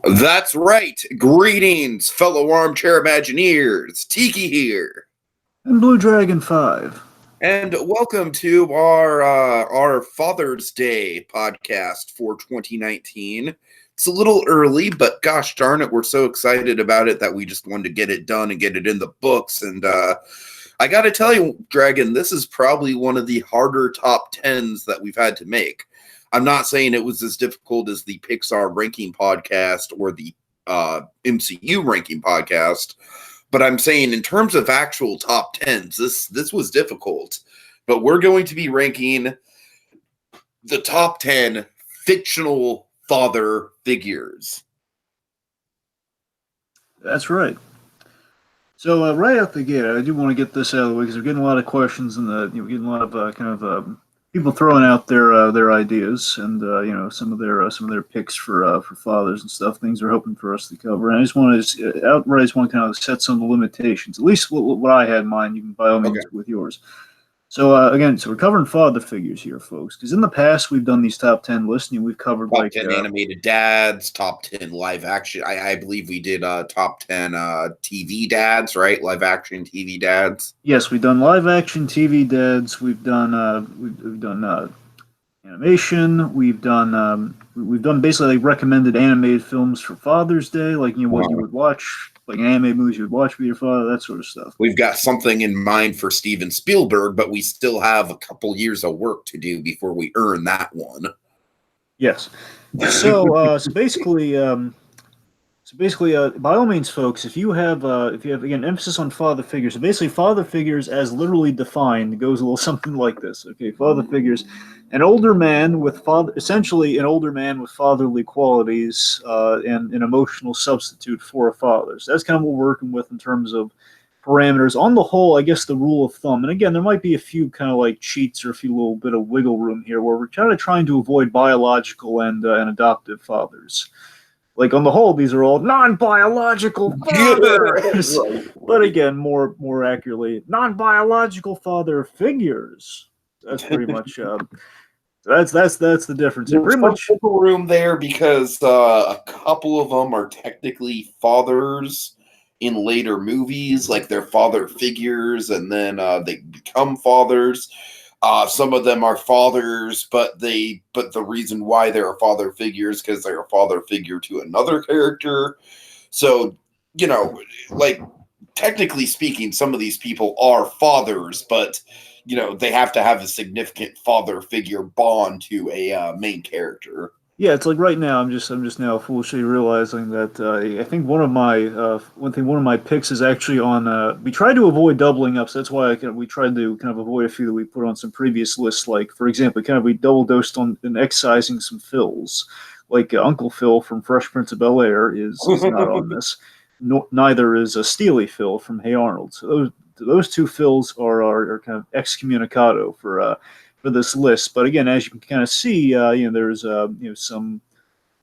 That's right. Greetings, fellow armchair Imagineers. Tiki here. And BlueDragonFive. And welcome to our Father's Day podcast for 2019. It's a little early, but gosh darn it, we're so excited about it that we just wanted to get it done and get it in the books. And I got to tell you, Dragon, this is probably one of the harder top 10s that we've had to make. I'm not saying it was as difficult as the Pixar ranking podcast or the MCU ranking podcast, but I'm saying in terms of actual top 10s, this was difficult. But we're going to be ranking the top 10 fictional father figures. That's right. So right out the gate, I do want to get this out of the way because we're getting a lot of questions and getting a lot of people throwing out their ideas and some of their picks for fathers and stuff. Things they're hoping for us to cover. And I just want to kind of set some limitations. At least what I had in mind. You can by all means with yours. So again, we're covering father figures here, folks, because in the past we've done these top 10 lists, and we've covered top 10 animated dads, top 10 live action. I believe we did top 10 TV dads, right? Live action TV dads. Yes, we've done live action TV dads. We've done animation. We've done basically like recommended animated films for Father's Day, like what you would watch. Like animated movies you would watch with your father, that sort of stuff. We've got something in mind for Steven Spielberg, but we still have a couple years of work to do before we earn that one. Yes. So basically, by all means, folks, if you have again emphasis on father figures, so basically father figures as literally defined goes a little something like this. Okay, father figures, an older man with fatherly qualities and an emotional substitute for a father. So that's kind of what we're working with in terms of parameters. On the whole, I guess the rule of thumb, and again, there might be a few kind of like cheats or a few little bit of wiggle room here where we're trying to avoid biological and adoptive fathers. Like on the whole, these are all non-biological fathers, but again, more accurately, non-biological father figures. That's pretty much that's the difference. There's pretty much room there because a couple of them are technically fathers in later movies, like they're father figures, and then they become fathers. Some of them are fathers, but the reason why they're a father figure is because they're a father figure to another character. So, like technically speaking, some of these people are fathers, but they have to have a significant father figure bond to a main character. Yeah, it's like right now I'm just now foolishly realizing that I think one of my picks is actually on. We try to avoid doubling up, so that's why we tried to kind of avoid a few that we put on some previous lists. Like for example, we double dosed on in excising some Phils, like Uncle Phil from Fresh Prince of Bel-Air is not on this. Neither is a Steely Phil from Hey Arnold. So those two Phils are kind of excommunicado for this list. But again, as you can kind of see, there's some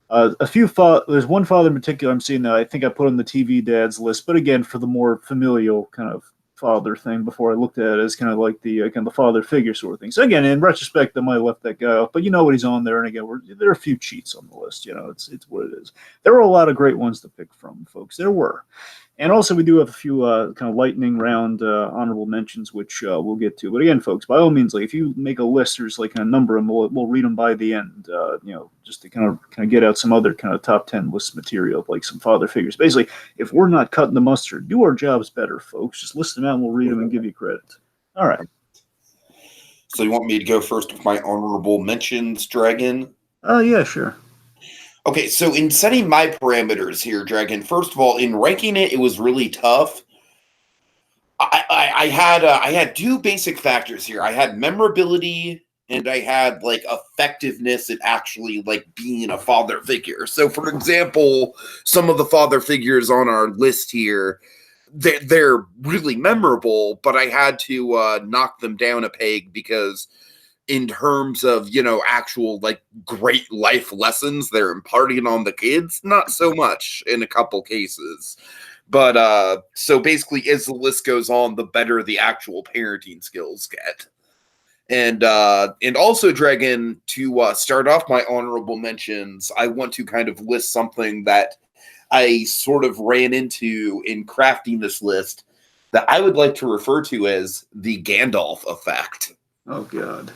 there's one father in particular I'm seeing that I think I put on the TV dads list. But again, for the more familial kind of father thing, before I looked at it as kind of like the kind of the father figure sort of thing. So again, in retrospect, I might have left that guy off, but you know what, he's on there. And again, there are a few cheats on the list. It's what it is. There were a lot of great ones to pick from, folks. There were. And also, we do have a few kind of lightning round honorable mentions, which we'll get to. But again, folks, by all means, like if you make a list, there's like a number, and we'll read them by the end. Just to kind of get out some other kind of top 10 list material, like some father figures. Basically, if we're not cutting the mustard, do our jobs better, folks. Just list them out, and we'll read them and give you credit. All right. So you want me to go first with my honorable mentions, Dragon? Yeah, sure. Okay, so in setting my parameters here, Dragon, first of all, in ranking it, it was really tough. I had two basic factors here. I had memorability and I had like effectiveness at actually like being a father figure. So, for example, some of the father figures on our list here, they're really memorable, but I had to knock them down a peg because in terms of, actual like great life lessons they're imparting on the kids, not so much in a couple cases. But so basically, as the list goes on, the better the actual parenting skills get. And also, Dragon, to start off my honorable mentions, I want to kind of list something that I sort of ran into in crafting this list that I would like to refer to as the Gandalf effect. Oh God.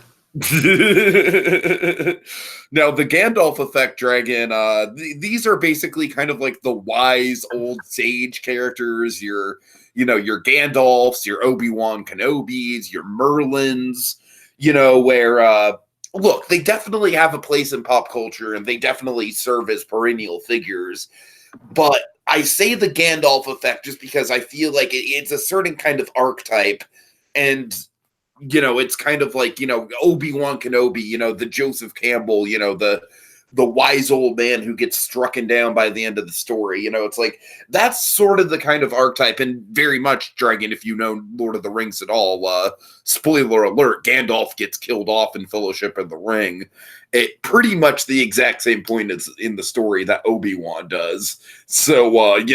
Now, the Gandalf effect, Dragon, these are basically kind of like the wise old sage characters, your Gandalfs, your Obi-Wan Kenobis, your Merlins, where, look, they definitely have a place in pop culture and they definitely serve as perennial figures. But I say the Gandalf effect just because I feel like it's a certain kind of archetype, and it's kind of like, Obi-Wan Kenobi, the Joseph Campbell, the wise old man who gets strucken down by the end of the story. It's like that's sort of the kind of archetype, and very much, Dragon, if you know Lord of the Rings at all, spoiler alert, Gandalf gets killed off in Fellowship of the Ring at pretty much the exact same point as in the story that Obi-Wan does. So,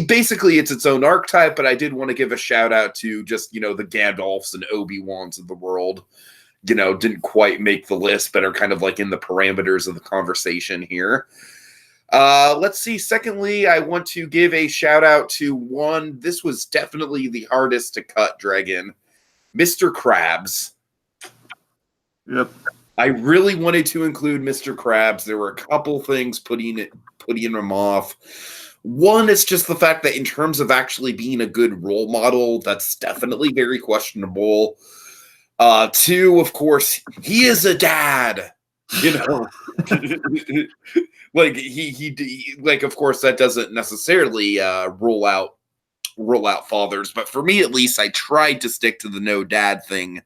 basically it's its own archetype, but I did want to give a shout out to just, the Gandalfs and Obi-Wans of the world. Didn't quite make the list, but are kind of like in the parameters of the conversation here. Let's see. Secondly, I want to give a shout out to one. This was definitely the hardest to cut, Dragon. Mr. Krabs. Yep. I really wanted to include Mr. Krabs. There were a couple things putting him off. One is just the fact that in terms of actually being a good role model, that's definitely very questionable. Two, of course, he is a dad. Like he like, of course, that doesn't necessarily rule out fathers, but for me at least, I tried to stick to the no dad thing,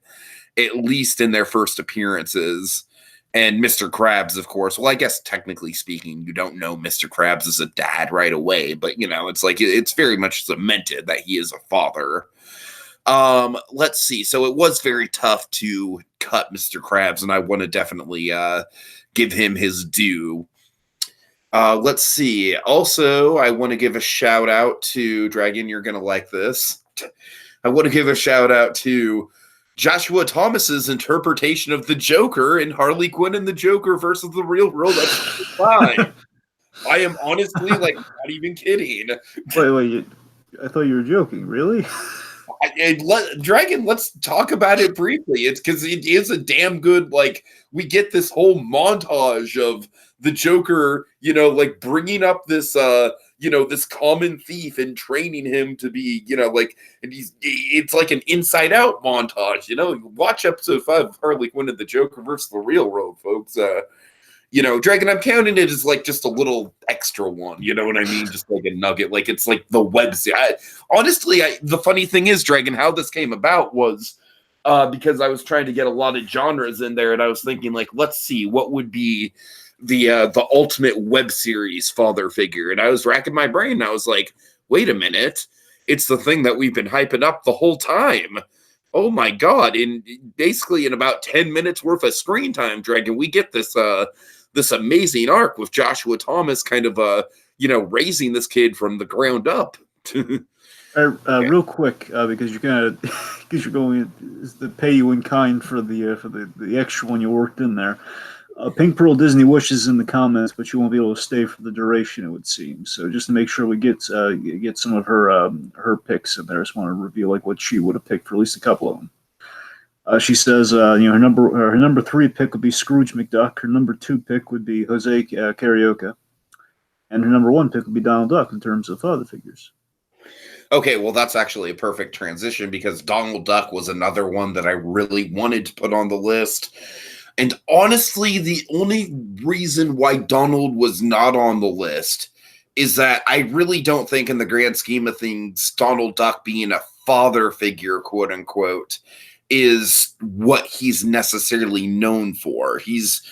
at least in their first appearances. And Mr. Krabs, of course, well, I guess technically speaking, you don't know Mr. Krabs as a dad right away, but it's like it's very much cemented that he is a father. Let's see. So it was very tough to cut Mr. Krabs, and I want to definitely give him his due. Let's see. Also, I want to give a shout out to Dragon. You're going to like this. I want to give a shout out to Joshua Thomas's interpretation of the Joker in Harley Quinn and the Joker versus the Real World. That's fine. I am honestly not even kidding. Wait. I thought you were joking. Really? Dragon, let's talk about it briefly. It's because it is a damn good, we get this whole montage of the Joker, bringing up this, this common thief and training him to be, and it's like an Inside Out montage, watch episode 5 of Harley Quinn and the Joker versus the Real World, folks. Dragon, I'm counting it as just a little extra one. You know what I mean? Just like a nugget. It's like the web series. Honestly, the funny thing is, Dragon, how this came about was because I was trying to get a lot of genres in there, and I was thinking, let's see, what would be the ultimate web series father figure? And I was racking my brain, and I was like, wait a minute, it's the thing that we've been hyping up the whole time. Oh my God! Basically in about 10 minutes worth of screen time, Dragon, we get this this amazing arc with Joshua Thomas kind of raising this kid from the ground up. Real quick, because you're gonna because you're going to pay you in kind for the extra one you worked in there. Pink Pearl Disney wishes in the comments, but you won't be able to stay for the duration, it would seem. So just to make sure we get some of her picks in there, I just want to reveal what she would have picked for at least a couple of them. She says, her number 3 pick would be Scrooge McDuck. Her number 2 pick would be Jose Carioca, and her number 1 pick would be Donald Duck in terms of father figures. Okay, well, that's actually a perfect transition because Donald Duck was another one that I really wanted to put on the list. And honestly, the only reason why Donald was not on the list is that I really don't think, in the grand scheme of things, Donald Duck being a father figure, quote unquote, is what he's necessarily known for. He's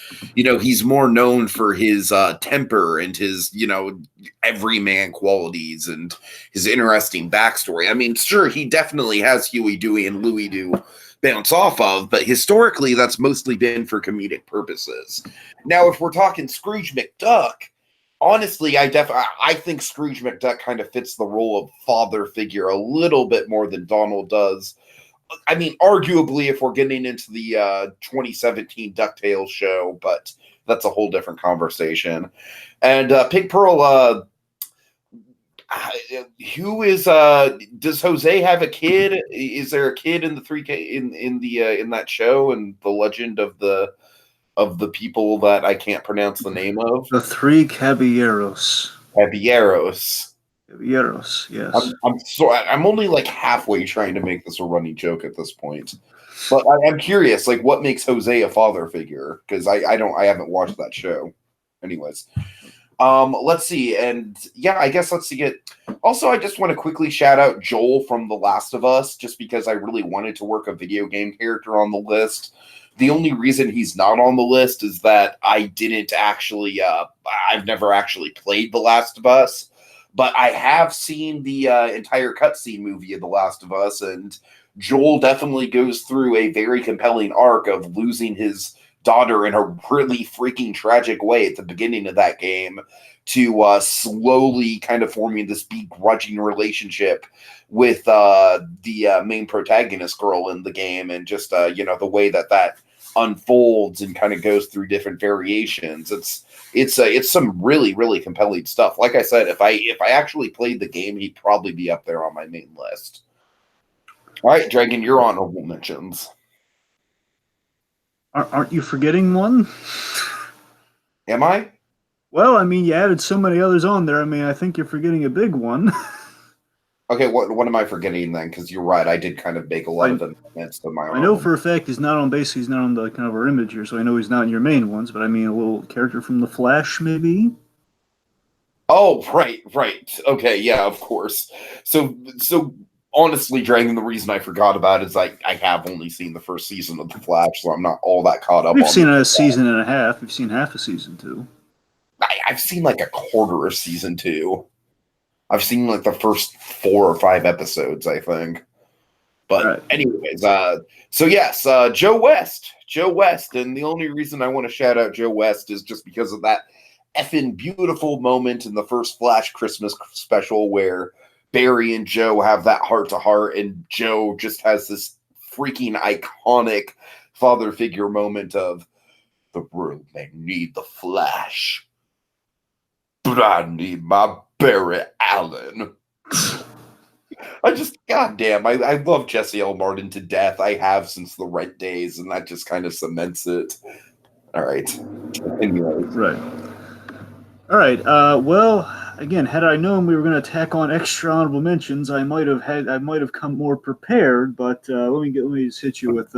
more known for his temper and his, everyman qualities and his interesting backstory. I mean, sure, he definitely has Huey, Dewey, and Louie to bounce off of, but historically, that's mostly been for comedic purposes. Now, if we're talking Scrooge McDuck, honestly, I think Scrooge McDuck kind of fits the role of father figure a little bit more than Donald does. I mean, arguably, if we're getting into the 2017 DuckTales show, but that's a whole different conversation. And Pink Pearl Who is does Jose have a kid? Is there a kid in the 3K in the in that show and the legend of the people that I can't pronounce the name of? The Three Caballeros. Caballeros. Caballeros, yes. I'm only like halfway trying to make this a running joke at this point. But I'm curious, like what makes Jose a father figure? Because I haven't watched that show. Anyways. Let's see, and yeah, I guess let's see it. Also, I just want to quickly shout out Joel from The Last of Us, just because I really wanted to work a video game character on the list. The only reason he's not on the list is that I didn't actually, I've never actually played The Last of Us, but I have seen the entire cutscene movie of The Last of Us, and Joel definitely goes through a very compelling arc of losing his daughter in a really freaking tragic way at the beginning of that game to slowly kind of forming this begrudging relationship with the main protagonist girl in the game, and just the way that unfolds and kind of goes through different variations. It's some really, really compelling stuff. Like I said, if I actually played the game, he'd probably be up there on my main list. All right, Dragon, you're on honorable mentions. Aren't you forgetting one? Am I? Well, I mean, you added so many others on there. I mean, I think you're forgetting a big one. Okay, what am I forgetting then? Because you're right, I did kind of make a lot of amendments to my own. I know for a fact he's not on he's not on the kind of our image here, so I know he's not in your main ones, but I mean a little character from The Flash, maybe? Oh, right. Okay, yeah, of course. So honestly, Dragon, the reason I forgot about it is I have only seen the first season of The Flash, so I'm not all that caught up. We've seen a season and a half. We've seen half a season too. I've seen like a quarter of season 2. I've seen like the first 4 or 5 episodes, I think. But right. Anyways, so yes, Joe West, and the only reason I want to shout out Joe West is just because of that effing beautiful moment in the first Flash Christmas special where Barry and Joe have that heart-to-heart, and Joe just has this freaking iconic father figure moment of, the world may need the Flash, but I need my Barry Allen. Goddamn, I love Jesse L. Martin to death. I have since the Rent days, and that just kind of cements it. All right. Anyway. Right. All right. Well, again, had I known we were going to tack on extra honorable mentions, I might have come more prepared. But let me just hit you with.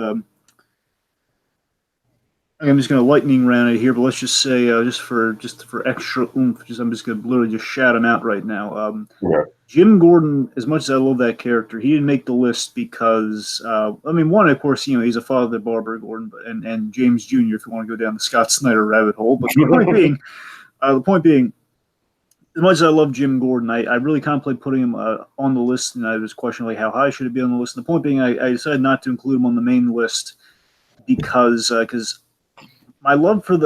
I'm just going to lightning round it here, but let's just say just for extra oomph, I'm just going to literally just shout him out right now. Yeah. Jim Gordon, as much as I love that character, he didn't make the list because one, of course, he's a father to Barbara Gordon, and James Jr. If you want to go down the Scott Snyder rabbit hole. But the point being, as much as I love Jim Gordon, I really contemplate putting him on the list, and I was questioning how high should it be on the list. And the point being, I decided not to include him on the main list because my love for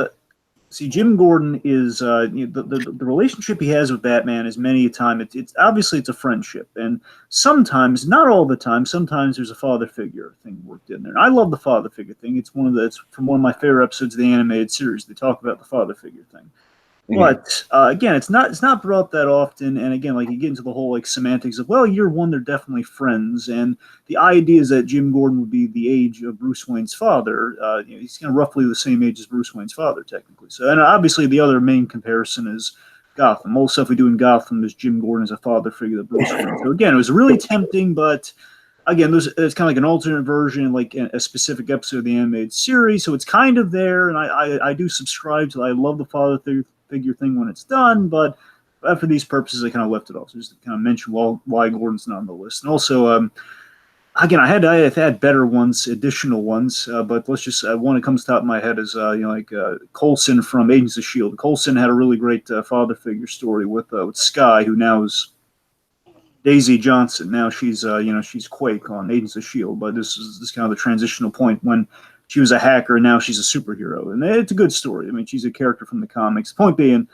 Jim Gordon is the relationship he has with Batman is many a time. It's obviously it's a friendship, and sometimes, not all the time, sometimes there's a father figure thing worked in there. And I love the father figure thing. It's from one of my favorite episodes of the animated series. They talk about the father figure thing. Mm-hmm. But again, it's not brought up that often. And again, like you get into the whole like semantics of, well, year one they're definitely friends, and the idea is that Jim Gordon would be the age of Bruce Wayne's father. He's kind of roughly the same age as Bruce Wayne's father, technically. So, and obviously the other main comparison is Gotham. All the stuff we do in Gotham is Jim Gordon as a father figure to Bruce Wayne. So again, it was really tempting, but again, there's kind of like an alternate version, like a specific episode of the animated series. So it's kind of there, and I do subscribe to. I love the father figure thing when it's done, but for these purposes, I kind of left it off. So just to kind of mention why Gordon's not on the list. And also, again, I had better ones, additional ones, but let's just one that comes top of my head is Coulson from Agents of S.H.I.E.L.D. Coulson had a really great father figure story with Skye, who now is Daisy Johnson. Now she's she's Quake on Agents of S.H.I.E.L.D., but this is kind of the transitional point when she was a hacker and now she's a superhero. And it's a good story. I mean, she's a character from the comics. Point being,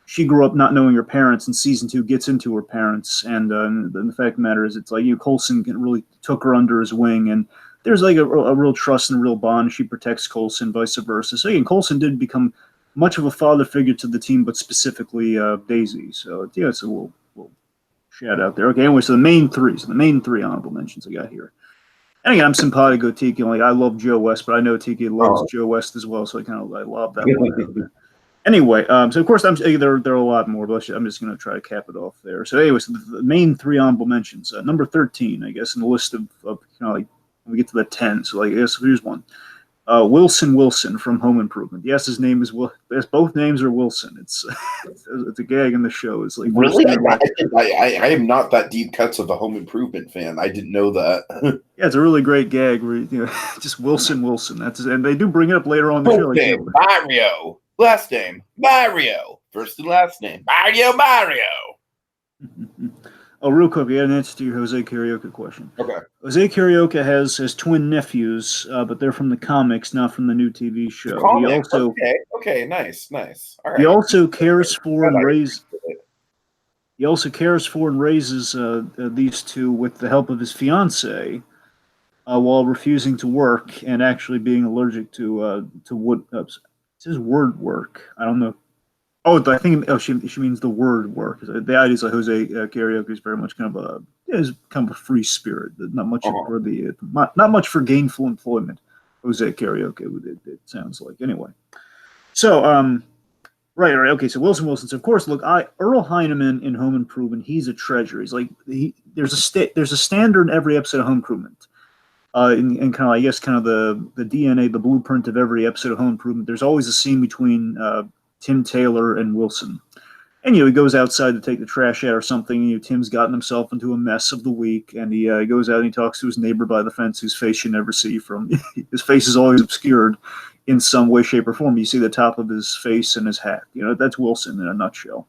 she grew up not knowing her parents, and season 2 gets into her parents. And the fact of the matter is, it's like Coulson really took her under his wing, and there's like a real trust and a real bond. She protects Coulson, vice versa. So again, Coulson did become much of a father figure to the team, but specifically Daisy. So yeah, it's a little shout out there. Okay, anyway, so the main three honorable mentions I got here. And again, I'm simpatico Tiki. Like I love Joe West, but I know Tiki loves Joe West as well, so I love that one out of there. Anyway, so of course there are a lot more, but I'm just going to try to cap it off there. So anyway, so the main three honorable mentions. Number 13, I guess, in the list of like when we get to the 10. So like I guess here's one. Wilson from Home Improvement. Yes, his name is Will. Yes, both names are Wilson. It's a gag in the show. It's like really, I am not that deep cuts of a Home Improvement fan. I didn't know that. Yeah, it's a really great gag where just Wilson. That's and they do bring it up later on in the show. First name Mario, last name Mario, first and last name Mario. Oh, real quick, we had an answer to your Jose Carioca question. Okay. Jose Carioca has twin nephews, but they're from the comics, not from the new TV show. He also okay, nice. All right. He also cares for and raises. He also cares for and raises these two with the help of his fiancée, while refusing to work and actually being allergic to wood. It says word work. I don't know. Oh, I think she means the word work. The idea is like Jose Carioca is very much kind of a free spirit. Not much for not much for gainful employment. Jose Carioca, it sounds like anyway. So right, okay. So Wilson. So of course, look, Earl Heineman in Home Improvement. He's a treasure. He's like there's a standard in every episode of Home Improvement. And kind of, I guess, kind of the DNA, the blueprint of every episode of Home Improvement. There's always a scene between Tim Taylor and Wilson. And, he goes outside to take the trash out or something. Tim's gotten himself into a mess of the week. And he goes out and he talks to his neighbor by the fence whose face you never see from. His face is always obscured in some way, shape, or form. You see the top of his face and his hat. That's Wilson in a nutshell.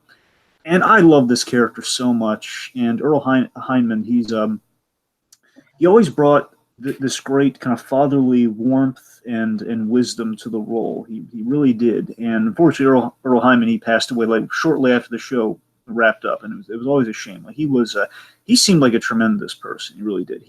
And I love this character so much. And Earl Heineman, he always brought this great kind of fatherly warmth and wisdom to the role. He really did. And unfortunately, Earl Hyman, he passed away like shortly after the show wrapped up, and it was always a shame. Like he seemed like a tremendous person. He really did.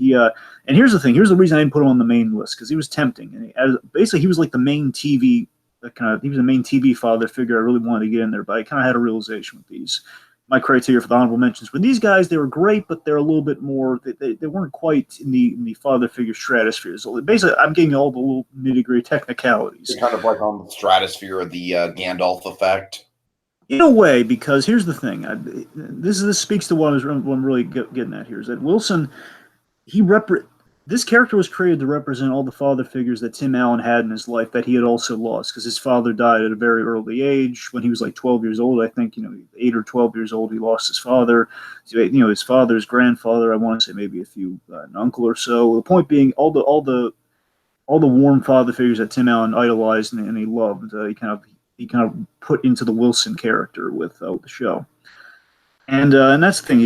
And here's the thing. Here's the reason I didn't put him on the main list, because he was tempting. And basically, he was like the main TV he was the main TV father figure I really wanted to get in there. But I kind of had a realization with these. My criteria for the honorable mentions were these guys. They were great, but they're a little bit more. They weren't quite in the father figure stratosphere. So basically, I'm getting all the little nitty-gritty technicalities. It's kind of like on the stratosphere of the Gandalf effect. In a way, because here's the thing. This speaks to what I'm really getting at here. Is that Wilson? This character was created to represent all the father figures that Tim Allen had in his life that he had also lost, because his father died at a very early age when he was like 12 years old. I think 8 or 12 years old he lost his father. His father's grandfather. I want to say maybe an uncle or so. The point being, all the warm father figures that Tim Allen idolized and he loved. He kind of put into the Wilson character with the show. And that's the thing.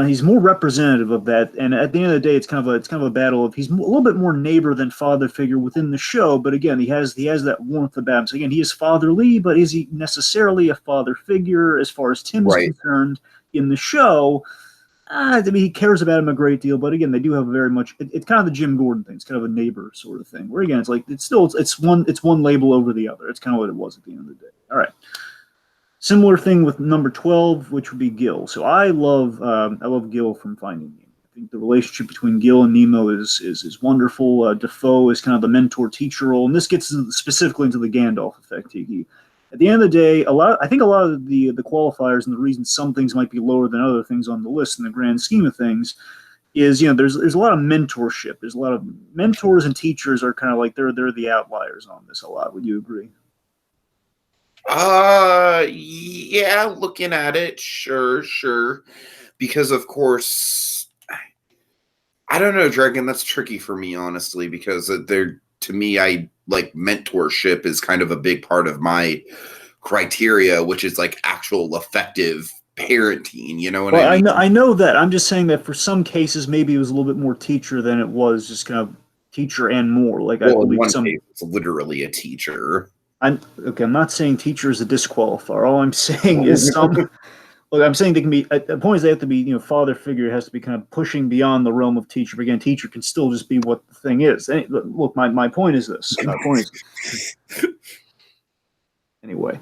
He's more representative of that. And at the end of the day, it's kind of a battle of he's a little bit more neighbor than father figure within the show. But again, he has that warmth about him. So again, he is fatherly, but is he necessarily a father figure as far as Tim's concerned in the show? He cares about him a great deal. But again, they do have a very much. It's kind of the Jim Gordon thing. It's kind of a neighbor sort of thing. Where again, it's like it's one label over the other. It's kind of what it was at the end of the day. All right. Similar thing with number 12, which would be Gil. So I love Gil from Finding Nemo. I think the relationship between Gil and Nemo is wonderful. Defoe is kind of the mentor-teacher role, and this gets specifically into the Gandalf effect. At the end of the day, I think a lot of the qualifiers and the reason some things might be lower than other things on the list in the grand scheme of things is there's a lot of mentorship. There's a lot of mentors and teachers are kind of like they're the outliers on this a lot. Would you agree? Yeah, looking at it, sure. Because of course, I don't know, Dragon, that's tricky for me, honestly, because to me, I like mentorship is kind of a big part of my criteria, which is like actual effective parenting, you know what I mean? I know that. I'm just saying that for some cases, maybe it was a little bit more teacher than it was just kind of teacher and more. Like I believe in one case, it's literally a teacher. I'm not saying teacher is a disqualifier. All I'm saying is I'm saying they can be. The point is they have to be. Father figure has to be kind of pushing beyond the realm of teacher. But again, teacher can still just be what the thing is. Look, my point is this. My point is. Anyway,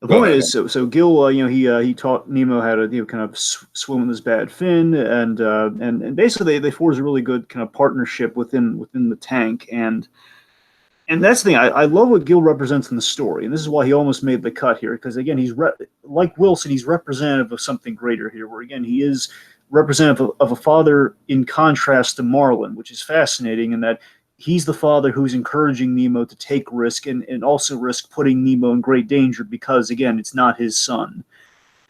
The Go point ahead. is, so Gil, he taught Nemo how to kind of swim with his bad fin, and basically they forged a really good kind of partnership within the tank, and that's the thing. I love what Gil represents in the story, and this is why he almost made the cut here. Because again, like Wilson, he's representative of something greater here. Where again, he is representative of a father in contrast to Marlin, which is fascinating in that he's the father who's encouraging Nemo to take risk and also risk putting Nemo in great danger because again, it's not his son.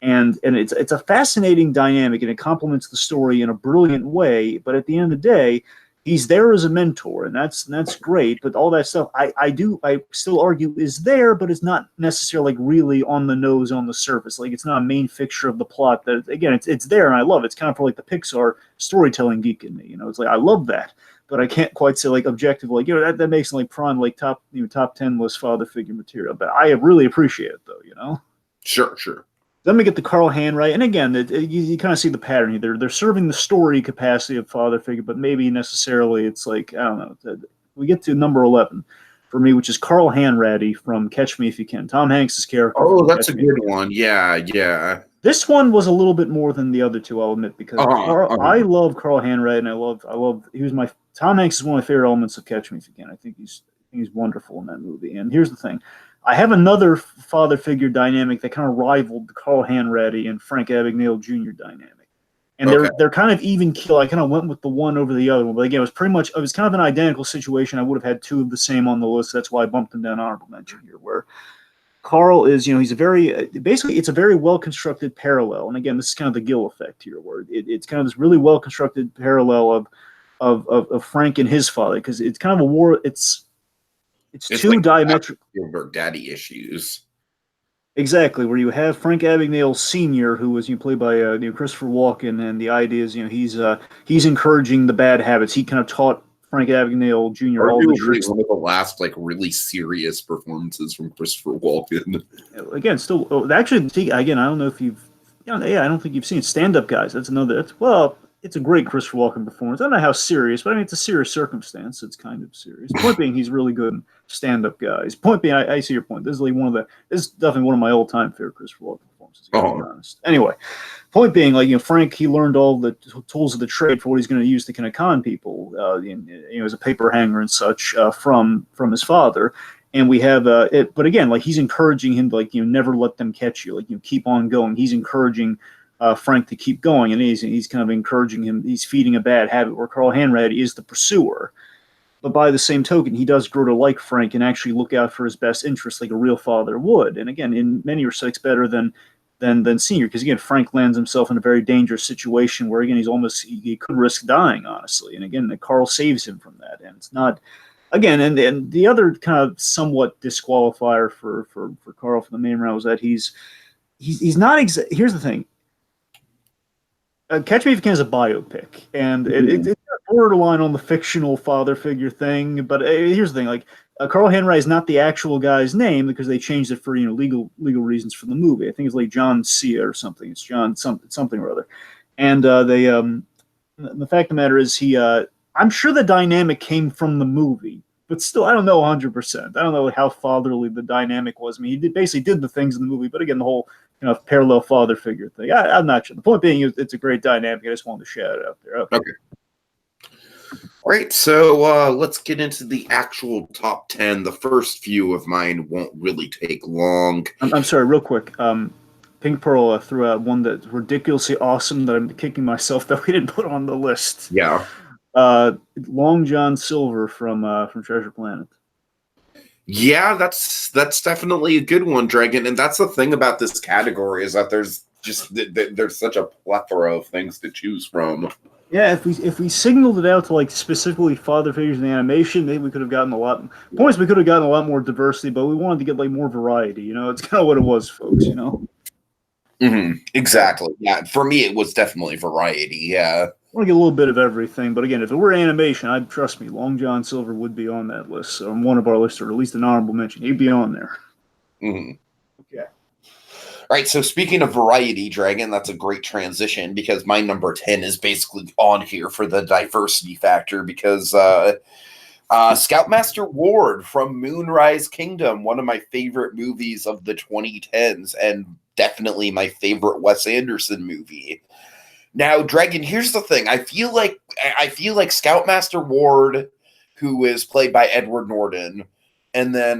And it's a fascinating dynamic and it complements the story in a brilliant way. But at the end of the day, he's there as a mentor, and that's great. But all that stuff, I still argue is there, but it's not necessarily like really on the nose on the surface. Like it's not a main fixture of the plot. That again, it's there, and I love it. It's kind of like the Pixar storytelling geek in me. It's like I love that, but I can't quite say like objective like that makes like prime like top 10 list father figure material. But I really appreciate it though. Sure. Then we get the Carl Hanright, and again, you kind of see the pattern here. They're serving the story capacity of father figure, but maybe necessarily it's like I don't know. We get to number 11 for me, which is Carl Hanratty from Catch Me If You Can. Tom Hanks's character. Oh, From that's Catch a Me If You good Can. one. Yeah. This one was a little bit more than the other two, I'll admit, because I love Carl Hanratty, and I love. He was my Tom Hanks is one of my favorite elements of Catch Me If You Can. I think he's wonderful in that movie. And here's the thing. I have another father figure dynamic that kind of rivaled the Carl Hanratty and Frank Abagnale Jr. dynamic. And Okay. they're kind of even kill. I kind of went with the one over the other one. But again, it was kind of an identical situation. I would have had two of the same on the list. That's why I bumped them down honorable mention here, where Carl is, he's a basically it's a very well constructed parallel. And again, this is kind of the Gill effect here, where it's kind of this really well constructed parallel of Frank and his father, because it's kind of a war. It's two like diametric. Spielberg daddy issues. Exactly, where you have Frank Abagnale Sr., who was played by Christopher Walken, and the idea is he's encouraging the bad habits. He kind of taught Frank Abagnale Jr. all the tricks. One of the last like really serious performances from Christopher Walken. Again, still actually again, I don't know if you've I don't think you've seen Stand Up Guys. That's another. It's a great Christopher Walken performance. I don't know how serious, but I mean it's a serious circumstance. It's kind of serious. Point being, he's really good in Stand Up Guys. Point being, I see your point. This is definitely one of my all-time favorite Christopher Walken performances. To be honest. Anyway, point being, Frank, he learned all the tools of the trade for what he's going to use to kind of con people, as a paper hanger and such from his father. And we have but again, he's encouraging him to never let them catch you. Keep on going. He's encouraging Frank to keep going, and he's kind of encouraging him. He's feeding a bad habit where Carl Hanratty is the pursuer. But by the same token, he does grow to like Frank and actually look out for his best interests like a real father would. And again, in many respects, better than Senior, because again, Frank lands himself in a very dangerous situation where again he could risk dying, honestly. And again, Carl saves him from that, and it's not. Again, and the other kind of somewhat disqualifier for Carl for the main round was that he's not. Here's the thing. Catch Me If You Can is a biopic, and it's borderline on the fictional father figure thing. But here's the thing: Carl Hanratty is not the actual guy's name because they changed it for legal reasons for the movie. I think it's like John Cia or something. It's John something or other. And the fact of the matter is I'm sure the dynamic came from the movie, but still, I don't know 100%. I don't know how fatherly the dynamic was. I mean, he basically did the things in the movie, but again, the whole parallel father figure thing. I'm not sure. The point being, it's a great dynamic. I just wanted to shout it out there. Okay. All right, so let's get into the actual top 10. The first few of mine won't really take long. I'm sorry, real quick. Pink Pearl threw out one that's ridiculously awesome that I'm kicking myself that we didn't put on the list. Yeah. Long John Silver from Treasure Planet. Yeah, that's definitely a good one, Dragon. And that's the thing about this category is that there's such a plethora of things to choose from. Yeah, if we signaled it out to specifically father figures in the animation, maybe we could have gotten a lot. Points we could have gotten a lot more diversity, but we wanted to get more variety. It's kind of what it was, folks. Mm-hmm. Exactly. Yeah, for me it was definitely variety. Yeah. I want to get a little bit of everything, but again, if it were animation, trust me, Long John Silver would be on that list, on one of our lists, or at least an honorable mention. He'd be on there. Mm-hmm. Okay. All right, so speaking of variety, Dragon, that's a great transition because my number 10 is basically on here for the diversity factor because Scoutmaster Ward from Moonrise Kingdom, one of my favorite movies of the 2010s, and definitely my favorite Wes Anderson movie. Now, Dragon, here's the thing. I feel like Scoutmaster Ward, who is played by Edward Norton, and then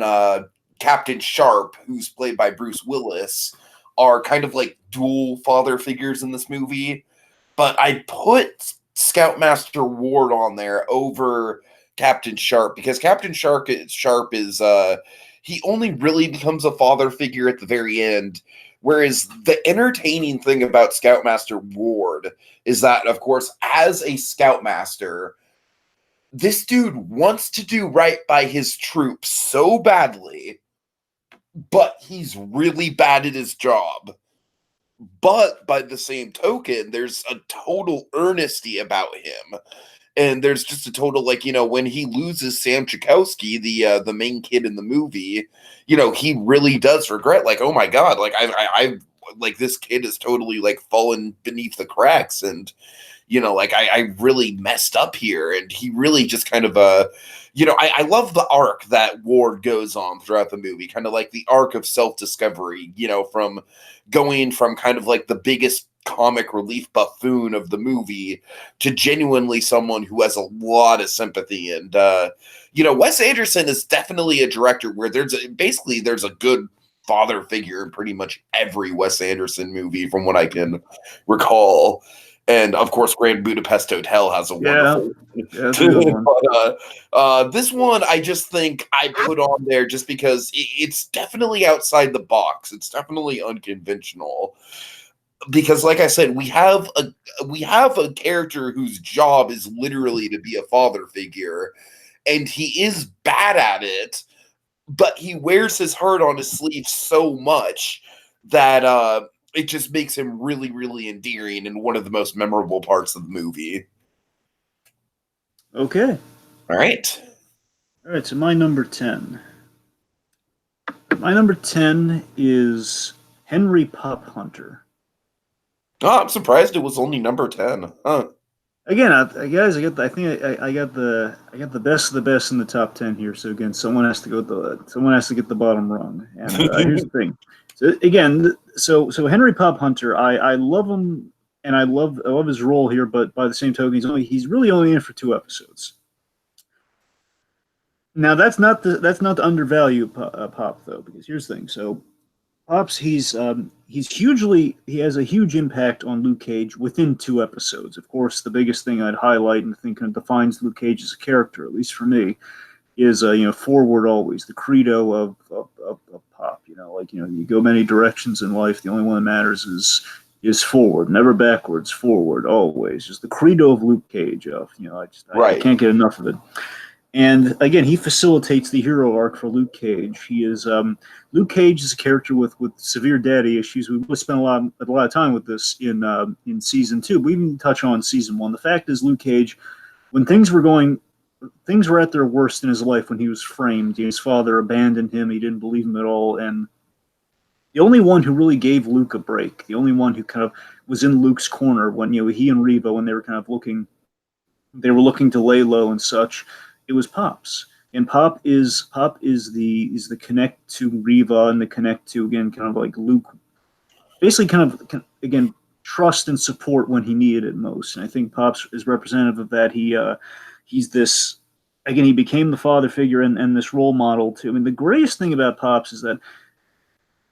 Captain Sharp, who's played by Bruce Willis, are kind of like dual father figures in this movie. But I put Scoutmaster Ward on there over Captain Sharp because Captain Sharp is he only really becomes a father figure at the very end. Whereas the entertaining thing about Scoutmaster Ward is that, of course, as a Scoutmaster, this dude wants to do right by his troops so badly, but he's really bad at his job. But by the same token, there's a total earnesty about him. And there's just a total, like, when he loses Sam Chakowski, the main kid in the movie, he really does regret, like, oh my God, like I like this kid is totally like fallen beneath the cracks, and like I really messed up here, and he really just kind of I love the arc that Ward goes on throughout the movie, kind of like the arc of self-discovery, from going from kind of like the biggest comic relief buffoon of the movie to genuinely someone who has a lot of sympathy. And Wes Anderson is definitely a director where there's a good father figure in pretty much every Wes Anderson movie from what I can recall. And of course, Grand Budapest Hotel has a wonderful that's a good one. But this one I just think I put on there just because it's definitely outside the box. It's definitely unconventional. Because, like I said, we have a character whose job is literally to be a father figure, and he is bad at it, but he wears his heart on his sleeve so much that it just makes him really, really endearing and one of the most memorable parts of the movie. Okay. All right. So my number 10. My number 10 is Henry Pop Hunter. Oh, I'm surprised it was only number 10. Huh. Again, I got the best of the best in the top 10 here. So again, someone has to get the bottom rung. And here's the thing. So again, so Henry Pop Hunter, I love him, and I love his role here. But by the same token, he's really only in for 2 episodes. Now that's not the undervalue Pop though, because here's the thing. So Pops, he has a huge impact on Luke Cage within 2 episodes. Of course, the biggest thing I'd highlight and think kind of defines Luke Cage as a character, at least for me, is forward always, the credo of Pop. You go many directions in life. The only one that matters is forward, never backwards. Forward always. Just the credo of Luke Cage. I can't get enough of it. And again, he facilitates the hero arc for Luke Cage. Luke Cage is a character with severe daddy issues. We spent a lot of time with this in season 2. We didn't touch on season 1. The fact is, Luke Cage, when things were at their worst in his life when he was framed, his father abandoned him. He didn't believe him at all, and the only one who really gave Luke a break, the only one who kind of was in Luke's corner when he and Reva, when they were kind of looking to lay low and such. It was Pops, and Pop is the connect to Reva and the connect to, again, kind of like Luke, basically kind of again, trust and support when he needed it most. And I think Pops is representative of that. He's this, again, he became the father figure and this role model too. I mean, the greatest thing about Pops is that,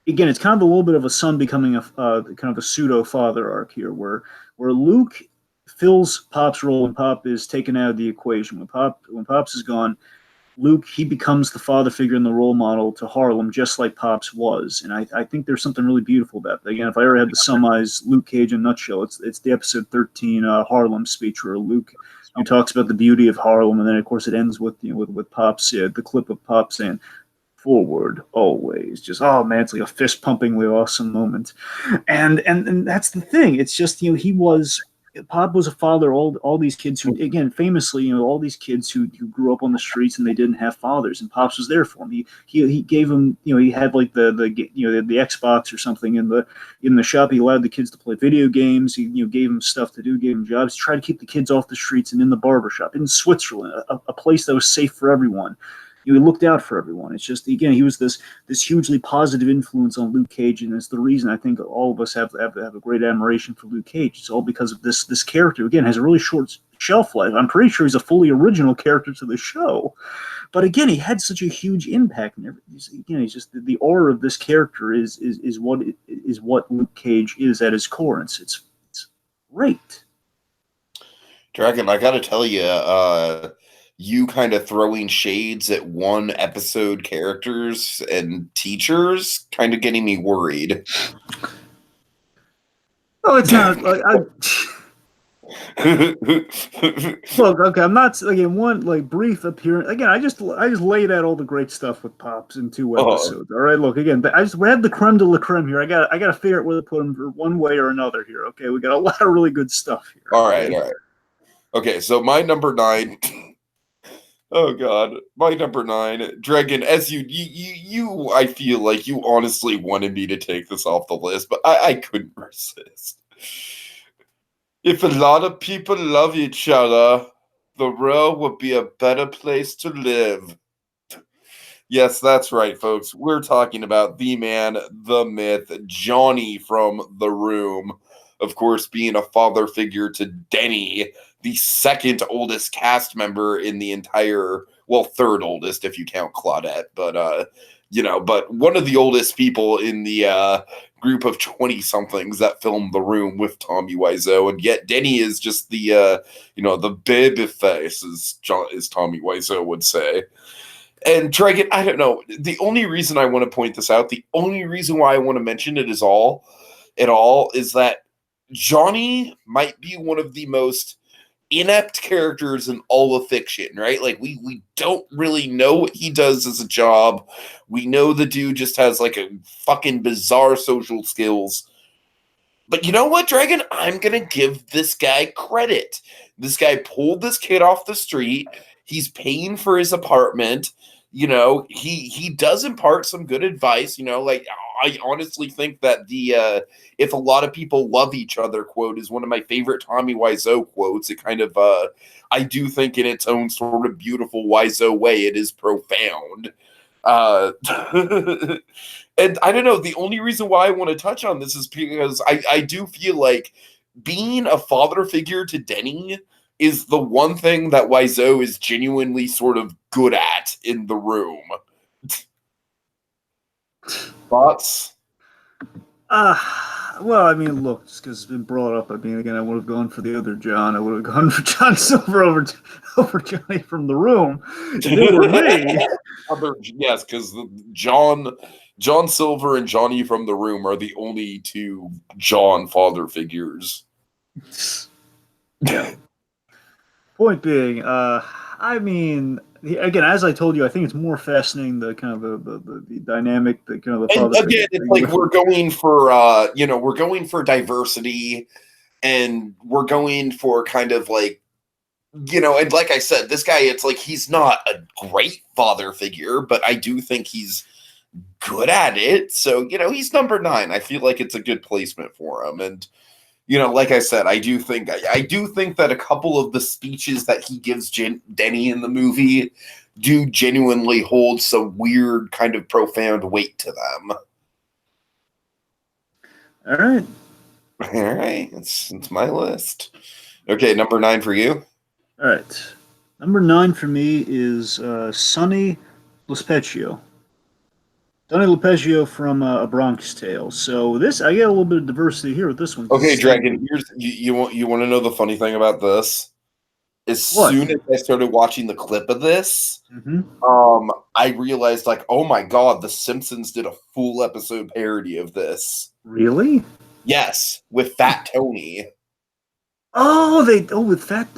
again, it's kind of a little bit of a son becoming a kind of a pseudo father arc here, where Luke fills Pop's role when Pop is taken out of the equation. When Pops is gone, Luke, he becomes the father figure and the role model to Harlem, just like Pops was. And I think there's something really beautiful about that. Again, if I ever had to summarize Luke Cage in a nutshell, it's the episode 13 Harlem speech, where Luke talks about the beauty of Harlem, and then of course it ends with with Pops, the clip of Pop saying, "Forward always." Just, oh man, it's like a fist pumpingly awesome moment. And that's the thing. It's just he was. Pop was a father. All these kids who, again, famously, all these kids who grew up on the streets and they didn't have fathers, and Pops was there for them. He gave them, he had like the Xbox or something in the shop. He allowed the kids to play video games. He gave them stuff to do, gave them jobs. He tried to keep the kids off the streets and in the barbershop in Switzerland, a place that was safe for everyone. He looked out for everyone. It's just, again, he was this hugely positive influence on Luke Cage, and it's the reason I think all of us have a great admiration for Luke Cage. It's all because of this character. Again, has a really short shelf life. I'm pretty sure he's a fully original character to the show, but again, he had such a huge impact. And again, he's just the aura of this character is what Luke Cage is at his core. It's great. Dragon, I got to tell you, you kind of throwing shades at one episode characters and teachers kind of getting me worried. Oh, it's not. Look, okay, I'm not, again, one brief appearance. Again, I just laid out all the great stuff with Pops in 2 episodes. All right, look, again, we had the creme de la creme here. I got to figure out where to put them for one way or another here. Okay, we got a lot of really good stuff here. All right. Okay, so my number 9. Oh God, my number 9, Dragon. As you, I feel like you honestly wanted me to take this off the list, but I couldn't resist. If a lot of people love each other, the world would be a better place to live. Yes, that's right, folks. We're talking about the man, the myth, Johnny from The Room. Of course, being a father figure to Denny, the second oldest cast member in the entire, well, third oldest if you count Claudette, but but one of the oldest people in the group of 20-somethings that filmed The Room with Tommy Wiseau, and yet Denny is just the the baby face, as Tommy Wiseau would say. And Dragon, I don't know. The only reason I want to point this out, the only reason why I want to mention it is that Johnny might be one of the most inept characters in all of fiction, right? Like, we don't really know what he does as a job. We know the dude just has like a fucking bizarre social skills. But you know what, Dragon? I'm gonna give this guy credit. This guy pulled this kid off the street. He's paying for his apartment. He does impart some good advice. I honestly think that the if a lot of people love each other quote is one of my favorite Tommy Wiseau quotes. It kind of I do think in its own sort of beautiful Wiseau way, it is profound. And I don't know, the only reason why I want to touch on this is because I do feel like being a father figure to Denny is the one thing that Wiseau is genuinely sort of good at in The Room. Thoughts? Well, I mean, look, just because it's been brought up, I mean, again, I would have gone for the other John. I would have gone for John Silver over Johnny from The Room. If it were me. Yes, because John Silver and Johnny from The Room are the only two John father figures. Yeah. Point being, I mean, again, as I told you, I think it's more fascinating the kind of the dynamic, the kind of the father. And again, it's like we're going for diversity, and we're going for kind of like, and like I said, this guy, it's like he's not a great father figure, but I do think he's good at it. So he's number 9. I feel like it's a good placement for him, and. Like I said, I do think that a couple of the speeches that he gives Denny in the movie do genuinely hold some weird kind of profound weight to them. All right. It's my list. Okay, number 9 for you. All right, number 9 for me is Sonny Lespecchio. Sonny Lespecchio from A Bronx Tale. So this, I get a little bit of diversity here with this one. Okay, Dragon. You want to know the funny thing about this? Soon as I started watching the clip of this, I realized oh my God, The Simpsons did a full episode parody of this. Really? Yes, with Fat Tony. They did with Fat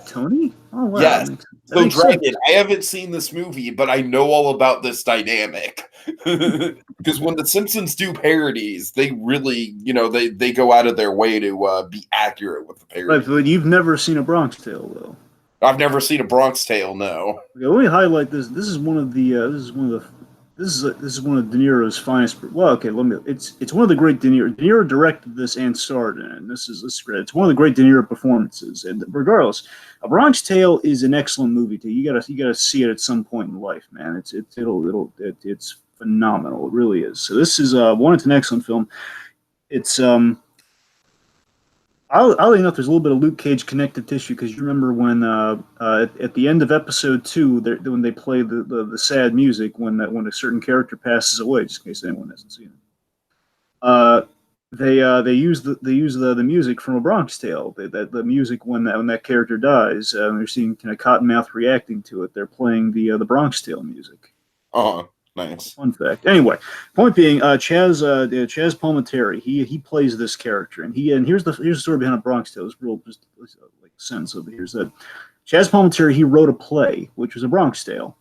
Tony. Oh wow, Yes. that So, makes sense. Dragon, I haven't seen this movie, but I know all about this dynamic. Because when the Simpsons do parodies, they really, they go out of their way to be accurate with the Right, parody. but you've never seen a Bronx Tale though. I've never seen a Bronx Tale, no. Okay, let me highlight this. This is one of the. This is one of De Niro's finest. Well, okay, let me. It's one of the great De Niro. De Niro directed this and starred in it. And this is great. It's one of the great De Niro performances. And regardless, A Bronx Tale is an excellent movie. Too. You gotta see it at some point in life, man. It's phenomenal. It really is. So this is it's an excellent film. It's Oddly enough, there's a little bit of Luke Cage connective tissue because you remember when at the end of episode 2, when they play the sad music when a certain character passes away, just in case anyone hasn't seen it. They use the music from A Bronx Tale. The music when that character dies. You're seeing kind of Cottonmouth reacting to it. They're playing the Bronx Tale music. Nice. Fun fact. Anyway, point being, Chaz Palminteri, he plays this character, and here's the story behind A Bronx Tale. It's real, just like sense of here's that Chaz Palminteri, he wrote a play which was A Bronx Tale,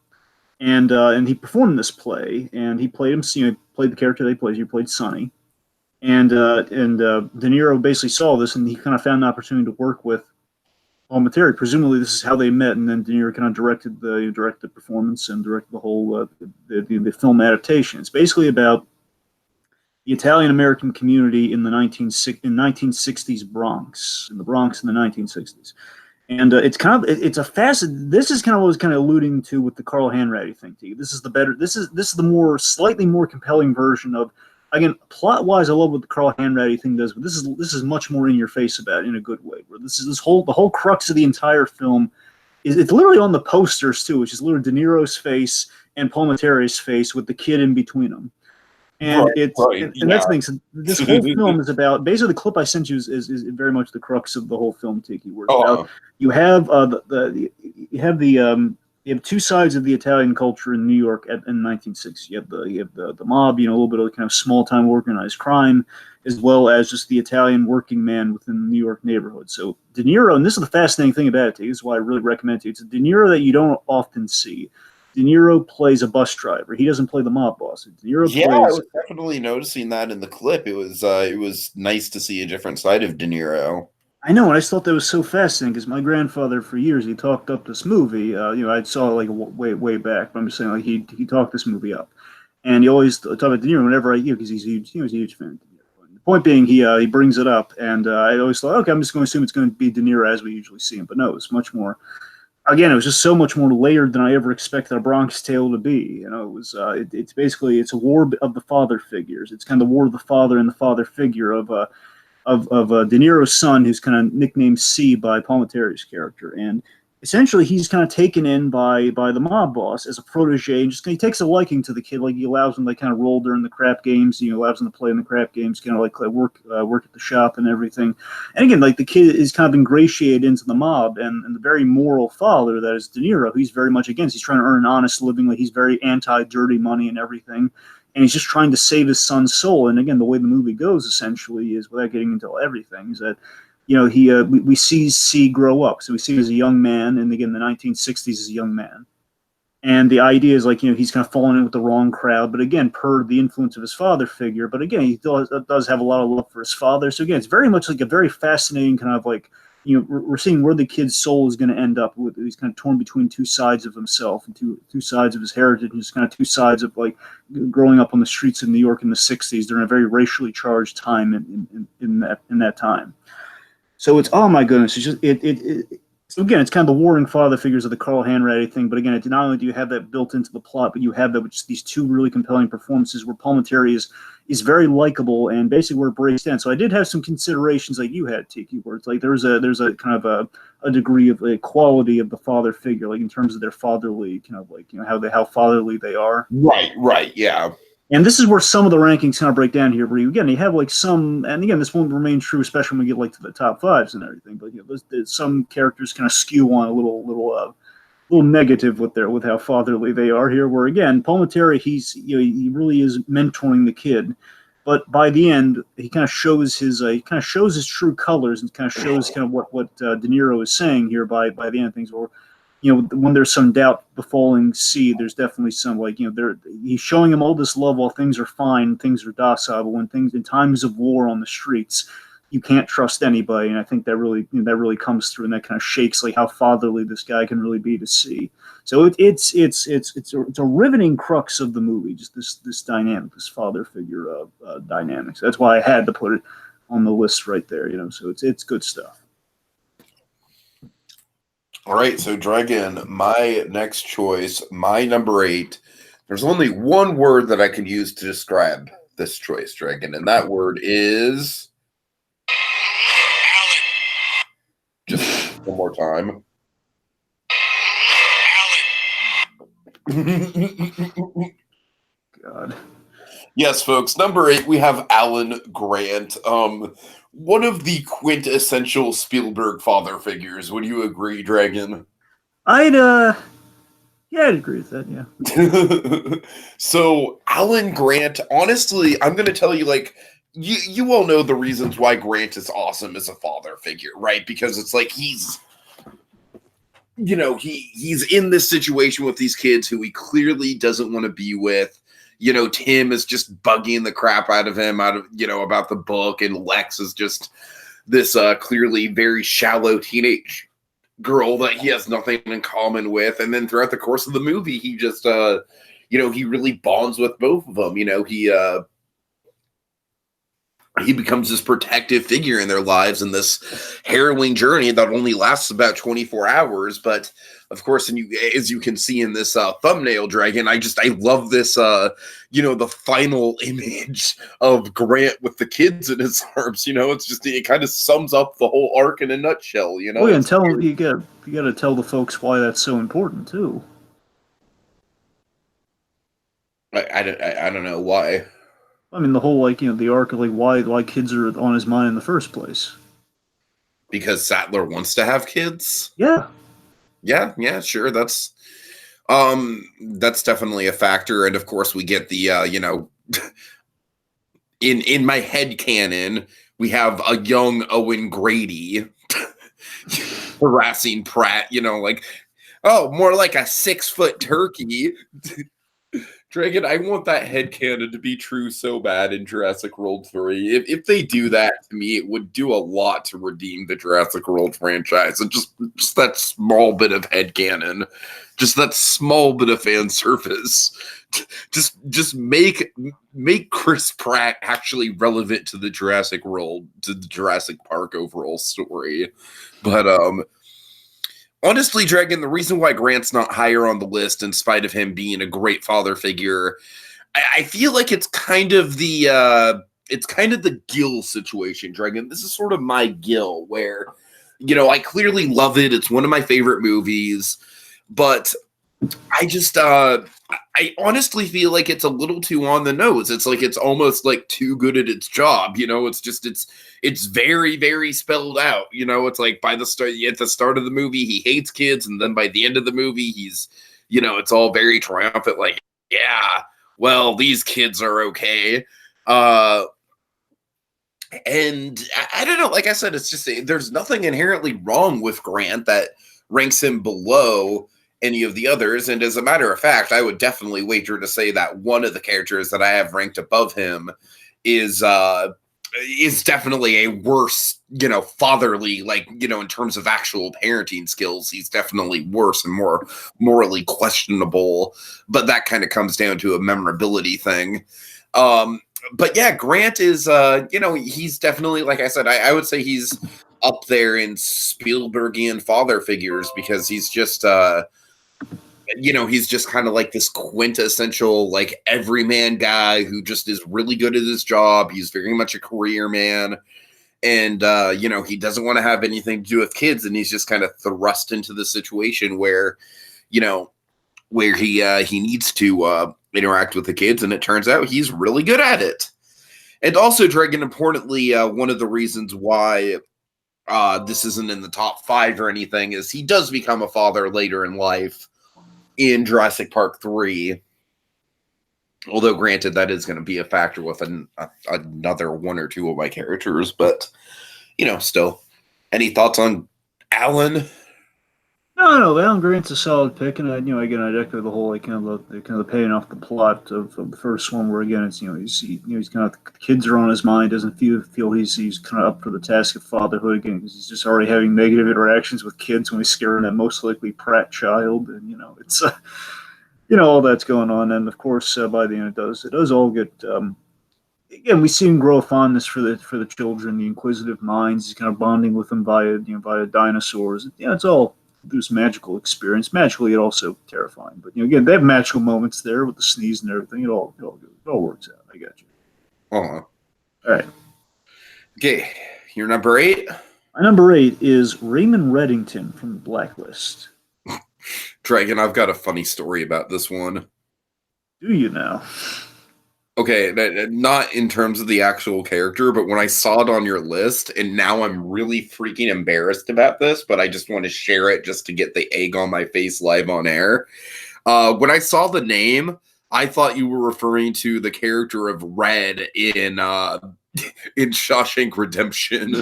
and he performed this play, and he played him. He played the character that he plays. He played Sonny, and De Niro basically saw this, and he kind of found an opportunity to work with Palminteri. Presumably, this is how they met, and then De Niro kind of directed the performance and directed the whole the film adaptation. It's basically about the Italian American community in the 1960s Bronx, in the 1960s, and it's a facet. This is kind of what I was kind of alluding to with the Carl Hanratty thing. To you, this is the better. This is the more slightly more compelling version of. Again, plot wise, I love what the Carl Hanratty thing does, but this is much more in your face about it in a good way. Where the whole crux of the entire film is it's literally on the posters too, which is literally De Niro's face and Palminteri's face with the kid in between them. And and that's the thing. So this whole film is about basically the clip I sent you is very much the crux of the whole film. Tiki, where it's about you have you have two sides of the Italian culture in New York in the 1960s. You have the mob, a little bit of kind of small time organized crime, as well as just the Italian working man within the New York neighborhood. So De Niro, and this is the fascinating thing about it. This is why I really recommend it to you. It's a De Niro that you don't often see. De Niro plays a bus driver. He doesn't play the mob boss. De Niro plays. I was definitely noticing that in the clip. It was nice to see a different side of De Niro. I know, and I just thought that was so fascinating because my grandfather, for years, he talked up this movie. I saw it like way back, but I'm just saying, like he talked this movie up, and he always talked about De Niro whenever because he was a huge fan of De Niro. And the point being, he brings it up, and I always thought, okay, I'm just going to assume it's going to be De Niro as we usually see him, but no, it's much more. Again, it was just so much more layered than I ever expected A Bronx Tale to be. It was it's basically it's a war of the father figures. It's kind of the war of the father and the father figure of De Niro's son, who's kind of nicknamed C by Palminteri's character, and essentially he's kind of taken in by the mob boss as a protege, and he takes a liking to the kid. Like he allows him to kind of roll during the crap games, allows him to play in the crap games, kind of like work at the shop and everything. And again, like the kid is kind of ingratiated into the mob, and the very moral father that is De Niro, he's very much against. He's trying to earn an honest living. Like he's very anti-dirty money and everything. And he's just trying to save his son's soul. And again, the way the movie goes essentially is, without getting into everything, is that we see C grow up. So we see him as a young man, and again, the 1960s as a young man. And the idea is he's kind of falling in with the wrong crowd, but again, per the influence of his father figure. But again, he does have a lot of love for his father. So again, it's very much like a very fascinating kind of like. We're seeing where the kid's soul is going to end up. He's kind of torn between two sides of himself and two sides of his heritage, and just kind of two sides of like growing up on the streets of New York in the 60s during a very racially charged time in that time. So it's, oh my goodness, it's just so again, it's kind of the warring father figures of the Carl Hanratty thing, but again, not only do you have that built into the plot, but you have that with just these two really compelling performances where Palminteri is very likable, and basically where it breaks down. So I did have some considerations like you had, Tiki, where it's like there's a kind of a degree of a quality of the father figure, like in terms of their fatherly kind of like how fatherly they are. Right, yeah. And this is where some of the rankings kind of break down here, where you have like some, and again, this won't remain true, especially when we get like to the top fives and everything. But there's some characters kind of skew on a little negative with how fatherly they are here. Where again, Palminteri, he really is mentoring the kid, But by the end, he kind of shows his true colors and kind of shows kind of what De Niro is saying here by the end of things. Or, when there's some doubt befalling C, there's definitely some he's showing him all this love while things are fine, things are docile. But when things in times of war on the streets, you can't trust anybody. And I think that really comes through, and that kind of shakes like how fatherly this guy can really be to C. So it's a riveting crux of the movie, just this dynamic, this father figure dynamics. That's why I had to put it on the list right there. So it's good stuff. All right, so Dragon, my next choice, my number 8. There's only one word that I can use to describe this choice, Dragon, and that word is Alan. Just one more time. God. Yes, folks. Number 8, we have Alan Grant. One of the quintessential Spielberg father figures. Would you agree, Dragon? I'd agree with that. Yeah. So Alan Grant, honestly, I'm going to tell you, like, you all know the reasons why Grant is awesome as a father figure, right? Because it's like he's in this situation with these kids who he clearly doesn't want to be with. Tim is just bugging the crap out of him about the book, and Lex is just this clearly very shallow teenage girl that he has nothing in common with. And then throughout the course of the movie, he just he really bonds with both of them. He becomes this protective figure in their lives in this harrowing journey that only lasts about 24 hours. But of course, as you can see in this thumbnail, Dragon, I love this, the final image of Grant with the kids in his arms. It kind of sums up the whole arc in a nutshell. Oh, yeah, and tell them you got to tell the folks why that's so important too. I don't know why. I mean, the whole the arc of why kids are on his mind in the first place. Because Sattler wants to have kids. Yeah. Yeah, sure. That's definitely a factor. And of course, we get the in my head canon, we have a young Owen Grady harassing Pratt. More like a 6-foot turkey. Dragon, I want that headcanon to be true so bad in Jurassic World 3. If they do that, to me, it would do a lot to redeem the Jurassic World franchise. And just that small bit of headcanon, just that small bit of fan service, just make Chris Pratt actually relevant to the Jurassic World, to the Jurassic Park overall story. But honestly, Dragon, the reason why Grant's not higher on the list, in spite of him being a great father figure, I feel like it's kind of the Gil situation, Dragon. This is sort of my Gil, where I clearly love it. It's one of my favorite movies, but I honestly feel like it's a little too on the nose. It's like it's almost like too good at its job. It's very, very spelled out. It's like at the start of the movie, he hates kids, and then by the end of the movie, he's it's all very triumphant. Like, yeah, well, these kids are okay. And I don't know. Like I said, it's just there's nothing inherently wrong with Grant that ranks him below any of the others. And as a matter of fact, I would definitely wager to say that one of the characters that I have ranked above him is definitely a worse, fatherly, in terms of actual parenting skills, he's definitely worse and more morally questionable. But that kind of comes down to a memorability thing. But yeah, Grant is, he's definitely, like I said, I would say he's up there in Spielbergian father figures, because he's just, he's just kind of like this quintessential, like, everyman guy who just is really good at his job. He's very much a career man. And, he doesn't want to have anything to do with kids. And he's just kind of thrust into the situation where he needs to interact with the kids. And it turns out he's really good at it. And also, Dragon, importantly, one of the reasons why this isn't in the top 5 or anything is he does become a father later in life in Jurassic Park 3. Although, granted, that is going to be a factor with another one or two of my characters, but still. Any thoughts on Alan? No, Alan Grant's a solid pick, and again, I'd echo the whole the paying off the plot of the first one, where again it's he's kind of the kids are on his mind, doesn't feel he's kind of up for the task of fatherhood again because he's just already having negative interactions with kids when he's scaring that most likely Pratt child, and it's all that's going on, and of course by the end it does all get. Again, we see him grow a fondness for the children, the inquisitive minds. He's kind of bonding with them via dinosaurs. It's all this magical experience. Magically, it also terrifying. But again, they have magical moments there with the sneeze and everything. It all works out. I got you. Uh-huh. All right. Okay, your number 8. My number 8 is Raymond Reddington from the Blacklist. Dragon, I've got a funny story about this one. Do you now? Okay, not in terms of the actual character, but when I saw it on your list, and now I'm really freaking embarrassed about this, but I just want to share it just to get the egg on my face live on air. When I saw the name, I thought you were referring to the character of Red in Shawshank Redemption.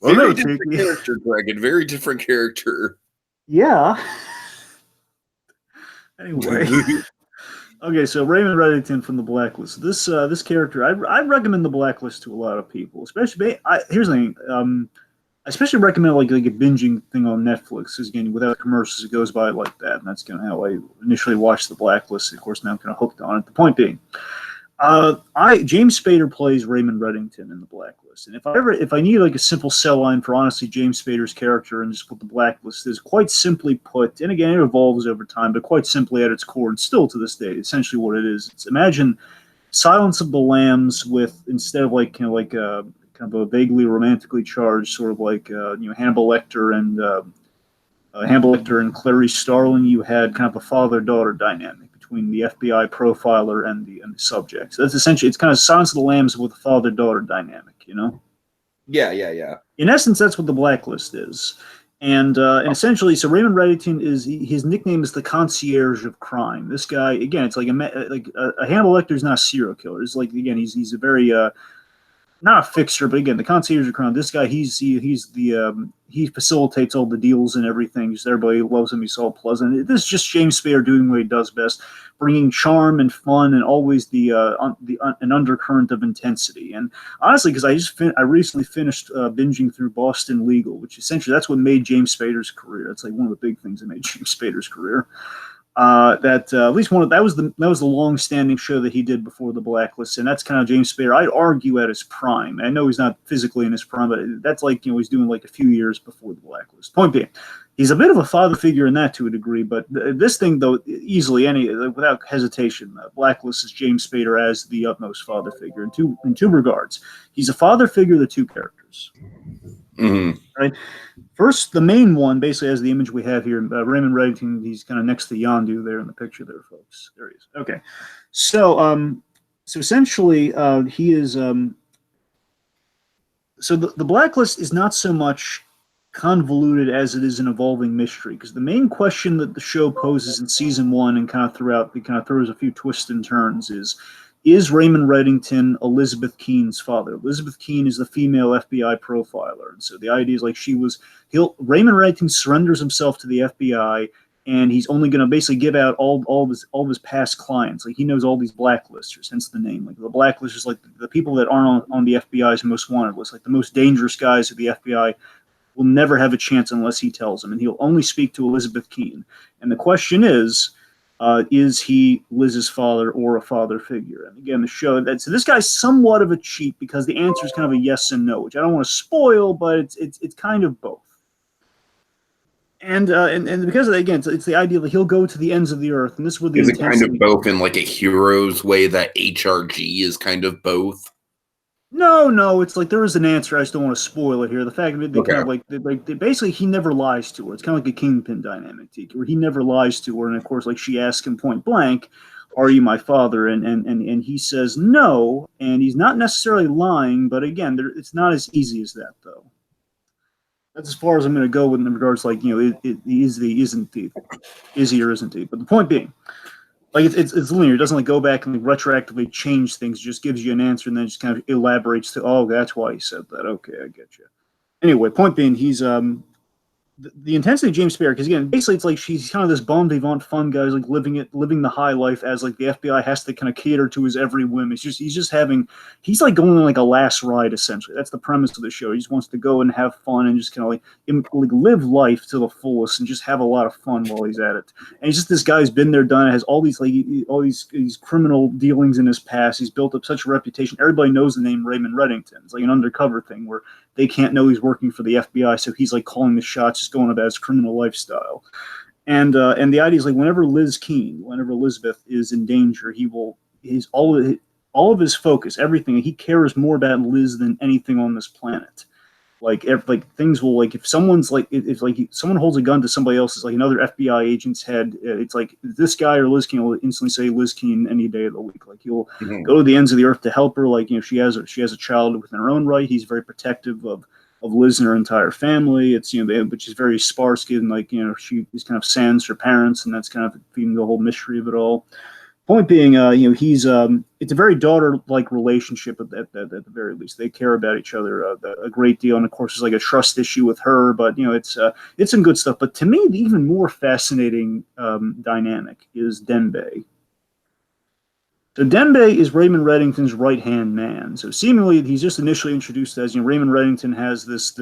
Very different character, Dragon. Very different character. Yeah. Anyway, okay. So Raymond Reddington from the Blacklist. This character, I recommend the Blacklist to a lot of people. Especially, here's the thing. I especially recommend like a binging thing on Netflix. Because again, without commercials, it goes by like that, and that's kind of how I initially watched the Blacklist. Of course, now I'm kind of hooked on it. The point being, James Spader plays Raymond Reddington in the Blacklist, and if I need like a simple sell line for honestly James Spader's character and just what the Blacklist is, quite simply put, and again it evolves over time, but quite simply at its core, and still to this day, essentially what it is. It's imagine Silence of the Lambs with instead of like kind of a vaguely romantically charged sort of like Hannibal Lecter and Clarice Starling, you had kind of a father-daughter dynamic between the FBI profiler and the subject. So that's essentially, it's kind of Silence of the Lambs with a father-daughter dynamic, Yeah. In essence, that's what the Blacklist is. And essentially, so Raymond Reddington his nickname is the concierge of crime. This guy, again, it's like a Hannibal Lecter is not a serial killer. It's like, again, he's a very not a fixture, but again, the concierge of crime. This guy, he facilitates all the deals and everything. Just everybody loves him. He's all pleasant. This is just James Spader doing what he does best, bringing charm and fun and always an undercurrent of intensity. And honestly, because I recently finished binging through Boston Legal, which essentially that's what made James Spader's career. It's like one of the big things that made James Spader's career. At least that was the long-standing show that he did before the Blacklist, and that's kind of James Spader. I'd argue at his prime. I know he's not physically in his prime, but that's like he's doing like a few years before the Blacklist. Point being, he's a bit of a father figure in that to a degree, but this thing though easily without hesitation, Blacklist is James Spader as the utmost father figure in two regards. He's a father figure to two characters. Mm-hmm. Right. First, the main one, basically, as the image we have here, Raymond Reddington. He's kind of next to Yondu there in the picture, there, folks. There he is. Okay, so essentially, he is. So the Blacklist is not so much convoluted as it is an evolving mystery, because the main question that the show poses in season 1 and kind of throughout, it kind of throws a few twists and turns, is Raymond Reddington Elizabeth Keene's father? Elizabeth Keene is the female FBI profiler. And so the idea is like Raymond Reddington surrenders himself to the FBI, and he's only going to basically give out all of his past clients. Like he knows all these blacklisters, hence the name. Like the blacklisters, like the people that aren't on the FBI's most wanted list, like the most dangerous guys who the FBI will never have a chance unless he tells them. And he'll only speak to Elizabeth Keene. And the question is he Liz's father or a father figure? And again, the show so this guy's somewhat of a cheat because the answer is kind of a yes and no, which I don't want to spoil, but it's kind of both. And because of that, again, it's the idea that he'll go to the ends of the earth, and this is where the is it kind of both in like a hero's way that HRG is kind of both? No, it's like there is an answer. I just don't want to spoil it here. The fact that they basically he never lies to her. It's kind of like a Kingpin dynamic, Tiki, where he never lies to her, and of course, like she asks him point blank, "Are you my father?" And he says no, and he's not necessarily lying, but again, it's not as easy as that though. That's as far as I'm going to go with in regards, like, is he or isn't he? But the point being, like, it's linear. It doesn't like go back and like retroactively change things. It just gives you an answer and then just kind of elaborates to, oh, that's why he said that. Okay, I get you. Anyway, point being, he's the intensity of James Spader, because again, basically it's like she's kind of this bon vivant fun guy, who's like living the high life as like the FBI has to kind of cater to his every whim. He's like going on like a last ride essentially. That's the premise of the show. He just wants to go and have fun and just kind of like live life to the fullest and just have a lot of fun while he's at it. And he's just this guy who's been there, done it, has all these criminal dealings in his past. He's built up such a reputation. Everybody knows the name Raymond Reddington. It's like an undercover thing where they can't know he's working for the FBI, so he's like calling the shots, just going about his criminal lifestyle. And the idea is like whenever Elizabeth is in danger, he's all of his focus, everything. He cares more about Liz than anything on this planet. Like things will like if someone's like if like someone holds a gun to somebody else's like another FBI agent's head, it's like this guy or Liz Keene will instantly say Liz Keene any day of the week. Like he'll go to the ends of the earth to help her. Like she has a child within her own right. He's very protective of Liz and her entire family. It's which is very sparse, given like she is kind of sans her parents, and that's kind of feeding the whole mystery of it all. Point being, he's it's a very daughter-like relationship at the very least. They care about each other a great deal, and of course, there's like a trust issue with her. But it's some good stuff. But to me, the even more fascinating dynamic is Dembe. So Dembe is Raymond Reddington's right-hand man. So seemingly, he's just initially introduced as Raymond Reddington has this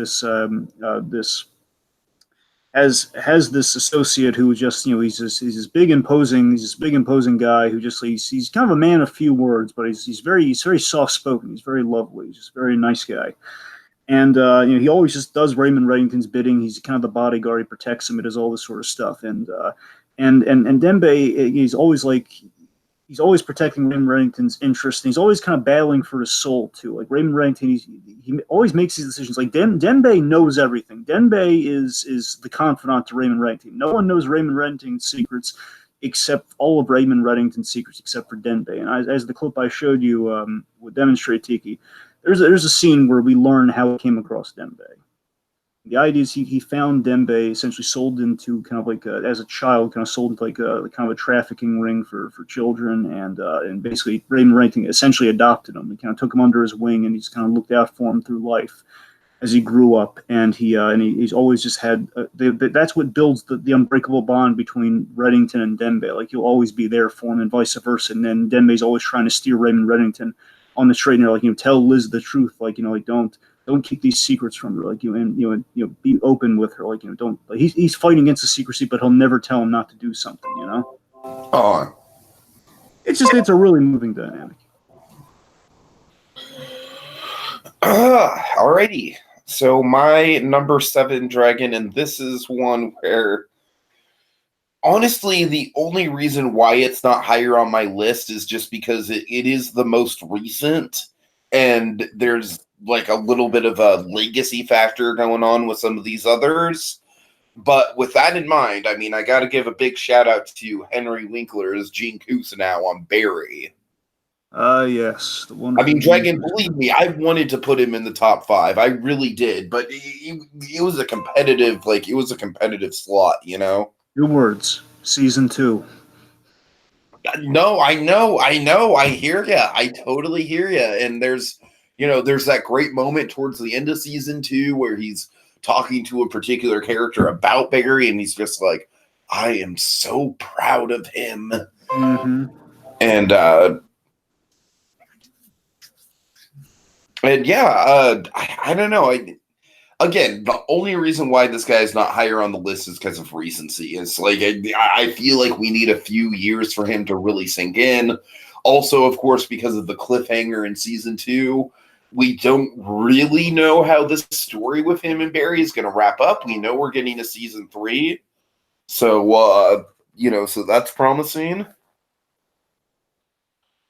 associate who just he's this big imposing guy who just he's kind of a man of few words, but he's very soft spoken. He's very lovely. He's just a very nice guy. And he always just does Raymond Reddington's bidding. He's kind of the bodyguard. He protects him. He does all this sort of stuff. And Dembe, he's always protecting Raymond Reddington's interests. And he's always kind of battling for his soul too. Like Raymond Reddington, he always makes these decisions. Like Dembe knows everything. Dembe is the confidant to Raymond Reddington. No one knows Raymond Reddington's secrets except all of Raymond Reddington's secrets except for Dembe. And as the clip I showed you would demonstrate, Tiki, there's a scene where we learn how he came across Dembe. The idea is he found Dembe essentially sold into kind of like as a child, kind of sold into like kind of a trafficking ring for children, and basically Raymond Reddington essentially adopted him. He kind of took him under his wing, and he's kind of looked out for him through life as he grew up. And he's always just had that's what builds the unbreakable bond between Reddington and Dembe. Like he'll always be there for him, and vice versa. And then Dembe's always trying to steer Raymond Reddington on the straight and narrow. Like tell Liz the truth. Like like don't keep these secrets from her. Like and be open with her. Like don't. Like, he's fighting against the secrecy, but he'll never tell him not to do something. Oh, it's a really moving dynamic. Alrighty. So my number 7 dragon, and this is one where honestly the only reason why it's not higher on my list is just because it is the most recent, and there's like a little bit of a legacy factor going on with some of these others. But with that in mind, I mean, I got to give a big shout out to Henry Winkler as Gene Cousineau on Barry. Yes. I mean, Dragon, believe me, I wanted to put him in the top 5. I really did, but it was a competitive, slot, Your words. Season 2. No, I know. I hear you. I totally hear you. And there's that great moment towards the end of season 2 where he's talking to a particular character about Barry, and he's just like, I am so proud of him. Mm-hmm. And yeah, I don't know. Again, the only reason why this guy is not higher on the list is because of recency. It's like I feel like we need a few years for him to really sink in. Also, of course, because of the cliffhanger in season 2, we don't really know how this story with him and Barry is going to wrap up. We know we're getting to season 3, so so that's promising.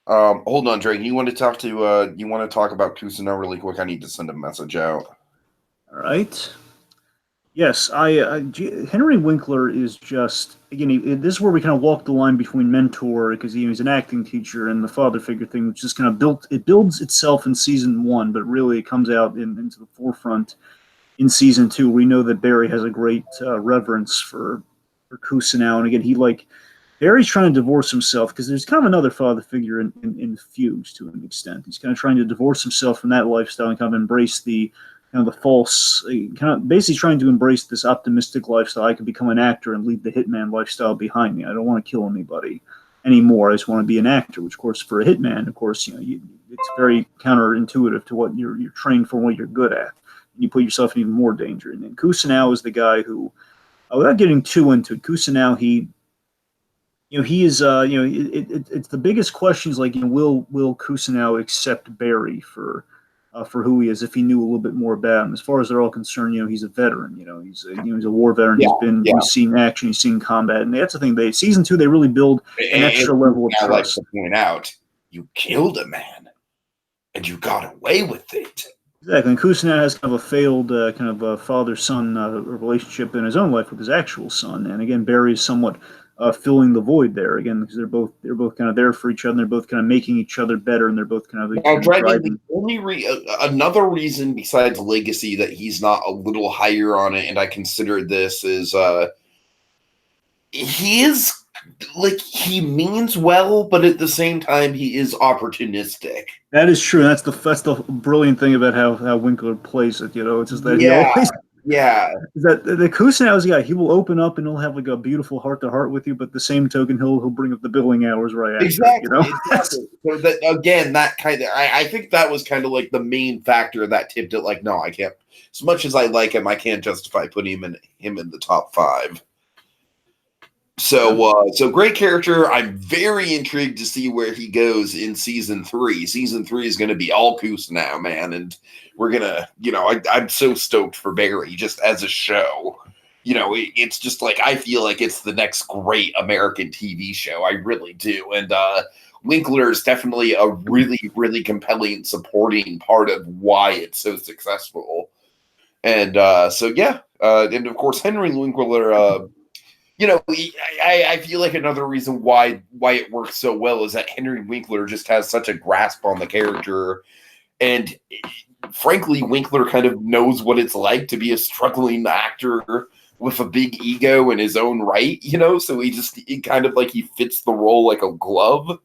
Hold on, Drake. You want to talk about Cousineau really quick? I need to send a message out. All right. Yes, Henry Winkler is just, again, this is where we kind of walk the line between mentor, because he's an acting teacher, and the father figure thing, which just kind of builds itself in season 1, but really it comes out into the forefront in season 2, we know that Barry has a great reverence for Kusanao, and again, Barry's trying to divorce himself because there's kind of another father figure in Fugues to an extent. He's kind of trying to divorce himself from that lifestyle and kind of embrace the the false, kind of basically trying to embrace this optimistic lifestyle. I could become an actor and leave the hitman lifestyle behind me. I don't want to kill anybody anymore. I just want to be an actor, which, of course, for a hitman, of course, it's very counterintuitive to what you're trained for, what you're good at. You put yourself in even more danger. And then Kusanao is the guy who, without getting too into it, Kusanao, he is, it's the biggest question is like, will Kusanao accept Barry for who he is if he knew a little bit more about him? As far as they're all concerned, he's a veteran. He's a war veteran. He's seen action. He's seen combat, and that's the thing. Season 2, they really build an extra level of trust. I like to point out, you killed a man, and you got away with it. Exactly. And Kusanao has kind of a failed kind of a father-son relationship in his own life with his actual son, and again, Barry is somewhat filling the void there again because they're both kind of there for each other. And they're both kind of making each other better, and they're both kind of the only another reason besides legacy that he's not a little higher on it, and I consider this is he is like he means well, but at the same time he is opportunistic. That is true. That's the brilliant thing about how Winkler plays it. It's just that he always. Yeah, that the Kusanao's guy, he will open up and he'll have like a beautiful heart-to-heart with you, but the same token, he'll bring up the billing hours right after. Exactly. So that again, that kind of, I think that was kind of like the main factor that tipped it. Like, no, I can't. As much as I like him, I can't justify putting him in the top 5. So great character. I'm very intrigued to see where he goes in season 3. Season 3 is going to be all Kusanao, man, and we're gonna, I'm so stoked for Barry just as a show. It's just like I feel like it's the next great American TV show. I really do, and Winkler is definitely a really, really compelling supporting part of why it's so successful. And and of course Henry Winkler. I feel like another reason why it works so well is that Henry Winkler just has such a grasp on the character, and frankly, Winkler kind of knows what it's like to be a struggling actor with a big ego in his own right, so he kind of like he fits the role like a glove.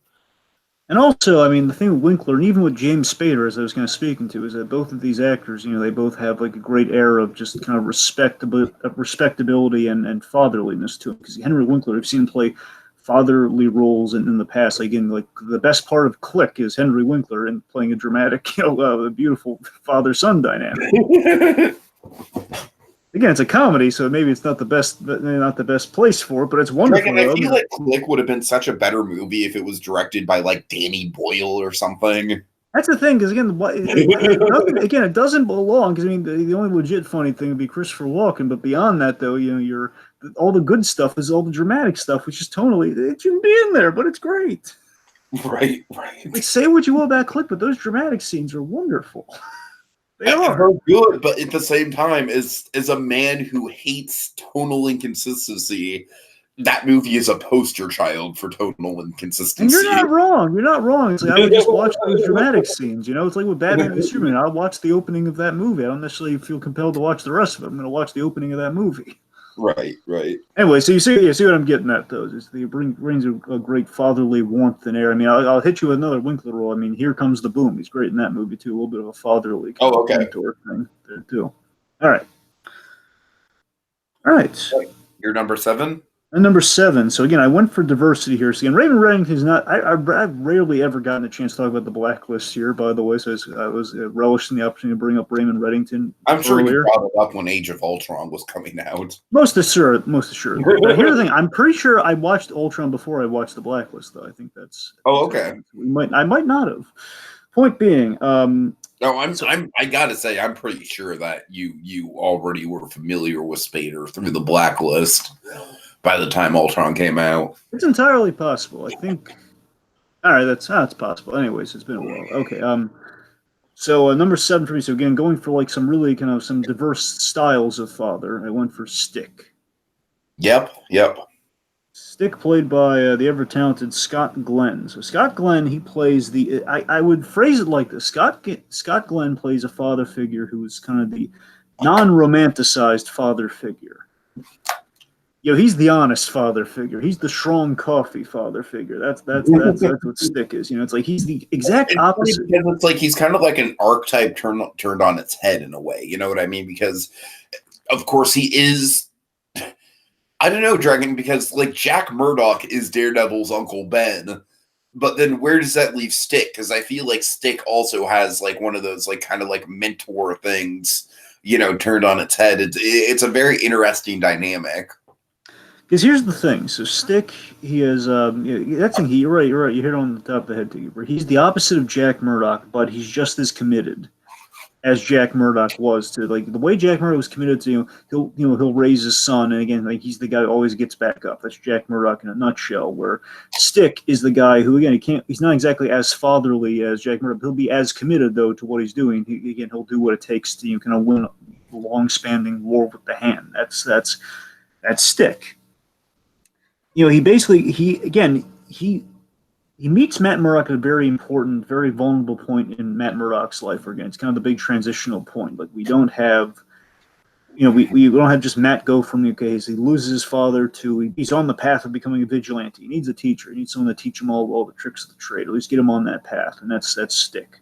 And also, I mean, the thing with Winkler, and even with James Spader, as I was kind of speaking to, is that both of these actors, they both have like a great air of just kind of respectability and fatherliness to them. Because Henry Winkler, I've seen him play fatherly roles in the past. Again, like the best part of Click is Henry Winkler and playing a dramatic, a beautiful father-son dynamic. Again, it's a comedy, so maybe it's not the best place for it, but it's wonderful. I feel like Click would have been such a better movie if it was directed by like Danny Boyle or something. That's the thing, because again, it doesn't belong. Because I mean, the only legit funny thing would be Christopher Walken, but beyond that, though, all the good stuff is all the dramatic stuff, which is tonally it shouldn't be in there, but it's great. Right. Like, say what you will about Click, but those dramatic scenes are wonderful. They are good, but at the same time, as a man who hates tonal inconsistency, that movie is a poster child for tonal inconsistency. And you're not wrong. It's like I would just watch those dramatic scenes. It's like with Batman v Superman. I'll watch the opening of that movie. I don't necessarily feel compelled to watch the rest of it. I'm going to watch the opening of that movie. Right. Anyway, so you see what I'm getting at, though. Is it brings a great fatherly warmth and air. I mean, I'll hit you with another Winkler role. I mean, Here Comes the Boom. He's great in that movie, too. A little bit of a fatherly kind of mentor thing there, too. All right. You're number 7? And number 7. So again, I went for diversity here. So again, Raven Reddington's not. I've rarely ever gotten a chance to talk about the Blacklist here. By the way, so I was relishing the opportunity to bring up Raymond Reddington. I'm sure you brought it up when Age of Ultron was coming out. Most assured. But here's the thing: I'm pretty sure I watched Ultron before I watched the Blacklist, though. I think that's. Oh, okay. I might not have. Point being. No, I gotta say, I'm pretty sure that you already were familiar with Spader through the Blacklist by the time Ultron came out. It's entirely possible. I think. All right, that's possible. Anyways, it's been a while. Okay. So number 7 for me. So again, going for like some really kind of some diverse styles of father. I went for Stick. Yep. Stick, played by the ever talented Scott Glenn. So Scott Glenn, he plays I would phrase it like this: Scott Glenn plays a father figure who is kind of the non-romanticized father figure. He's the honest father figure. He's the strong coffee father figure. That's what Stick is. It's like he's the exact opposite. It's like he's kind of like an archetype turned on its head in a way. You know what I mean? Because of course he is. I don't know, Dragon, because like Jack Murdoch is Daredevil's Uncle Ben, but then where does that leave Stick? Because I feel like Stick also has like one of those like kind of like mentor things, turned on its head. It's a very interesting dynamic. Because here's the thing. So Stick, he is that's thing. You're right. You hit it on the top of the head, Tiki. He's the opposite of Jack Murdoch, but he's just as committed as Jack Murdoch was to like the way Jack Murdoch was committed to. He'll raise his son, and again, like he's the guy who always gets back up. That's Jack Murdoch in a nutshell. Where Stick is the guy who again he's not exactly as fatherly as Jack Murdoch. He'll be as committed though to what he's doing. He'll do what it takes to kind of win a long-spanning war with the hand. That's Stick. He basically he meets Matt Murdock at a very important, very vulnerable point in Matt Murdock's life. Again, it's kind of the big transitional point. Like we don't have, we don't have just Matt go from he loses his father to he's on the path of becoming a vigilante. He needs a teacher. He needs someone to teach him all the tricks of the trade. At least get him on that path, and that's Stick.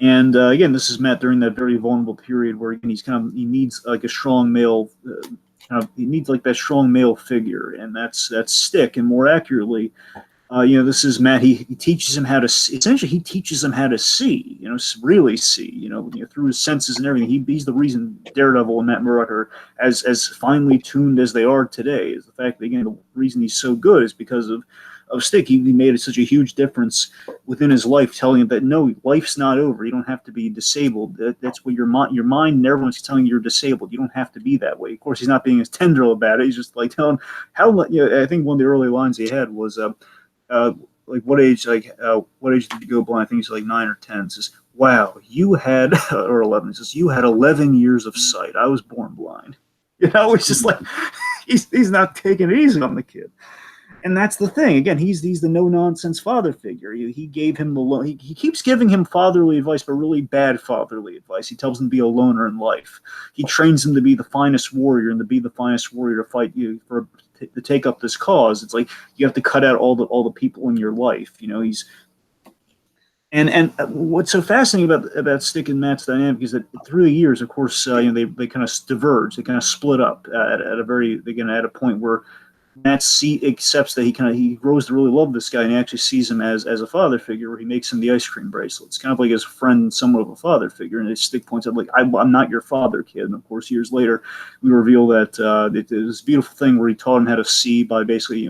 And again, this is Matt during that very vulnerable period where he needs like a strong male. He needs like that strong male figure, and that's Stick. And more accurately, this is Matt. He teaches him how to essentially he teaches him how to see, really see, through his senses and everything. He's the reason Daredevil and Matt Murdock are as finely tuned as they are today. Is the fact that again the reason he's so good is because of Stick. He made such a huge difference within his life, telling him that no, life's not over. You don't have to be disabled. That's what your mind and everyone's telling you you're disabled. You don't have to be that way. Of course, he's not being as tender about it. He's just like telling how. I think one of the early lines he had was, like what age did you go blind? I think he's like 9 or 10. It says, "Wow, you had," or 11. It says, "You had 11 years of sight. I was born blind." It's just like he's not taking it easy on the kid. And that's the thing. Again, he's the no-nonsense father figure. He gave him he keeps giving him fatherly advice, but really bad fatherly advice. He tells him to be a loner in life. He trains him to be the finest warrior and to be the finest warrior to fight to take up this cause. It's like you have to cut out all the people in your life. He's and what's so fascinating about Stick and Matt's dynamic is that through the years, of course, they kind of diverge. They kind of split up at a point where Matt accepts that he grows to really love this guy, and he actually sees him as a father figure, where he makes him the ice cream bracelets, kind of like his friend and somewhat of a father figure. And Stick points out, like, I'm not your father, kid. And of course, years later, we reveal that it was a beautiful thing where he taught him how to see by basically,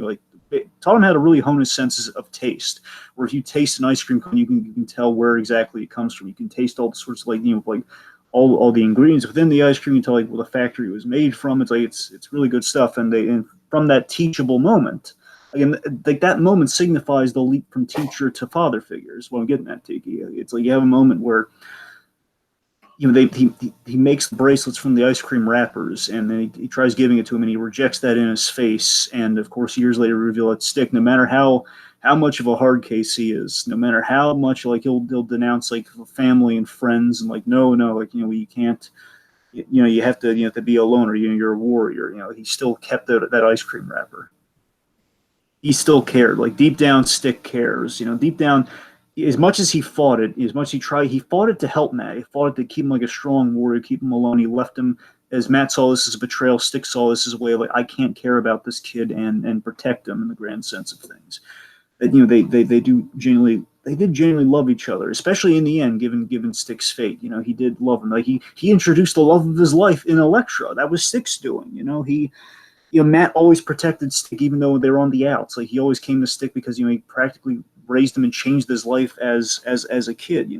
taught him how to really hone his senses of taste. Where if you taste an ice cream cone, you can tell where exactly it comes from. You can taste all the sorts of like all the ingredients within the ice cream. You tell like what the factory it was made from. It's like it's really good stuff. And from that teachable moment, again, like that moment signifies the leap from teacher to father figures. What I'm getting at, Tiki. It's like you have a moment where he makes the bracelets from the ice cream wrappers, and then he tries giving it to him, and he rejects that in his face. And of course, years later, reveal that Stick, no matter how much of a hard case he is, no matter how much like he'll denounce like family and friends, and like no, like you can't. You have to be a loner. You're a warrior. He still kept that ice cream wrapper. He still cared. Like deep down, Stick cares. Deep down, as much as he fought it, as much as he tried, he fought it to help Matt. He fought it to keep him like a strong warrior, keep him alone. He left him as Matt saw this as a betrayal. Stick saw this as a way of like, I can't care about this kid and protect him in the grand sense of things. That they did genuinely love each other, especially in the end, given Stick's fate. He did love him. Like he introduced the love of his life in Elektra. That was Stick's doing. Matt always protected Stick, even though they were on the outs. Like he always came to Stick because he practically raised him and changed his life as a kid.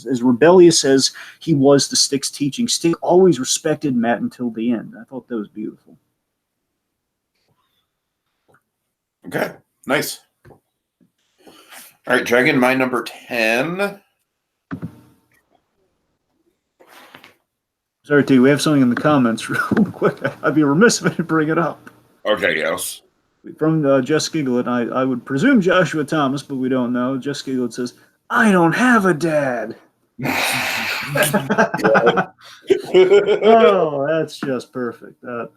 As rebellious as he was to Stick's teaching, Stick always respected Matt until the end. I thought that was beautiful. Okay, nice. All right, Dragon, my number 10. Sorry, T, we have something in the comments real quick. I'd be remiss if I didn't bring it up. Okay, yes. From Jess Giglet, I would presume Joshua Thomas, but we don't know. Jess Giglet says, I don't have a dad. Oh, that's just perfect. That's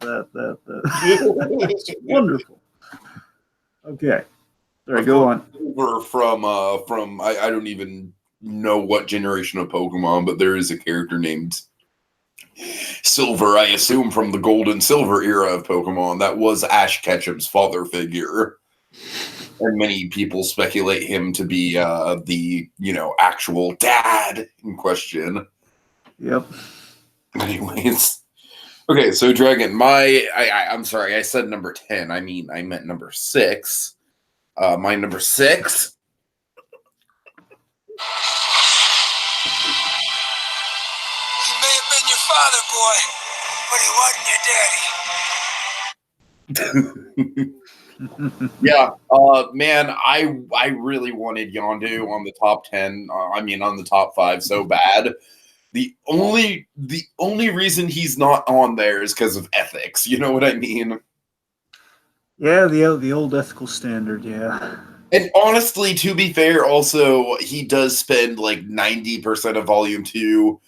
wonderful. Okay. Sorry, go on. Silver from I don't even know what generation of Pokemon, but there is a character named Silver, I assume from the Gold and Silver era of Pokemon. That was Ash Ketchum's father figure. And many people speculate him to be the, actual dad in question. Yep. Anyways. Okay, so Dragon, I'm sorry, I said number 10. I meant number 6. My number 6. He may have been your father, boy, but he wasn't your daddy. Yeah, man, I really wanted Yondu on the top 10. On the top 5 so bad. The only reason he's not on there is because of ethics. You know what I mean? Yeah, the old ethical standard. Yeah. And honestly, to be fair, also he does spend like 90% of Volume 2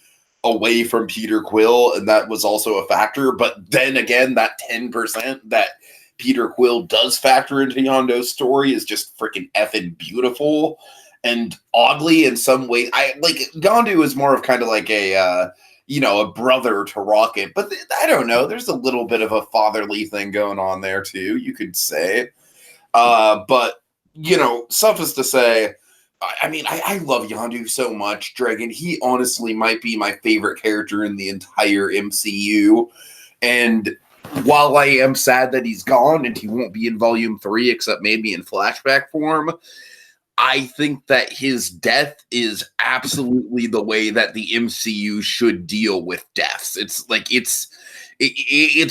away from Peter Quill, and that was also a factor. But then again, that 10% that Peter Quill does factor into Yondu's story is just freaking effing beautiful. And oddly, in some ways, Yondu is more of kind of like a brother to Rocket, but I don't know. There's a little bit of a fatherly thing going on there too, you could say. But suffice to say, I love Yondu so much, Dragon. He honestly might be my favorite character in the entire MCU. And while I am sad that he's gone and he won't be in Volume 3, except maybe in flashback form, I think that his death is absolutely the way that the MCU should deal with deaths. It's like it's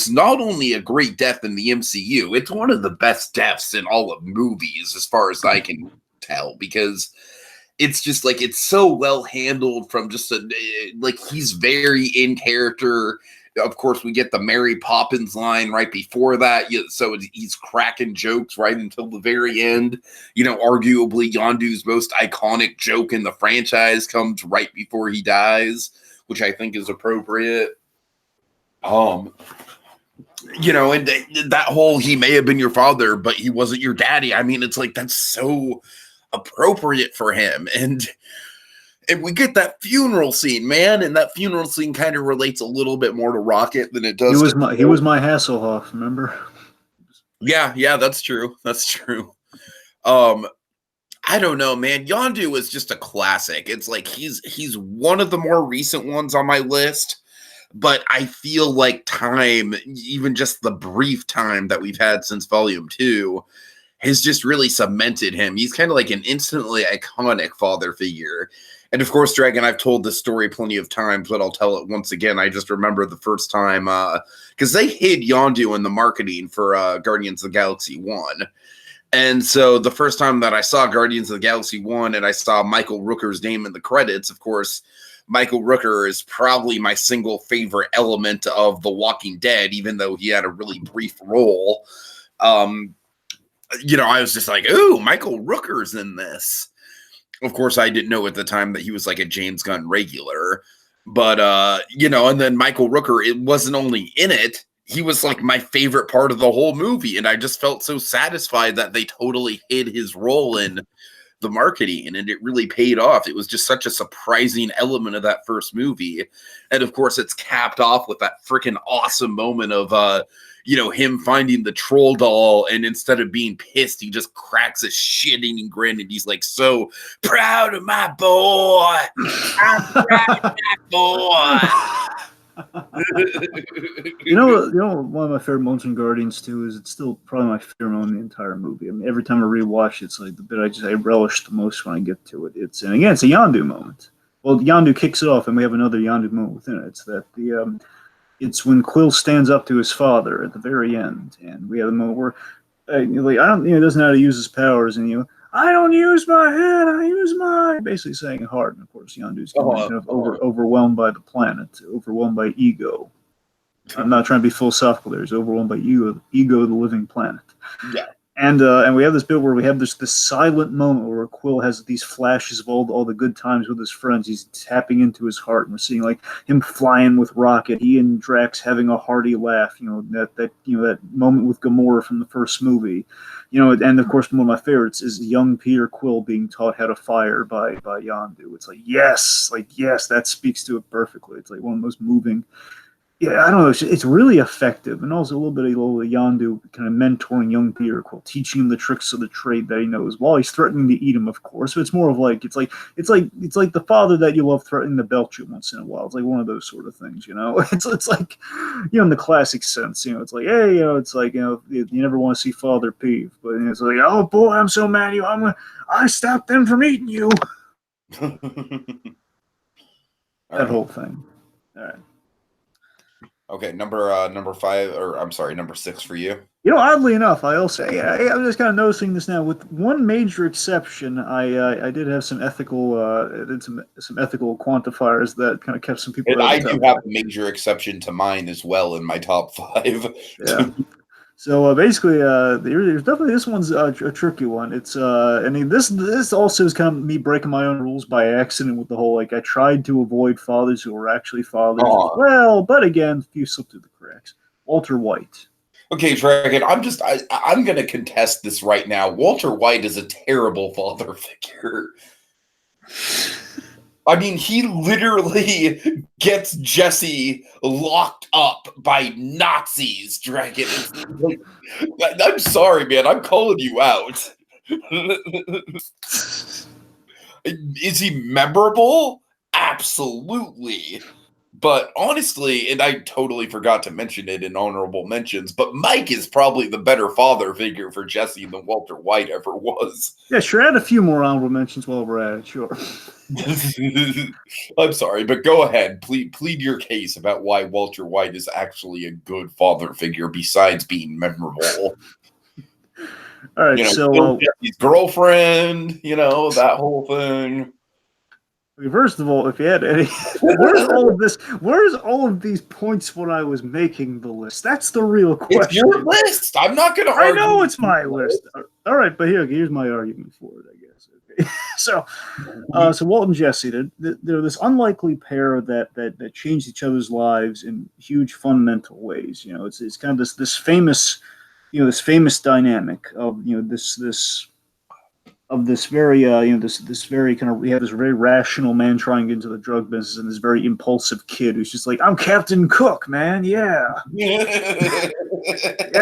not only a great death in the MCU, it's one of the best deaths in all of movies, as far as I can tell, because it's just like it's so well handled from just he's very in character. Of course, we get the Mary Poppins line right before that, so he's cracking jokes right until the very end. Arguably Yondu's most iconic joke in the franchise comes right before he dies, which I think is appropriate. And that whole he may have been your father, but he wasn't your daddy. It's like that's so appropriate for him. And we get that funeral scene, man, and that funeral scene kind of relates a little bit more to Rocket than it does. He was my Hasselhoff, remember? Yeah, that's true. That's true. I don't know, man. Yondu is just a classic. It's like he's one of the more recent ones on my list, but I feel like time, even just the brief time that we've had since Volume 2, has just really cemented him. He's kind of like an instantly iconic father figure. And of course, Dragon, I've told this story plenty of times, but I'll tell it once again. I just remember the first time, because they hid Yondu in the marketing for Guardians of the Galaxy 1. And so the first time that I saw Guardians of the Galaxy 1 and I saw Michael Rooker's name in the credits, of course, Michael Rooker is probably my single favorite element of The Walking Dead, even though he had a really brief role. I was just like, ooh, Michael Rooker's in this. Of course, I didn't know at the time that he was like a James Gunn regular. But, and then Michael Rooker, it wasn't only in it, he was like my favorite part of the whole movie. And I just felt so satisfied that they totally hid his role in the marketing, and it really paid off. It was just such a surprising element of that first movie. And of course, it's capped off with that freaking awesome moment of, him finding the troll doll, and instead of being pissed, he just cracks a shit-eating grin, and he's like, so proud of my boy. I'm proud of my boy. One of my favorite moments in Guardians 2 is it's still probably my favorite moment in the entire movie. Every time I rewatch it, it's like the bit I relish the most when I get to it. It's a Yondu moment. Well, Yondu kicks it off, and we have another Yondu moment within it. It's that it's when Quill stands up to his father at the very end, and we have a moment where he doesn't know how to use his powers, and I don't use my head, I use my, basically saying heart. And of course, Yondu's kind of overwhelmed by the planet, overwhelmed by ego. I'm not trying to be philosophical there. He's overwhelmed by ego, the living planet. Yeah. And we have this bit where we have this silent moment where Quill has these flashes of all the good times with his friends. He's tapping into his heart, and we're seeing like him flying with Rocket, he and Drax having a hearty laugh. That moment with Gamora from the first movie. And of course one of my favorites is young Peter Quill being taught how to fire by Yondu. It's like yes, that speaks to it perfectly. It's like one of the most moving. Yeah, I don't know. It's really effective, and also a little bit of Yondu kind of mentoring young Peter Quill, teaching him the tricks of the trade that he knows, while he's threatening to eat him, of course. So it's more of like it's like the father that you love threatening to belt you once in a while. It's like one of those sort of things, It's like in the classic sense, it's like hey, it's like you never want to see father peeve, but it's like oh boy, I'm so mad at you. I stopped them from eating you. That whole thing. All right. Okay, number 5, or I'm sorry, number 6 for you. Oddly enough, I'll say I'm just kind of noticing this now. With one major exception, I did have some ethical some ethical quantifiers that kind of kept some people. And I do have a major exception to mine as well in my top 5. Yeah. So basically, there's definitely this one's a tricky one. It's I mean this also is kind of me breaking my own rules by accident with the whole like I tried to avoid fathers who were actually fathers. Well, but again, a few slipped through the cracks. Walter White. Okay, Dragon, I'm going to contest this right now. Walter White is a terrible father figure. I mean, he literally gets Jesse locked up by Nazis, Dragon. Like, I'm sorry, man. I'm calling you out. Is he memorable? Absolutely. But honestly, and I totally forgot to mention it in honorable mentions, but Mike is probably the better father figure for Jesse than Walter White ever was. Yeah, sure. Add a few more honorable mentions while we're at it, sure. I'm sorry, but go ahead. Plead your case about why Walter White is actually a good father figure besides being memorable. All right, so Jesse's girlfriend, that whole thing. First of all, if you had any, where's all of this? Where's all of these points when I was making the list? That's the real question. It's your list. I'm not going to argue. I know it's my list. All right, but here's my argument for it, I guess. Okay. So Walt and Jesse, they're this unlikely pair that changed each other's lives in huge fundamental ways. It's kind of this famous, this famous dynamic of this very this very kind of we have this very rational man trying to get into the drug business and this very impulsive kid who's just like I'm Captain Cook, man, yeah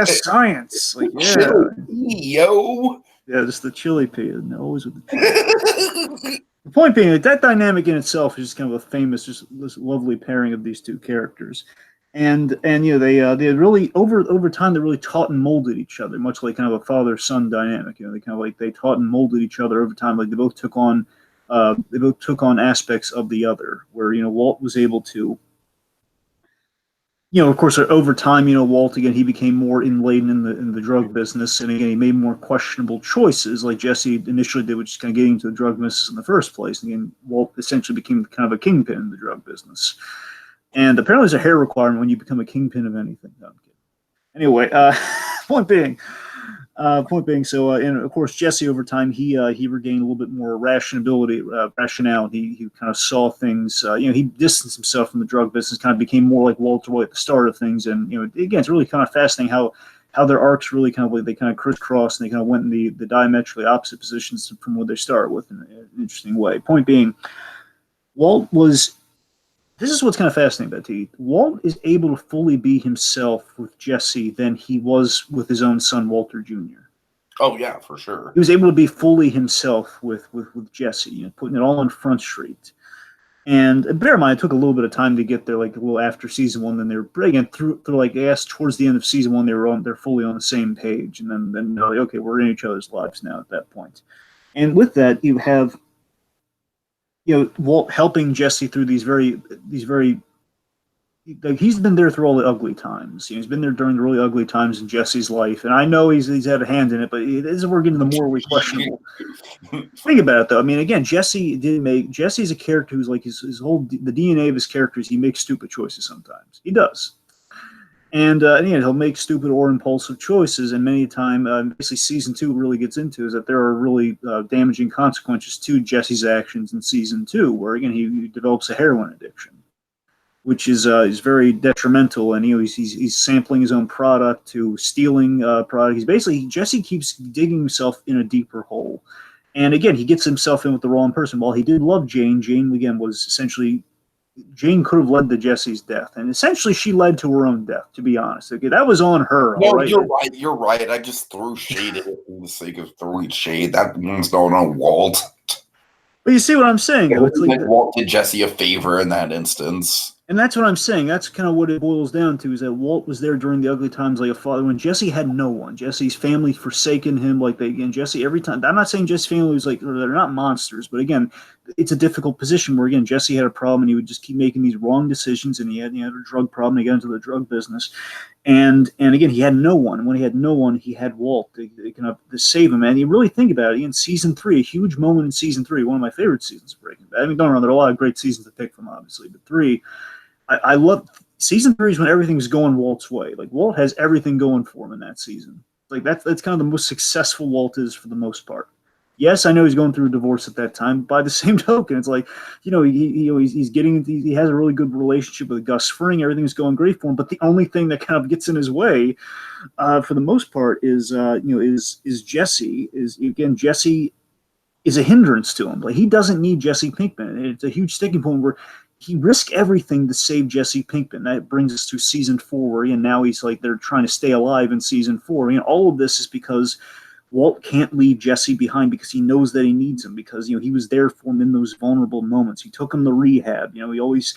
science, like just the chili pea, and always with the chili. The point being that dynamic in itself is just kind of a famous, just this lovely pairing of these two characters. And they really over time they really taught and molded each other, much like kind of a father-son dynamic. They kind of like they taught and molded each other over time. Like they both took on aspects of the other. Where Walt was able to, of course, over time, Walt again he became more enladen in the drug business, and again he made more questionable choices, like Jesse initially did, which is kind of getting into the drug business in the first place. And again, Walt essentially became kind of a kingpin in the drug business. And apparently there's a hair requirement when you become a kingpin of anything. No, I'm kidding. Anyway, point being, so, and of course, Jesse over time, he regained a little bit more rationale. He kind of saw things, he distanced himself from the drug business, kind of became more like Walter White at the start of things. And, again, it's really kind of fascinating how their arcs really kind of like, they kind of crisscrossed and they kind of went in the diametrically opposite positions from what they started with in an interesting way. Point being, this is what's kind of fascinating about T. Walt is able to fully be himself with Jesse than he was with his own son, Walter Jr. Oh, yeah, for sure. He was able to be fully himself with Jesse, putting it all on Front Street. And bear in mind, it took a little bit of time to get there, like a little after season 1. Then they were, again, through like, I guess, towards the end of season 1, they're fully on the same page. And then they're like, okay, we're in each other's lives now at that point. And with that, you have Walt helping Jesse through these very, like he's been there through all the ugly times. He's been there during the really ugly times in Jesse's life, and I know he's had a hand in it. But as we're getting the more questionable. Think about it, though. I mean, again, Jesse's a character who's like his whole the DNA of his character is he makes stupid choices sometimes. He does. And he'll make stupid or impulsive choices, and many a time, basically, season 2 really gets into is that there are really damaging consequences to Jesse's actions in season 2, where again he develops a heroin addiction, which is very detrimental, and he's sampling his own product to stealing product. Jesse keeps digging himself in a deeper hole, and again he gets himself in with the wrong person. While he did love Jane, Jane again was essentially. Jane could have led to Jesse's death, and essentially she led to her own death, to be honest. Okay, that was on her. No, all right? you're right. I just threw shade at it for the sake of throwing shade. That one's going on Walt. But you see what I'm saying? Though? It's like Walt did Jesse a favor in that instance. And that's what I'm saying. That's kind of what it boils down to, is that Walt was there during the ugly times like a father. When Jesse had no one, Jesse's family forsaken him. Jesse, every time, I'm not saying Jesse's family was they're not monsters, but again, it's a difficult position where, again, Jesse had a problem and he would just keep making these wrong decisions, and he had a drug problem. He got into the drug business. And again, he had no one. And when he had no one, he had Walt to save him. And you really think about it, in season 3, a huge moment in season 3, one of my favorite seasons of Breaking Bad. I mean, don't know, there are a lot of great seasons to pick from, obviously, but 3, I love season 3 is when everything's going Walt's way. Like, Walt has everything going for him in that season. Like, that's kind of the most successful Walt is for the most part. Yes, I know he's going through a divorce at that time. By the same token, it's like, he has a really good relationship with Gus Fring. Everything's going great for him. But the only thing that kind of gets in his way, for the most part, is Jesse. Jesse is a hindrance to him. Like, he doesn't need Jesse Pinkman. It's a huge sticking point where he risked everything to save Jesse Pinkman. That brings us to season 4, and now he's like, they're trying to stay alive in season 4. All of this is because Walt can't leave Jesse behind, because he knows that he needs him, because he was there for him in those vulnerable moments. He took him to rehab. He always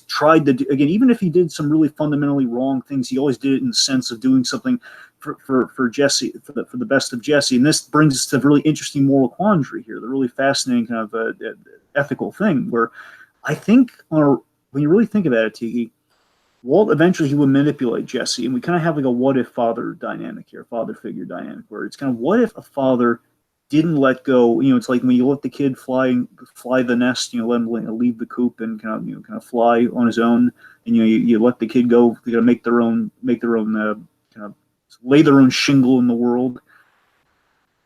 tried to do, again, even if he did some really fundamentally wrong things, he always did it in the sense of doing something for Jesse, for the best of Jesse. And this brings us to a really interesting moral quandary here, the really fascinating kind of ethical thing, where I think when you really think about it, Tiki, Walt eventually he would manipulate Jesse, and we kind of have like a what if father dynamic here, father figure dynamic, where it's kind of what if a father didn't let go. It's like when you let the kid fly the nest, let him leave the coop and kind of fly on his own, and you let the kid go, they gotta make their own kind of lay their own shingle in the world.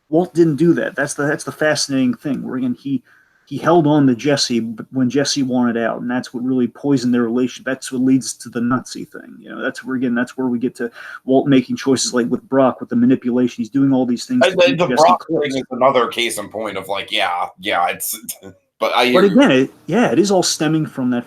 Walt didn't do that. That's the fascinating thing. Where again he held on to Jesse when Jesse wanted out, and that's what really poisoned their relationship. That's what leads to the Nazi thing. That's where we get to Walt making choices like with Brock, with the manipulation. He's doing all these things. The Brock thing is another case in point of like, it's. But again, it is all stemming from that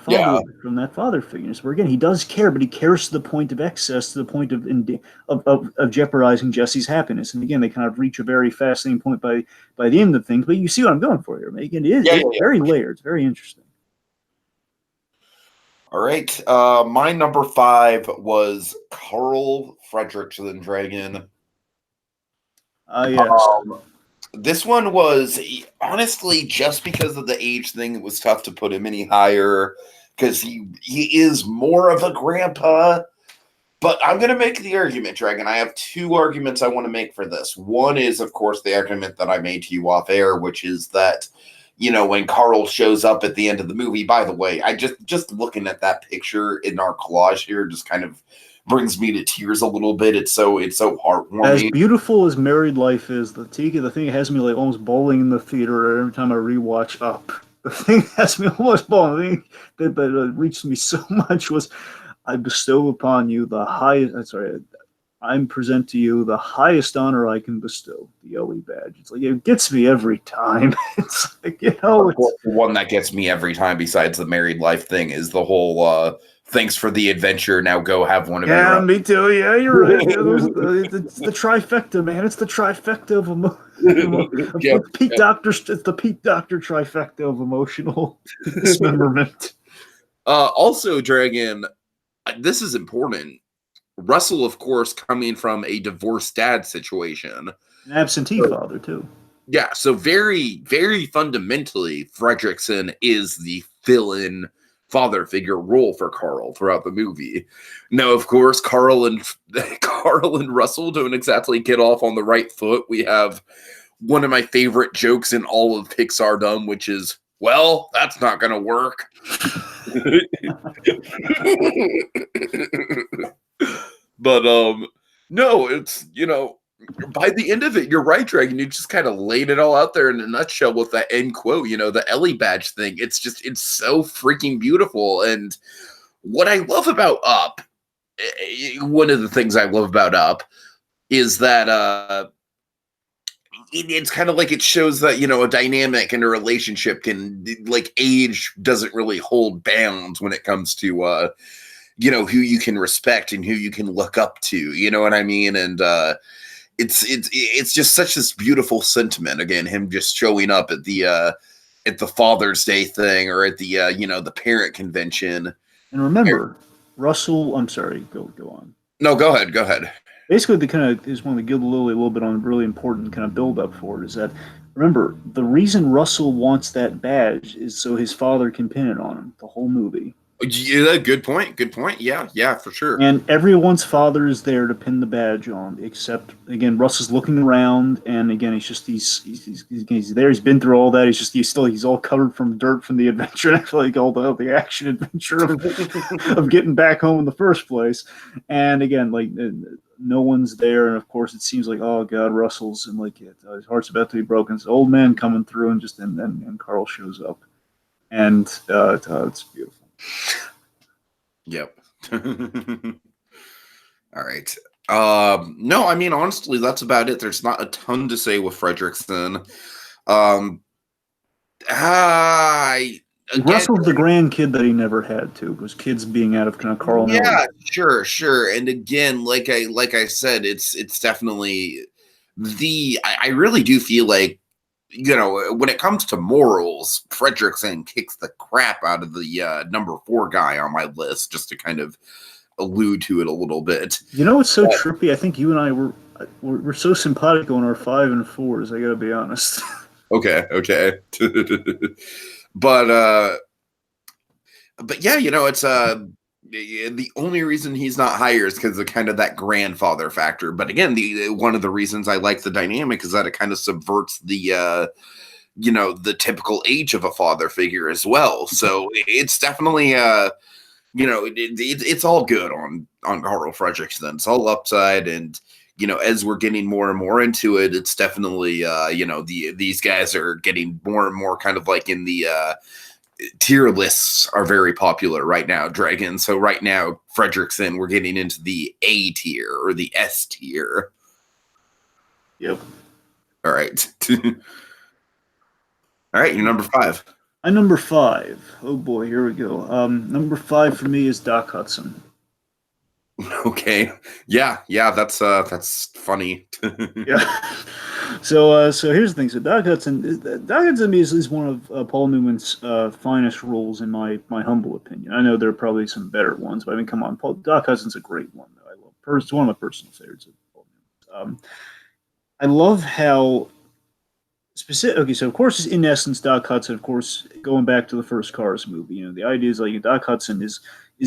father figure. Where again, he does care, but he cares to the point of excess, to the point of jeopardizing Jesse's happiness. And again, they kind of reach a very fascinating point by the end of things. But you see what I'm going for here. Again, it's very layered. It's very interesting. All right, my number 5 was Carl Fredrickson Dragon. Yes. This one was, honestly, just because of the age thing, it was tough to put him any higher, because he is more of a grandpa. But I'm going to make the argument, Dragon. I have 2 arguments I want to make for this. One is, of course, the argument that I made to you off air, which is that, when Carl shows up at the end of the movie, by the way, I just looking at that picture in our collage here just kind of brings me to tears a little bit. It's so heartwarming. As beautiful as married life is, the thing that has me like almost bawling in the theater every time I rewatch Up. The thing that has me almost bawling, that reached me so much, was I bestow upon you the highest. I present to you the highest honor I can bestow, the OE badge. It's like, it gets me every time. It's like, the one that gets me every time, besides the married life thing, is the whole thanks for the adventure, now go have one of your own. Me too. Yeah, you're right. It's the trifecta, man. It's the trifecta of Pete Doctor. It's the Pete Doctor trifecta of emotional dismemberment. Also, Dragon, this is important. Russell, of course, coming from a divorced dad situation. An absentee father, too. Yeah, so very, very fundamentally, Fredrickson is the fill-in father figure role for Carl throughout the movie. Now, of course, Carl and Russell don't exactly get off on the right foot. We have one of my favorite jokes in all of Pixar-dom, which is, well, that's not going to work. But no, it's by the end of it, you're right, Dragon. You just kind of laid it all out there in a nutshell with that end quote. The Ellie badge thing. It's so freaking beautiful. And what I love about Up, one of the things I love about Up is that it's kind of like it shows that a dynamic and a relationship can, like, age doesn't really hold bounds when it comes to who you can respect and who you can look up to. You know what I mean? And it's just such this beautiful sentiment. Again, him just showing up at the Father's Day thing, or at the the parent convention. And remember, Russell. I'm sorry. Go on. No, go ahead. Basically, the kind of is one to give Lily a little bit on a really important kind of build up for it is that, remember, the reason Russell wants that badge is so his father can pin it on him the whole movie. Yeah, good point. Yeah, for sure. And everyone's father is there to pin the badge on, except, again, Russ is looking around, and again, he's there. He's been through all that. He's all covered from dirt from the adventure. I feel like all the action adventure of getting back home in the first place. And again, like, no one's there, and of course, it seems like, oh god, Russell's, and like his heart's about to be broken. It's an old man coming through, and Carl shows up, and it's beautiful. Yep. All right. No, I mean, honestly, that's about it. There's not a ton to say with Fredricksen. Russell's the grandkid that he never had to. Was kids being out of kind of Carl. Yeah, sure. And again, like I said, it's definitely I really do feel like, when it comes to morals, Fredricksen kicks the crap out of the number 4 guy on my list, just to kind of allude to it a little bit. It's so trippy. I think you and I we're so simpatico on our 5 and 4s. I gotta be honest. Okay. But yeah, it's the only reason he's not higher is because of kind of that grandfather factor. But again, one of the reasons I like the dynamic is that it kind of subverts the the typical age of a father figure as well. So it's definitely it's all good on Carl Fredricksen. It's all upside, and as we're getting more and more into it, it's definitely these guys are getting more and more kind of like in the tier lists are very popular right now, Dragon. So right now, Fredricksen, we're getting into the A tier or the S tier. Yep. All right. All right, you're number 5. I'm number 5. Oh boy, here we go. Number 5 for me is Doc Hudson. Okay. Yeah, that's funny. Yeah. So here's the thing. So Doc Hudson is one of Paul Newman's finest roles in my humble opinion. I know there are probably some better ones, but I mean, come on, Doc Hudson's a great one that I love. It's one of my personal favorites of Paul Newman's. I love how specific. Okay, so of course, in essence, Doc Hudson, of course, going back to the first Cars movie, the idea is like Doc Hudson is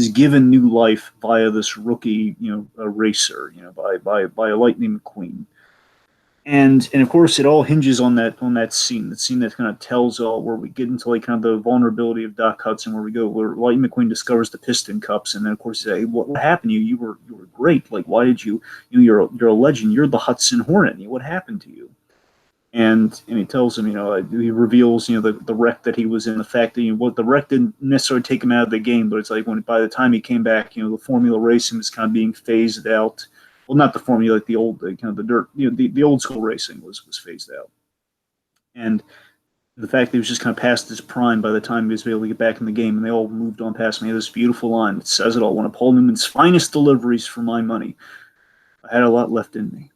given new life via this rookie, a racer, by a Lightning McQueen. And of course, it all hinges on that scene, the scene that kind of tells all, where we get into like kind of the vulnerability of Doc Hudson, where Lightning McQueen discovers the piston cups, and then of course he's like, what happened to you? You were great. Like, why did you? You're a legend. You're the Hudson Hornet. What happened to you? And he tells him, he reveals, the wreck that he was in, the fact that what the wreck didn't necessarily take him out of the game, but it's like by the time he came back, the formula racing was kind of being phased out. Well, not the formula, like the old kind of the dirt, the old school racing was phased out, and the fact that he was just kind of past his prime by the time he was able to get back in the game, and they all moved on past me. This beautiful line that says it all. One of Paul Newman's finest deliveries for my money. I had a lot left in me.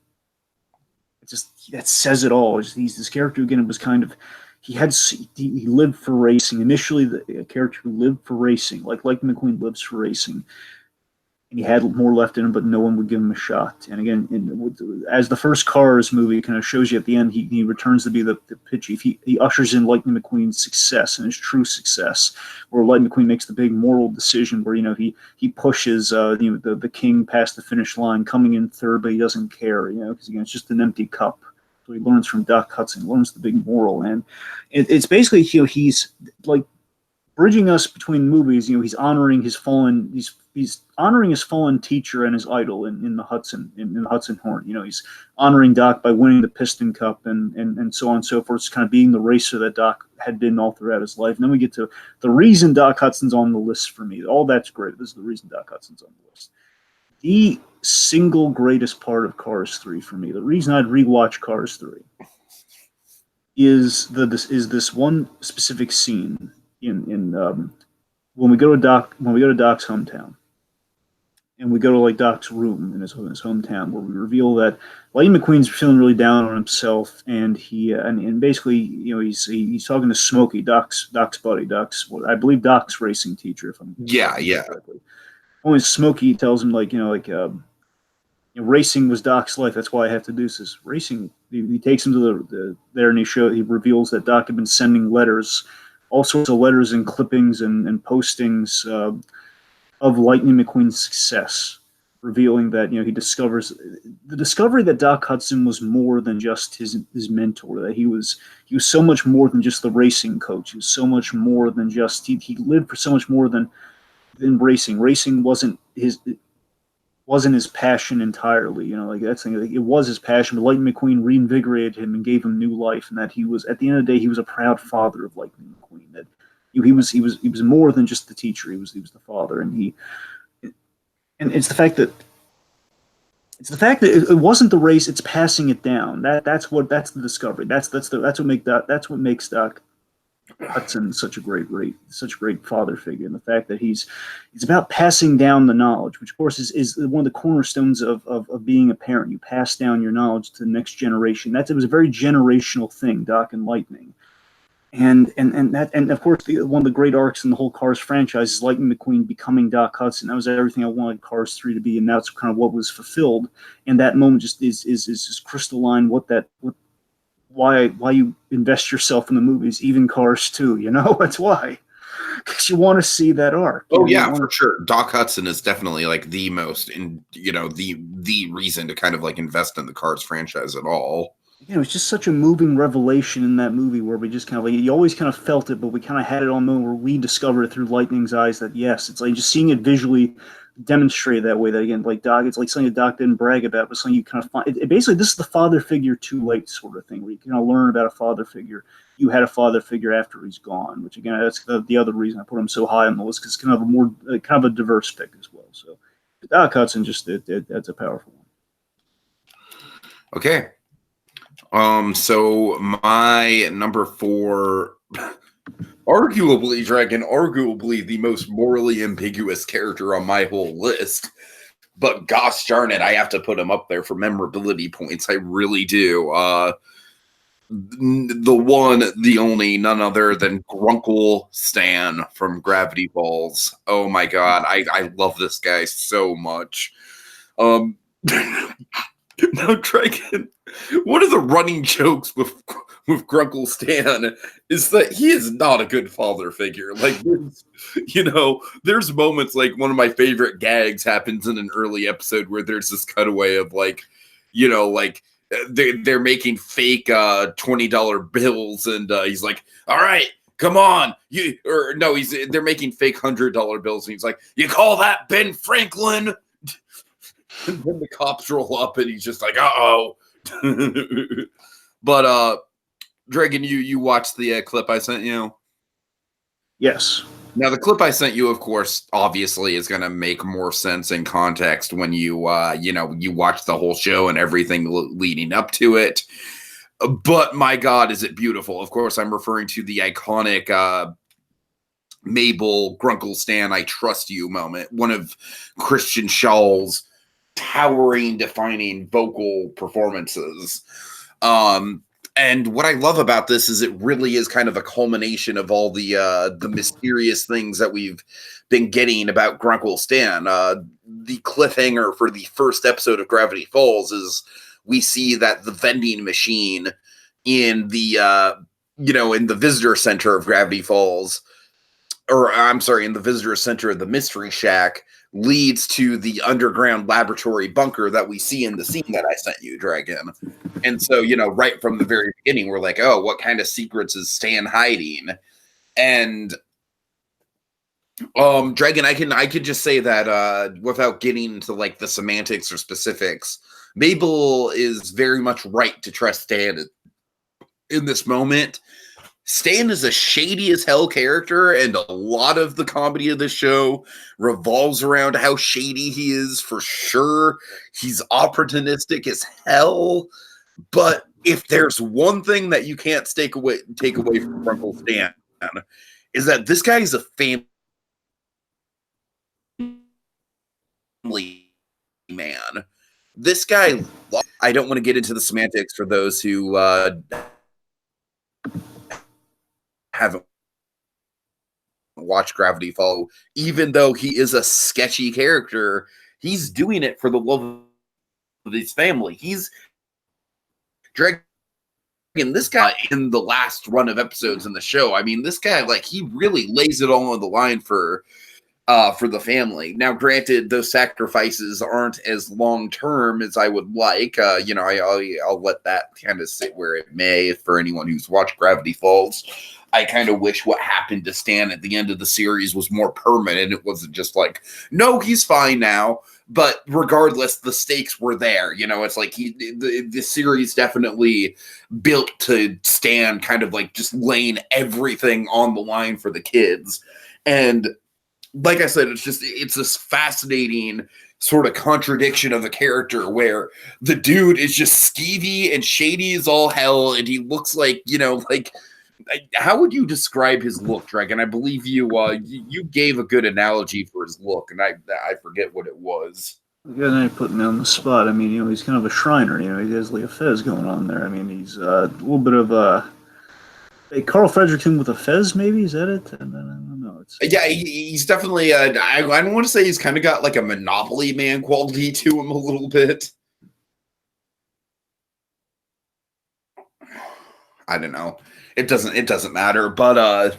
That says it all. This character again was kind of he lived for racing. Initially, a character who lived for racing, like McQueen lives for racing, and he had more left in him, but no one would give him a shot. And again, as the first Cars movie kind of shows you at the end, he returns to be the pit chief. He ushers in Lightning McQueen's success and his true success, where Lightning McQueen makes the big moral decision where he pushes the king past the finish line, coming in third, but he doesn't care, because again it's just an empty cup. So he learns from Doc Hudson, learns the big moral, and it's basically he's like bridging us between movies. You know, he's honoring his fallen. He's honoring his fallen teacher and his idol in the Hudson Horn. You know, he's honoring Doc by winning the Piston Cup and so on and so forth. It's kind of being the racer that Doc had been all throughout his life. And then we get to the reason Doc Hudson's on the list for me. All that's great. This is the reason Doc Hudson's on the list. The single greatest part of Cars 3 for me, the reason I'd rewatch Cars 3 is this one specific scene in when we go to Doc's hometown, and we go to like Doc's room in his hometown, where we reveal that Lightning McQueen's feeling really down on himself, and he and basically, you know, he's talking to Smokey, Doc's buddy, I believe Doc's racing teacher, if I'm correctly. Only Smokey tells him, like, racing was Doc's life. That's why I have to do this. Racing. He takes him to there, and he reveals that Doc had been sending letters, all sorts of letters and clippings and postings of Lightning McQueen's success, revealing that, you know, he discovers the discovery that Doc Hudson was more than just his mentor. That he was so much more than just the racing coach. He was so much more than just he lived for so much more than racing. Racing wasn't his passion entirely, you know, like that's thing. Like, it was his passion, but Lightning McQueen reinvigorated him and gave him new life, and that he was, at the end of the day, he was a proud father of Lightning McQueen. That he was more than just the teacher. He was the father, and it's the fact that it wasn't the race; it's passing it down. That's the discovery. That's what makes Doc Hudson such a great father figure, and the fact that he's about passing down the knowledge, which of course is one of the cornerstones of being a parent. You pass down your knowledge to the next generation. It was a very generational thing, Doc and Lightning, and of course one of the great arcs in the whole Cars franchise is Lightning McQueen becoming Doc Hudson. That was everything I wanted Cars 3 to be, and that's kind of what was fulfilled. And that moment just is just crystalline why you invest yourself in the movies, even Cars 2, you know? That's why. Because you want to see that arc. Oh, yeah, for sure. Doc Hudson is definitely like the most, the reason to kind of like invest in the Cars franchise at all. You know, it's just such a moving revelation in that movie where we just kind of like, you always kind of felt it, but we kind of had it on the moment where we discovered it through Lightning's eyes that, yes, it's like just seeing it visually demonstrate that way, that again, like Doc, it's like something that Doc didn't brag about, but something you kind of find. Basically, this is the father figure too late sort of thing, where you can learn about a father figure. You had a father figure after he's gone, which again, that's the other reason I put him so high on the list, because it's kind of a diverse pick as well. So Doc Hudson, that's a powerful one. Okay. So my number 4, arguably the most morally ambiguous character on my whole list, but gosh darn it, I have to put him up there for memorability points. I really do. The one, the only, none other than Grunkle Stan from Gravity Falls. Oh my god, I love this guy so much. Now, Dragon, one of the running jokes with Grunkle Stan is that he is not a good father figure. Like, there's moments, like one of my favorite gags happens in an early episode where there's this cutaway of they're making fake $20 bills, and he's like, "All right, come on, they're making fake $100 bills," and he's like, "You call that Ben Franklin?" And then the cops roll up, and he's just like, "Uh-oh." But Dragon, you watched the clip I sent you? Yes. Now, the clip I sent you, of course, obviously is going to make more sense in context when you watch the whole show and everything leading up to it. But my God, is it beautiful. Of course, I'm referring to the iconic Mabel Grunkle Stan, I trust you moment. One of Christian Schall's towering, defining vocal performances. And what I love about this is it really is kind of a culmination of all the mysterious things that we've been getting about Grunkle Stan. The cliffhanger for the first episode of Gravity Falls is we see that the vending machine in the in the visitor center of Gravity Falls, or I'm sorry, in the visitor center of the Mystery Shack, leads to the underground laboratory bunker that we see in the scene that I sent you, Dragon. And so, right from the very beginning, we're like, oh, what kind of secrets is Stan hiding? And Dragon, I could just say that without getting into like the semantics or specifics, Mabel is very much right to trust Stan in this moment. Stan is a shady as hell character, and a lot of the comedy of the show revolves around how shady he is, for sure. He's opportunistic as hell, but if there's one thing that you can't take away from Uncle Stan, is that this guy is a family man. This guy, I don't want to get into the semantics for those who haven't watched Gravity Fall. Even though he is a sketchy character, he's doing it for the love of his family. He's Dragon. This guy in the last run of episodes in the show, I mean, this guy, like, he really lays it all on the line for the family. Now, granted, those sacrifices aren't as long term as I would like. I'll let that kind of sit where it may. For anyone who's watched Gravity Falls, I kind of wish what happened to Stan at the end of the series was more permanent. It wasn't just like, no, he's fine now. But regardless, the stakes were there. It's like the series definitely built to Stan kind of like just laying everything on the line for the kids. And like I said, it's this fascinating sort of contradiction of a character where the dude is just skeevy and shady as all hell, and he looks like, how would you describe his look, Dragon? I believe you gave a good analogy for his look, and I forget what it was. Yeah, now you're putting me on the spot. I mean, he's kind of a Shriner. He has like a fez going on there. I mean, he's a little bit of a Carl Fredricksen with a fez, maybe? Is that it? I don't know. Yeah, he's definitely, I don't want to say he's kind of got like a Monopoly Man quality to him a little bit. I don't know. It doesn't matter, but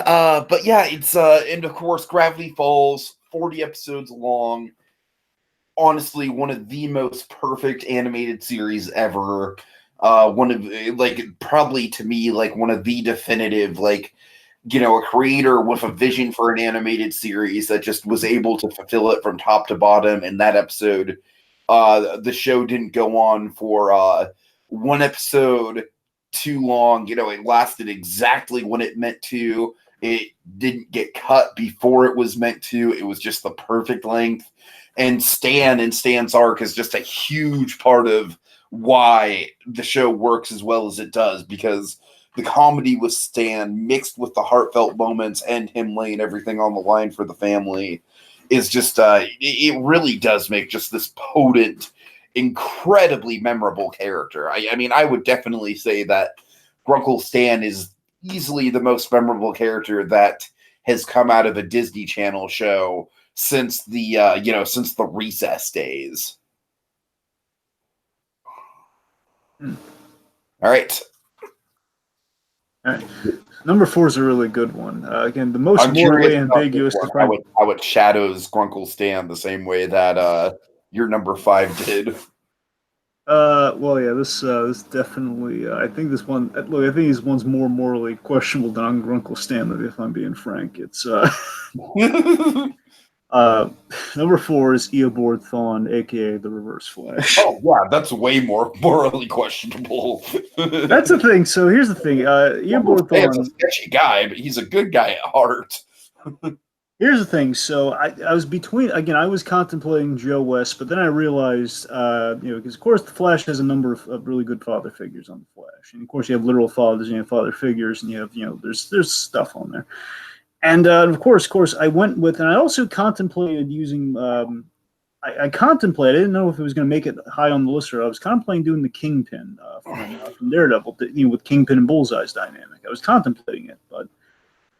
but yeah, it's and of course Gravity Falls, 40 episodes long. Honestly, one of the most perfect animated series ever. One of, like, probably to me, like, one of the definitive, like, a creator with a vision for an animated series that just was able to fulfill it from top to bottom. In that episode, the show didn't go on for one episode too long. It lasted exactly when it meant to. It didn't get cut before it was meant to. It was just the perfect length. And Stan's arc is just a huge part of why the show works as well as it does, because the comedy with Stan mixed with the heartfelt moments and him laying everything on the line for the family is just it really does make just this potent, incredibly memorable character. I mean, I would definitely say that Grunkle Stan is easily the most memorable character that has come out of a Disney Channel show since the since the Recess days. All right. Number 4 is a really good one. Again, the most morally ambiguous. How it shadows Grunkle Stan the same way that your number 5 did. Well, yeah, this definitely. I think this one. Look, I think this one's more morally questionable than Grunkle Stan. If I'm being frank, it's number 4 is Eobard Thawne, aka the Reverse Flash. Oh yeah, that's way more morally questionable. That's the thing. So here's the thing. Eobard Thawne is a sketchy guy, but he's a good guy at heart. Here's the thing. So I was between, again, I was contemplating Joe West, but then I realized, because of course the Flash has a number of really good father figures on the Flash, and of course you have literal fathers, and you have father figures, and you have, there's stuff on there. And of course, I went with, and I also contemplated using, I contemplated, I didn't know if it was going to make it high on the list, or I was contemplating doing the Kingpin from Daredevil, with Kingpin and Bullseye's dynamic. I was contemplating it, but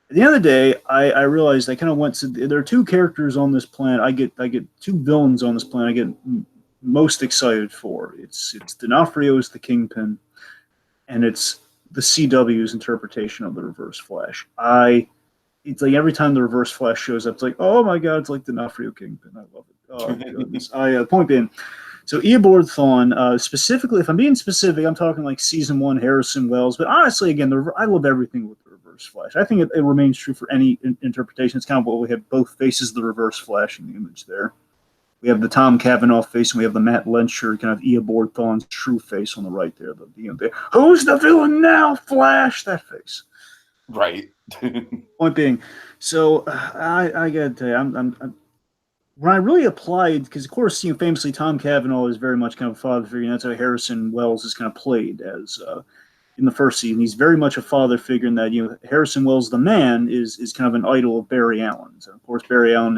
at the end of the day, I realized I kind of went to, there are 2 characters on this planet. I get 2 villains on this planet I get most excited for. It's D'Onofrio's the Kingpin, and it's the CW's interpretation of the Reverse Flash. It's like every time the Reverse Flash shows up, it's like, oh my god, it's like D'Onofrio Kingpin. I love it. Oh goodness. Point being, so Eobard Thawne, specifically, if I'm being specific, I'm talking like season 1 Harrison Wells. But honestly, again, I love everything with the Reverse Reverse Flash. I think it remains true for any interpretation. It's kind of what we have, both faces of the Reverse Flash in the image there. We have the Tom Cavanaugh face, and we have the Matt Lensher kind of Eobard Thawne's true face on the right there. Who's the villain now, Flash? That face. Right. Point being, so I gotta tell you, I'm when I really applied, because of course, famously Tom Cavanaugh is very much kind of a father figure, and that's how Harrison Wells is kind of played as in the first season. He's very much a father figure in that Harrison Wells, the man, is kind of an idol of Barry Allen's, and of course Barry Allen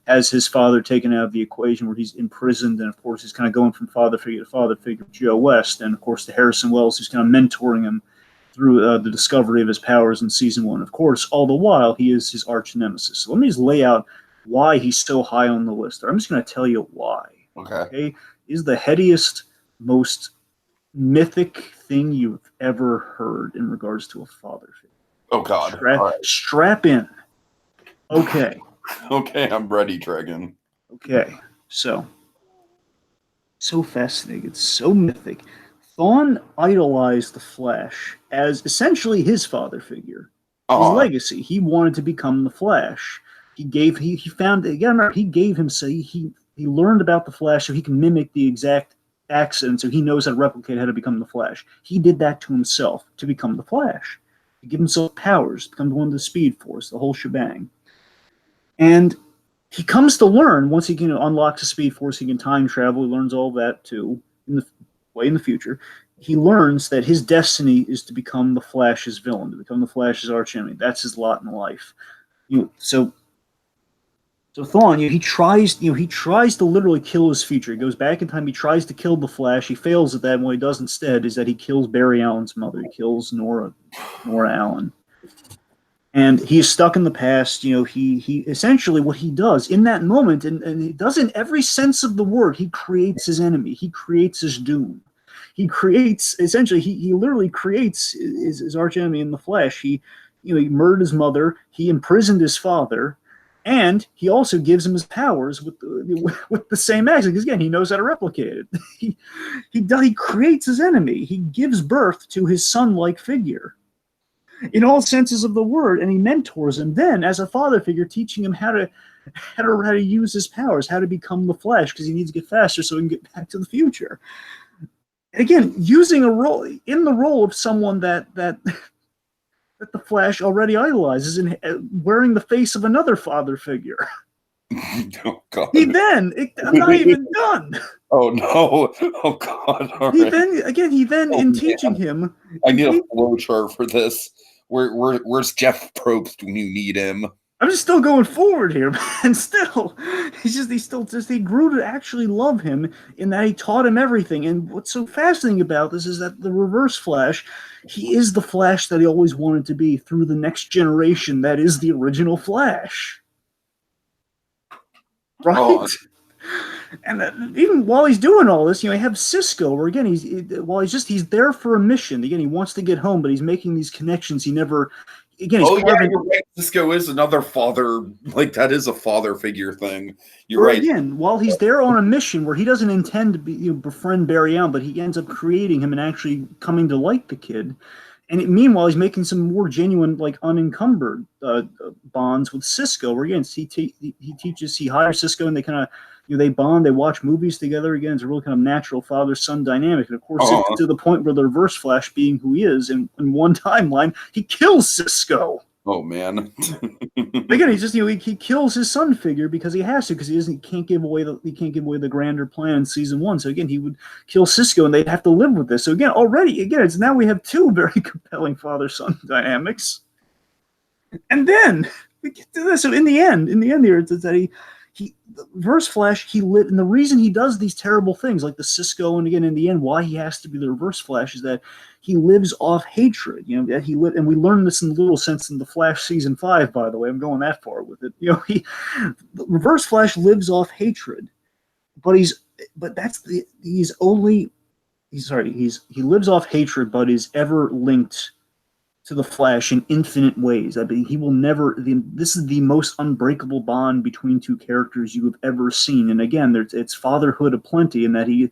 has his father taken out of the equation where he's imprisoned, and of course he's kind of going from father figure to father figure with Joe West, and of course to Harrison Wells, who's kind of mentoring him through the discovery of his powers in season 1. Of course, all the while he is his arch nemesis. So let me just lay out why he's so high on the list. I'm just going to tell you why. Okay? He's the headiest, most mythic thing you've ever heard in regards to a father figure. Oh God! Strap in. Okay. Okay, I'm ready, Dragon. Okay, so fascinating. It's so mythic. Thawne idolized the Flash as essentially his father figure, his legacy. He wanted to become the Flash. He found, again, remember, he gave him, so he learned about the Flash so he can mimic the exact accident, so he knows how to replicate how to become the Flash. He did that to himself to become the Flash. To give himself powers, become one of the Speed Force, the whole shebang. And he comes to learn, once he can unlock the Speed Force, he can time travel, he learns all that too, way in the future. He learns that his destiny is to become the Flash's villain, to become the Flash's archenemy. That's his lot in life. So Thawne, he tries to literally kill his future. He goes back in time, he tries to kill the Flash. He fails at that, and what he does instead is that he kills Barry Allen's mother. He kills Nora Allen. And he is stuck in the past. He essentially, what he does in that moment, and he does in every sense of the word, he creates his enemy. He creates his doom. He creates, essentially, he literally creates his archenemy in the Flash. He murdered his mother. He imprisoned his father. And he also gives him his powers with the same accent, because again, he knows how to replicate it. He creates his enemy. He gives birth to his son-like figure, in all senses of the word, and he mentors him. Then, as a father figure, teaching him how to use his powers, how to become the Flash, because he needs to get faster so he can get back to the future. Again, using the role of someone that the Flash already idolizes, and wearing the face of another father figure. Oh God! I'm not even done. Oh no! Oh God! Teaching him. I need a flowchart for this. Where's Jeff Probst when you need him? I'm just still going forward here, man. Still, he grew to actually love him in that he taught him everything. And what's so fascinating about this is that the Reverse Flash, he is the Flash that he always wanted to be through the next generation. That is the original Flash, right? Oh. And even while he's doing all this, you have Cisco, where again he's there for a mission. Again, he wants to get home, but he's making these connections. He never. Again, you're right. Cisco is another father. Like, that is a father figure thing. You're right. Again, while he's there on a mission where he doesn't intend to befriend Barry Allen, but he ends up creating him and actually coming to like the kid. And meanwhile, he's making some more genuine, like, unencumbered bonds with Cisco. Where again, he hires Cisco, and they kind of. They bond, they watch movies together. Again, it's a really kind of natural father-son dynamic. And of course, to the point where the Reverse Flash, being who he is, in one timeline, he kills Cisco. Oh man! Again, he kills his son figure because he has to, because he can't give away the grander plan in season 1. So again, he would kill Cisco, and they'd have to live with this. So again, it's now we have two very compelling father-son dynamics. And then we get to this. So in the end here, it's that the Reverse Flash, and the reason he does these terrible things like the Cisco, and again in the end why he has to be the Reverse Flash, is that he lives off hatred. And we learn this in a little sense in the Flash season 5. By the way, I'm going that far with it. The Reverse Flash lives off hatred, but he lives off hatred, but is ever linked to the Flash in infinite ways. I mean, he will never. This is the most unbreakable bond between two characters you have ever seen. And again, it's fatherhood aplenty, in that he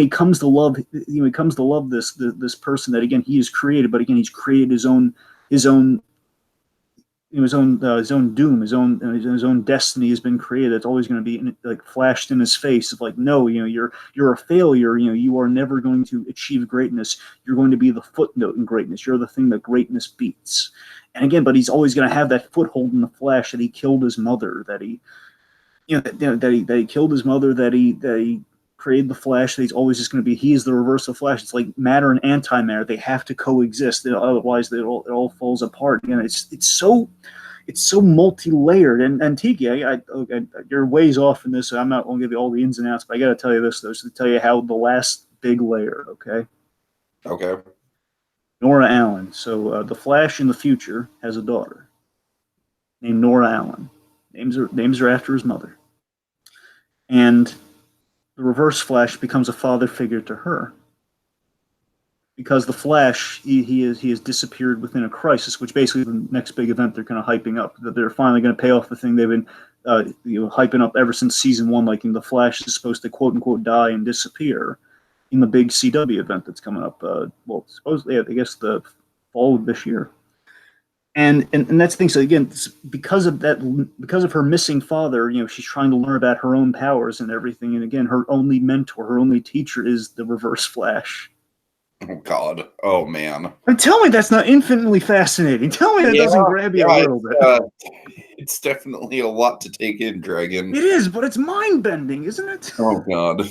comes to love. He comes to love this person that again he has created. But again, he's created his own his own doom, his own destiny has been created. It's always going to be like flashed in his face of like, no, you're a failure. You are never going to achieve greatness. You're going to be the footnote in greatness. You're the thing that greatness beats. And again, but he's always going to have that foothold in the Flash that he killed his mother, that he killed his mother, that he created the Flash, that he's always just going to be, he's the reverse of Flash. It's like matter and antimatter. They have to coexist. Otherwise, it all falls apart. It's so multi-layered. And Tiki, you're ways off in this. So I'm not going to give you all the ins and outs, but I got to tell you this, though, to tell you how the last big layer, okay? Okay. Nora Allen. So the Flash in the future has a daughter named Nora Allen. Names her after his mother. And the Reverse Flash becomes a father figure to her. Because the Flash, he has disappeared within a crisis, which basically the next big event they're kind of hyping up. That they're finally going to pay off the thing they've been hyping up ever since season 1. Like, the Flash is supposed to quote unquote die and disappear in the big CW event that's coming up. Supposedly, I guess the fall of this year. And that's the thing. So again, because of her missing father, she's trying to learn about her own powers and everything. And again, her only mentor, her only teacher is the Reverse Flash. Oh God. Oh man. And tell me that's not infinitely fascinating. Tell me that doesn't grab you a little bit. It's definitely a lot to take in, Dragon. It is, but it's mind bending, isn't it? Oh God.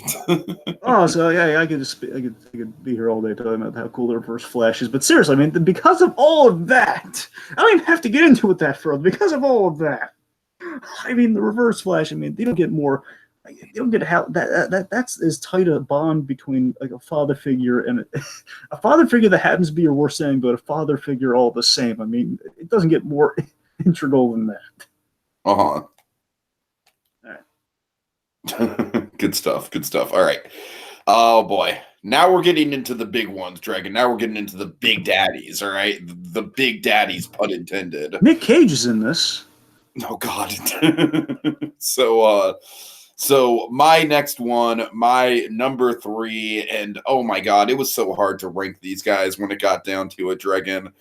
So yeah, I could be here all day talking about how cool the Reverse Flash is. But seriously, I mean, because of all of that, I don't even have to get into it that further. Because of all of that, I mean, the Reverse Flash. I mean, they don't get more. You don't get how that's as tight a bond between like a father figure and a father figure that happens to be your worst enemy, but a father figure all the same. I mean, it doesn't get more integral than that. Uh-huh. All right. Good stuff. All right. Oh boy. Now we're getting into the big ones, Dragon. Now we're getting into the big daddies, all right? The big daddies, pun intended. Nick Cage is in this. Oh God. So my next one, my number 3, and oh my God, it was so hard to rank these guys when it got down to it, Dragon.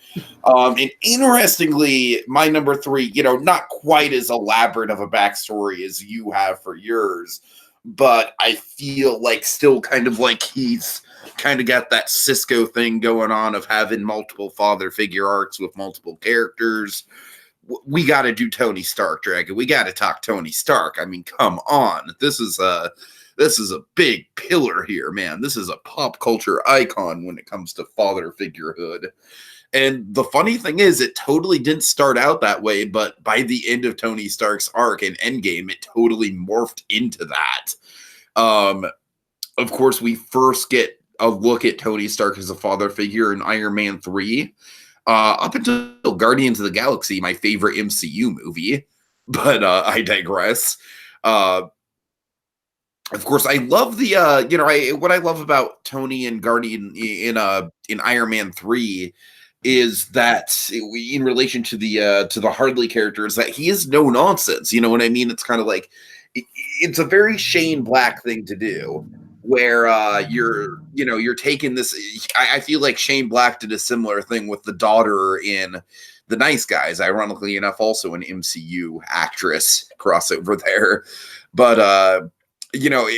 And interestingly, my number 3, not quite as elaborate of a backstory as you have for yours, but I feel like still kind of like he's kind of got that Cisco thing going on of having multiple father figure arcs with multiple characters. We got to do Tony Stark, Dragon. We got to talk Tony Stark. I mean, come on. This is a big pillar here, man. This is a pop culture icon when it comes to father figurehood. And the funny thing is, it totally didn't start out that way, but by the end of Tony Stark's arc in Endgame, it totally morphed into that. Of course, we first get a look at Tony Stark as a father figure in Iron Man 3. Up until Guardians of the Galaxy, my favorite MCU movie, but I digress. Of course, I love the what I love about Tony and Guardian in Iron Man 3 is that in relation to the Harley character is that he is no nonsense. You know what I mean? It's kind of like it's a very Shane Black thing to do, where you're taking this. I feel like Shane Black did a similar thing with the daughter in The Nice Guys, ironically enough, also an MCU actress crossover there. But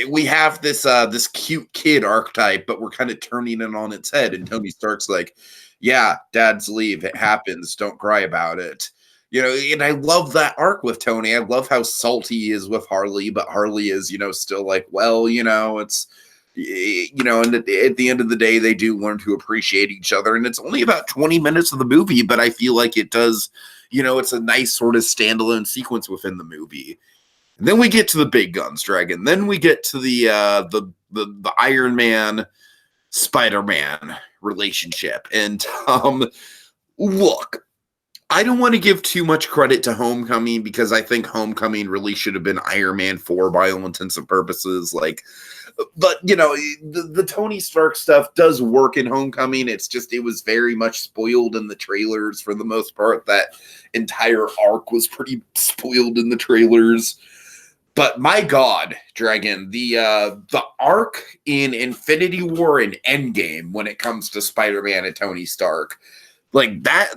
we have this cute kid archetype, but we're kind of turning it on its head. And Tony Stark's like, yeah, dad's leave. It happens. Don't cry about it. And I love that arc with Tony. I love how salty he is with Harley, but Harley is, still like, well, it's, and at the end of the day, they do learn to appreciate each other. And it's only about 20 minutes of the movie, but I feel like it does, it's a nice sort of standalone sequence within the movie. And then we get to the big guns, Dragon. Then we get to the Iron Man, Spider-Man relationship. And look, I don't want to give too much credit to Homecoming because I think Homecoming really should have been Iron Man 4 by all intents and purposes. But the Tony Stark stuff does work in Homecoming. It's just, it was very much spoiled in the trailers for the most part. That entire arc was pretty spoiled in the trailers. But my God, Dragon, the arc in Infinity War and Endgame when it comes to Spider-Man and Tony Stark, Like that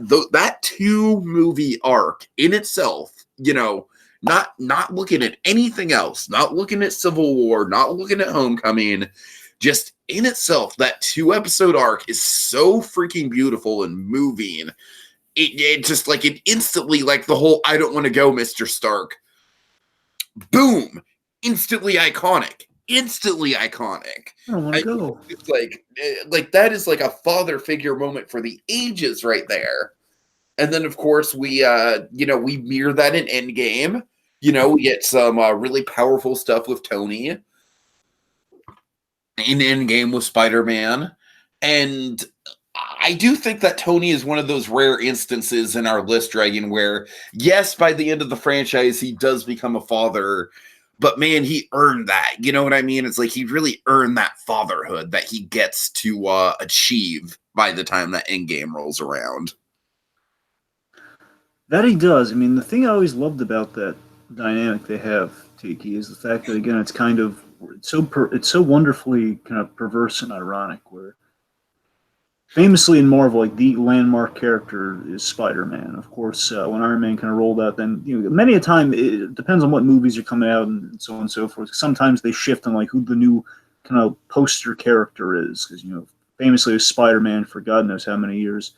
2-movie arc in itself, not looking at anything else, not looking at Civil War, not looking at Homecoming, just in itself, that 2-episode arc is so freaking beautiful and moving. It just like it instantly, like the whole "I don't want to go, Mr. Stark," boom, instantly iconic. Instantly iconic. I don't want to go. It's like that is like a father figure moment for the ages right there. And then of course we we mirror that in Endgame. We get some really powerful stuff with Tony in Endgame with Spider-Man. And I do think that Tony is one of those rare instances in our list, Dragon, where yes, by the end of the franchise, he does become a father. But man, he earned that. You know what I mean? It's like he really earned that fatherhood that he gets to achieve by the time that Endgame rolls around. That he does. I mean, the thing I always loved about that dynamic they have, Tiki, is the fact that again, it's so wonderfully kind of perverse and ironic. Where famously in Marvel, like the landmark character is Spider-Man. Of course, when Iron Man kind of rolled out, then many a time it depends on what movies are coming out and so on and so forth. Sometimes they shift on like who the new kind of poster character is, because famously it was Spider-Man for God knows how many years.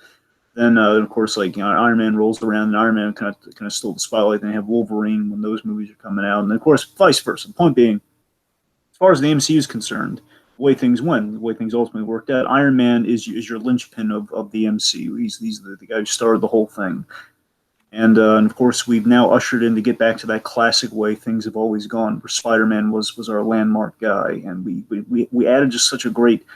Then of course, like Iron Man rolls around, and Iron Man kind of stole the spotlight. Then you have Wolverine when those movies are coming out, and then, of course, vice versa. The point being, as far as the MCU is concerned, the way things went, the way things ultimately worked out, Iron Man is your linchpin of the MCU. He's the guy who started the whole thing. And of course, we've now ushered in to get back to that classic way things have always gone, where Spider-Man was our landmark guy, and we added just such a great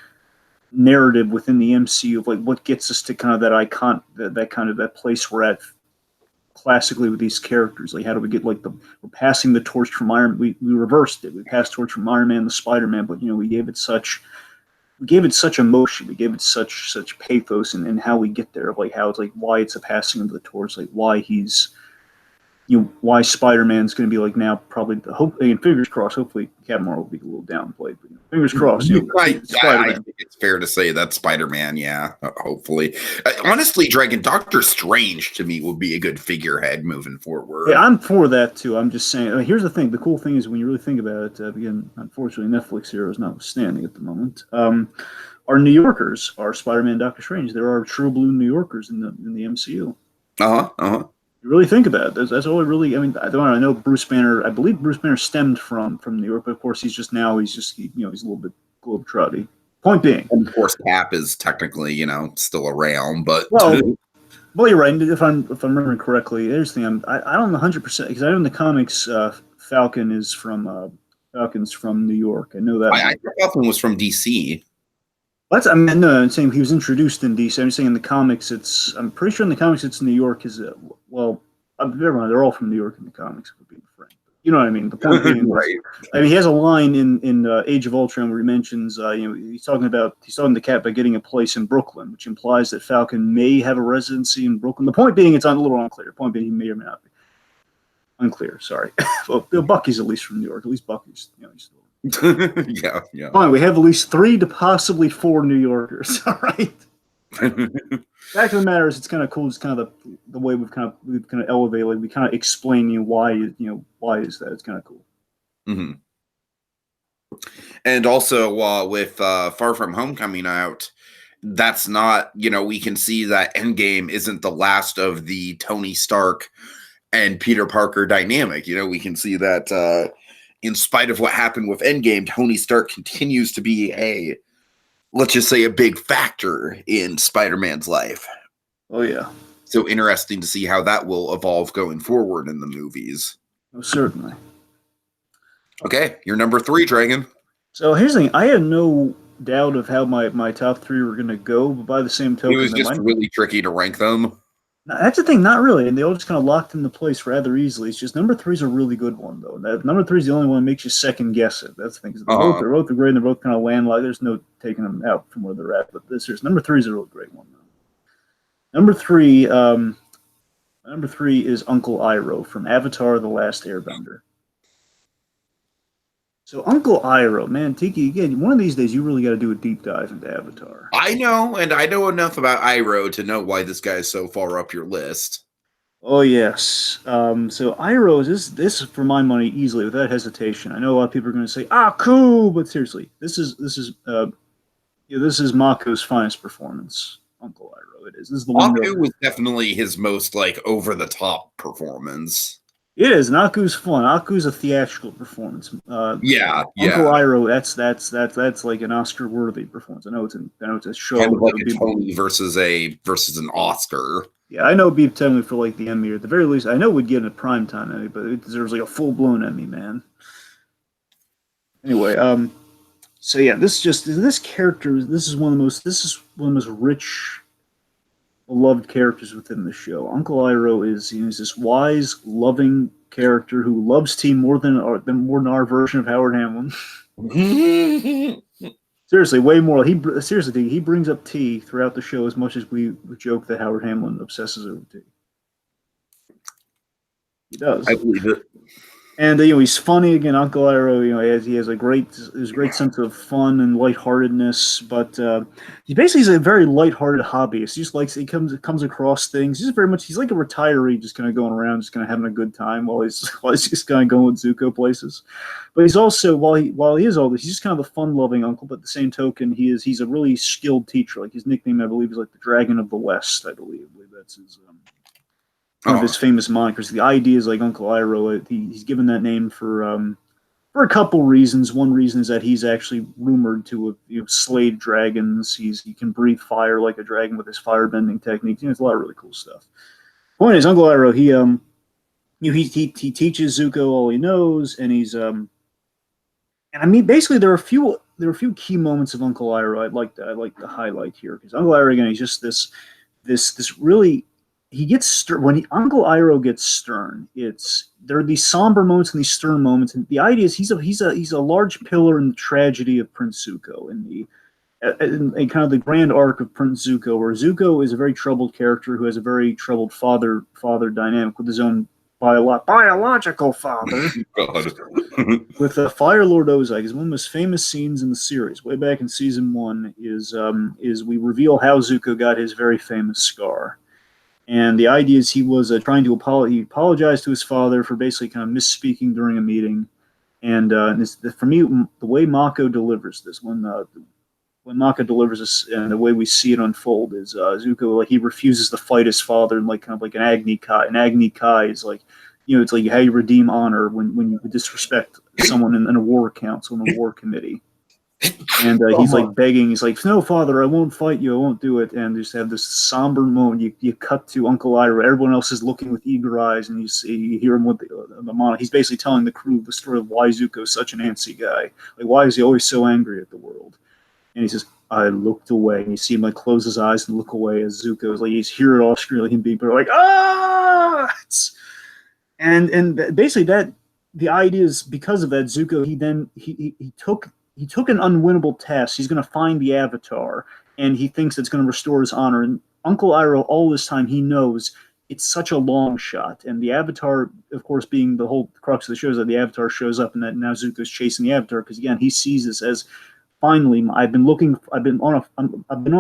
narrative within the MCU of like what gets us to kind of that icon, that place we're at classically with these characters. Like how do we get we're passing the torch from Iron? We reversed it. We passed the torch from Iron Man to Spider-Man, but we gave it such emotion. We gave it such pathos and how we get there. Of like how it's like why it's a passing of the torch. Like why he's why Spider-Man's going to be like now probably and fingers crossed. Hopefully, Captain Marvel will be a little downplayed. But fingers crossed. I think it's fair to say that Spider-Man, yeah, hopefully. Honestly, Dragon, Doctor Strange to me would be a good figurehead moving forward. Yeah, I'm for that too. I'm just saying. Here's the thing. The cool thing is when you really think about it. Again, unfortunately, Netflix here is notwithstanding at the moment. Our New Yorkers are Spider-Man, Doctor Strange. There are true blue New Yorkers in the MCU. You really think about it. That's all it really. I mean, I know Bruce Banner. I believe Bruce Banner stemmed from New York, but of course he's just he's a little bit globetrotty. Point being, and of course, Cap is technically still around, but well, you're right. If I'm remembering correctly, there's the thing. I don't know 100% because I know in the comics Falcon's from New York. I know that. I thought Falcon was from DC. No, I'm saying he was introduced in DC. I'm saying in the comics, I'm pretty sure in the comics it's New York. Never mind. They're all from New York in the comics. For being frank, you know what I mean. The point being, right? I mean, he has a line in Age of Ultron where he mentions, he's talking to Cap about getting a place in Brooklyn, which implies that Falcon may have a residency in Brooklyn. The point being, it's a little unclear. The point being, he may or may not be unclear. Sorry. Well, Bucky's at least from New York. At least Bucky's, he's yeah. Fine, we have at least 3 to possibly 4 New Yorkers. All right. Fact of the matter is, it's kind of cool. It's kind of the way we've kind of elevated. Like we kind of explain why is that? It's kind of cool. Mm-hmm. And also with Far From Home coming out, that's not we can see that Endgame isn't the last of the Tony Stark and Peter Parker dynamic. We can see that. In spite of what happened with Endgame, Tony Stark continues to be let's just say a big factor in Spider-Man's life. Oh, yeah. So interesting to see how that will evolve going forward in the movies. Oh, certainly. Okay, you're number 3, Dragon. So here's the thing. I had no doubt of how my top 3 were going to go, but by the same token... It was just really tricky to rank them. That's the thing, not really. And they all just kind of locked into place rather easily. It's just number 3 is a really good one, though. Number 3 is the only one that makes you second guess it. That's the thing. They're both great, and they're both kind of landlocked. There's no taking them out from where they're at. But number 3 is a really great one, though. Number 3 is Uncle Iroh from Avatar: The Last Airbender. So Uncle Iroh, man, Tiki, again, one of these days you really got to do a deep dive into Avatar. I know, and I know enough about Iroh to know why this guy is so far up your list. Oh yes. So Iroh is this for my money easily without hesitation. I know a lot of people are going to say cool, but seriously, this is Mako's finest performance. Uncle Iroh, it is. This is the one. Aku was definitely his most over the top performance. It is. And Aku's fun. Aku's a theatrical performance. Yeah. Uncle Iroh, that's like an Oscar-worthy performance. I know it's a show. Kind of like a Tony versus an Oscar. Yeah, I know it'd be technically for like the Emmy, or at the very least, I know we'd get a primetime Emmy, but it deserves like a full-blown Emmy, man. Anyway, so yeah, this character. This is one of the most rich, beloved characters within the show. Uncle Iroh is this wise, loving character who loves tea more than our version of Howard Hamlin. Seriously, way more. He brings up tea throughout the show as much as we joke that Howard Hamlin obsesses over tea. He does. I believe it. And he's funny again. Uncle Iroh, he has a great sense of fun and lightheartedness. But he basically is a very lighthearted hobbyist. He just he comes across things. He's like a retiree, just kind of going around, just kind of having a good time while he's just kind of going with Zuko places. But he's also while he is all this, he's just kind of a fun-loving uncle. But at the same token, he's a really skilled teacher. Like his nickname, I believe, is like the Dragon of the West. I believe that's his. One of his famous monikers. The idea is like Uncle Iroh. He's given that name for a couple reasons. One reason is that he's actually rumored to have slayed dragons. He can breathe fire like a dragon with his firebending techniques. It's a lot of really cool stuff. Point is, Uncle Iroh, he teaches Zuko all he knows, and he's and I mean basically there are a few key moments of Uncle Iroh I'd like to highlight here, because Uncle Iroh again, he's just this really. He gets stern. When Uncle Iroh gets stern, there are these somber moments and these stern moments, and the idea is he's a large pillar in the tragedy of Prince Zuko, in kind of the grand arc of Prince Zuko, where Zuko is a very troubled character who has a very troubled father dynamic with his own biological father. With Fire Lord Ozai, is one of the most famous scenes in the series. Way back in season 1 is we reveal how Zuko got his very famous scar. And the idea is he was trying to apologize to his father for basically kind of misspeaking during a meeting. And for me, the way Mako delivers this, when Mako delivers this, and the way we see it unfold is Zuko, he refuses to fight his father, and kind of like an Agni Kai. An Agni Kai is it's like how you redeem honor when you disrespect someone in a war council, in a war committee. And he's begging. He's like, "No, father, I won't fight you. I won't do it." And just have this somber moment. You cut to Uncle Iroh. Everyone else is looking with eager eyes, and you hear him with the mono. He's basically telling the crew the story of why Zuko is such an antsy guy. Like, why is he always so angry at the world? And he says, "I looked away." And you see him close his eyes and look away as Zuko is he's hear it off screen, him being like, "Ah!" And basically that the idea is because of that, Zuko he took an unwinnable task. He's going to find the Avatar, and he thinks it's going to restore his honor. And Uncle Iroh, all this time, he knows it's such a long shot. And the Avatar, of course, being the whole crux of the show, is that the Avatar shows up, and that now Zuko's chasing the Avatar, because again, he sees this as finally I've been on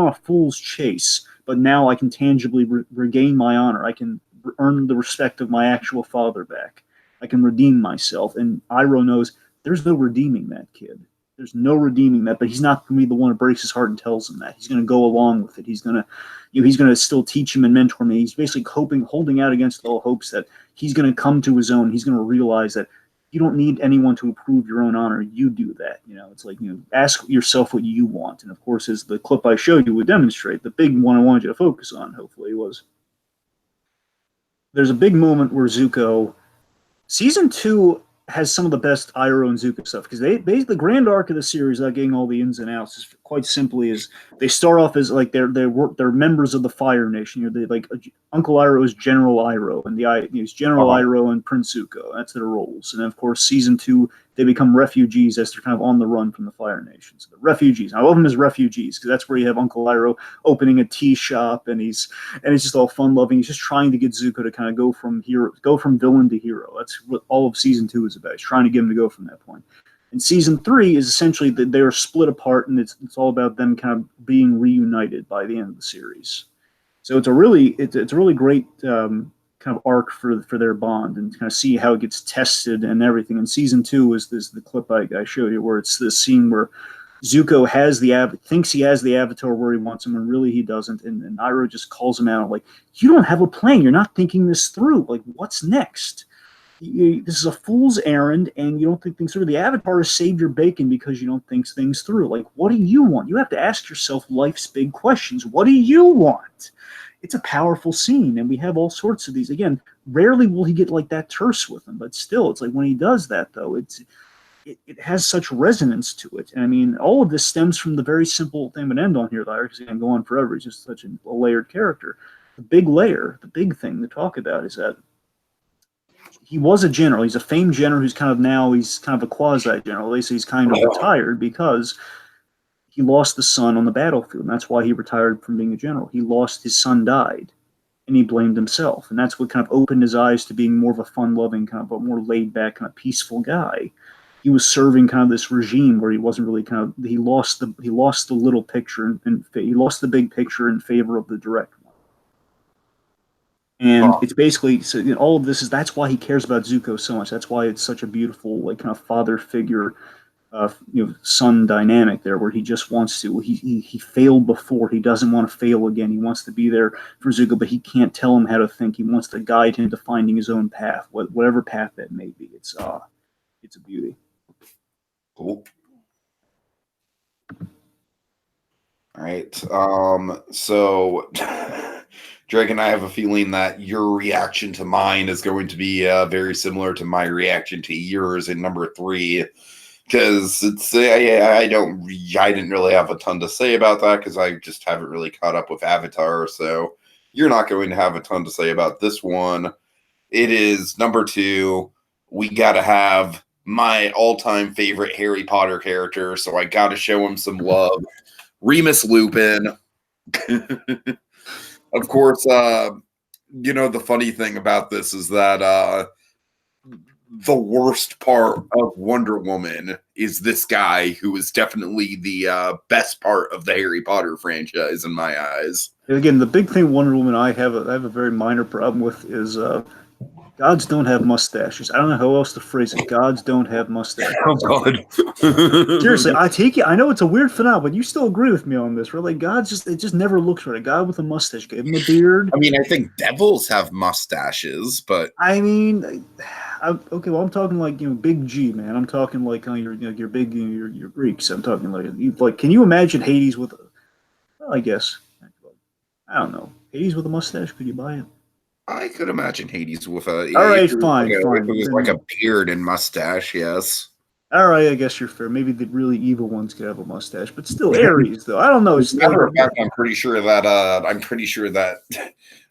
a fool's chase, but now I can tangibly regain my honor. I can earn the respect of my actual father back. I can redeem myself. And Iroh knows there's no redeeming that kid. There's no redeeming that, but he's not going to be the one who breaks his heart and tells him that. He's going to go along with it. He's going to still teach him and mentor me. He's basically holding out against all hopes that he's going to come to his own. He's going to realize that you don't need anyone to approve your own honor. You do that. It's ask yourself what you want. And of course, as the clip I showed you would demonstrate, the big one I wanted you to focus on, hopefully, was there's a big moment where Zuko, season 2 has some of the best Iroh and Zuko stuff, because the grand arc of the series, without getting all the ins and outs, is quite simply is they start off as they're members of the Fire Nation. Uncle Iroh is General Iroh, and he's General Iroh and Prince Zuko. That's their roles. And then, of course, season 2 they become refugees as they're kind of on the run from the Fire Nation. So the refugees. I love them as refugees because that's where you have Uncle Iroh opening a tea shop, and he's just all fun loving. He's just trying to get Zuko to kind of go from villain to hero. That's what all of season 2 is about. He's trying to get him to go from that point. And season 3 is essentially that they're split apart, and it's all about them kind of being reunited by the end of the series. So it's a really great kind of arc for their bond, and kind of see how it gets tested and everything. And season 2 is the clip I showed you, where it's this scene where Zuko thinks he has the Avatar where he wants him, and really he doesn't. And Iroh just calls him out, like, you don't have a plan. You're not thinking this through. Like, what's next? This is a fool's errand, and you don't think things through. The Avatar has saved your bacon because you don't think things through. Like, what do you want? You have to ask yourself life's big questions. What do you want? It's a powerful scene, and we have all sorts of these. Again, rarely will he get like that terse with him, but still, it's like when he does that, though, it has such resonance to it. And I mean, all of this stems from the very simple thing. I'm going to end on here, Lyra, because I can go on forever. He's just such a layered character. The big thing to talk about is that he was a general. He's a famed general who's kind of a quasi-general. At least he's kind of retired because he lost the son on the battlefield, and that's why he retired from being a general. His son died, and he blamed himself, and that's what kind of opened his eyes to being more of a fun-loving, kind of a more laid-back, kind of peaceful guy. He was serving kind of this regime where he wasn't really he lost the little picture, and he lost the big picture in favor of the direct one. And it's basically, so, all of this that's why he cares about Zuko so much. That's why it's such a beautiful, like, kind of father figure, son dynamic there, where he just wants to. He failed before. He doesn't want to fail again. He wants to be there for Zuko, but he can't tell him how to think. He wants to guide him to finding his own path, whatever path that may be. It's a beauty. Cool. All right. So, Dragon, I have a feeling that your reaction to mine is going to be very similar to my reaction to yours in number 3, because I didn't really have a ton to say about that because I just haven't really caught up with Avatar. So you're not going to have a ton to say about this one. It is number 2. We got to have my all-time favorite Harry Potter character, so I got to show him some love. Remus Lupin. Of course, the funny thing about this is that the worst part of Wonder Woman is this guy, who is definitely the best part of the Harry Potter franchise in my eyes. And again, the big thing Wonder Woman I have a very minor problem with is gods don't have mustaches. I don't know how else to phrase it. Gods don't have mustaches. Oh, God. Seriously, I take it. I know it's a weird phenomenon, but you still agree with me on this, right? Like, gods it just never looks right. A god with a mustache, give him a beard. I mean, I think devils have mustaches, but I mean, okay. Well, I'm talking like, big G, man. I'm talking like your big your Greeks. I'm talking like can you imagine Hades with? Well, I guess I don't know. Hades with a mustache? Could you buy it? I could imagine Hades with a. All right, fine. If it was like a beard and mustache, yes. All right, I guess you're fair. Maybe the really evil ones could have a mustache, but still, Ares though. I don't know. As a matter of fact, I'm pretty sure that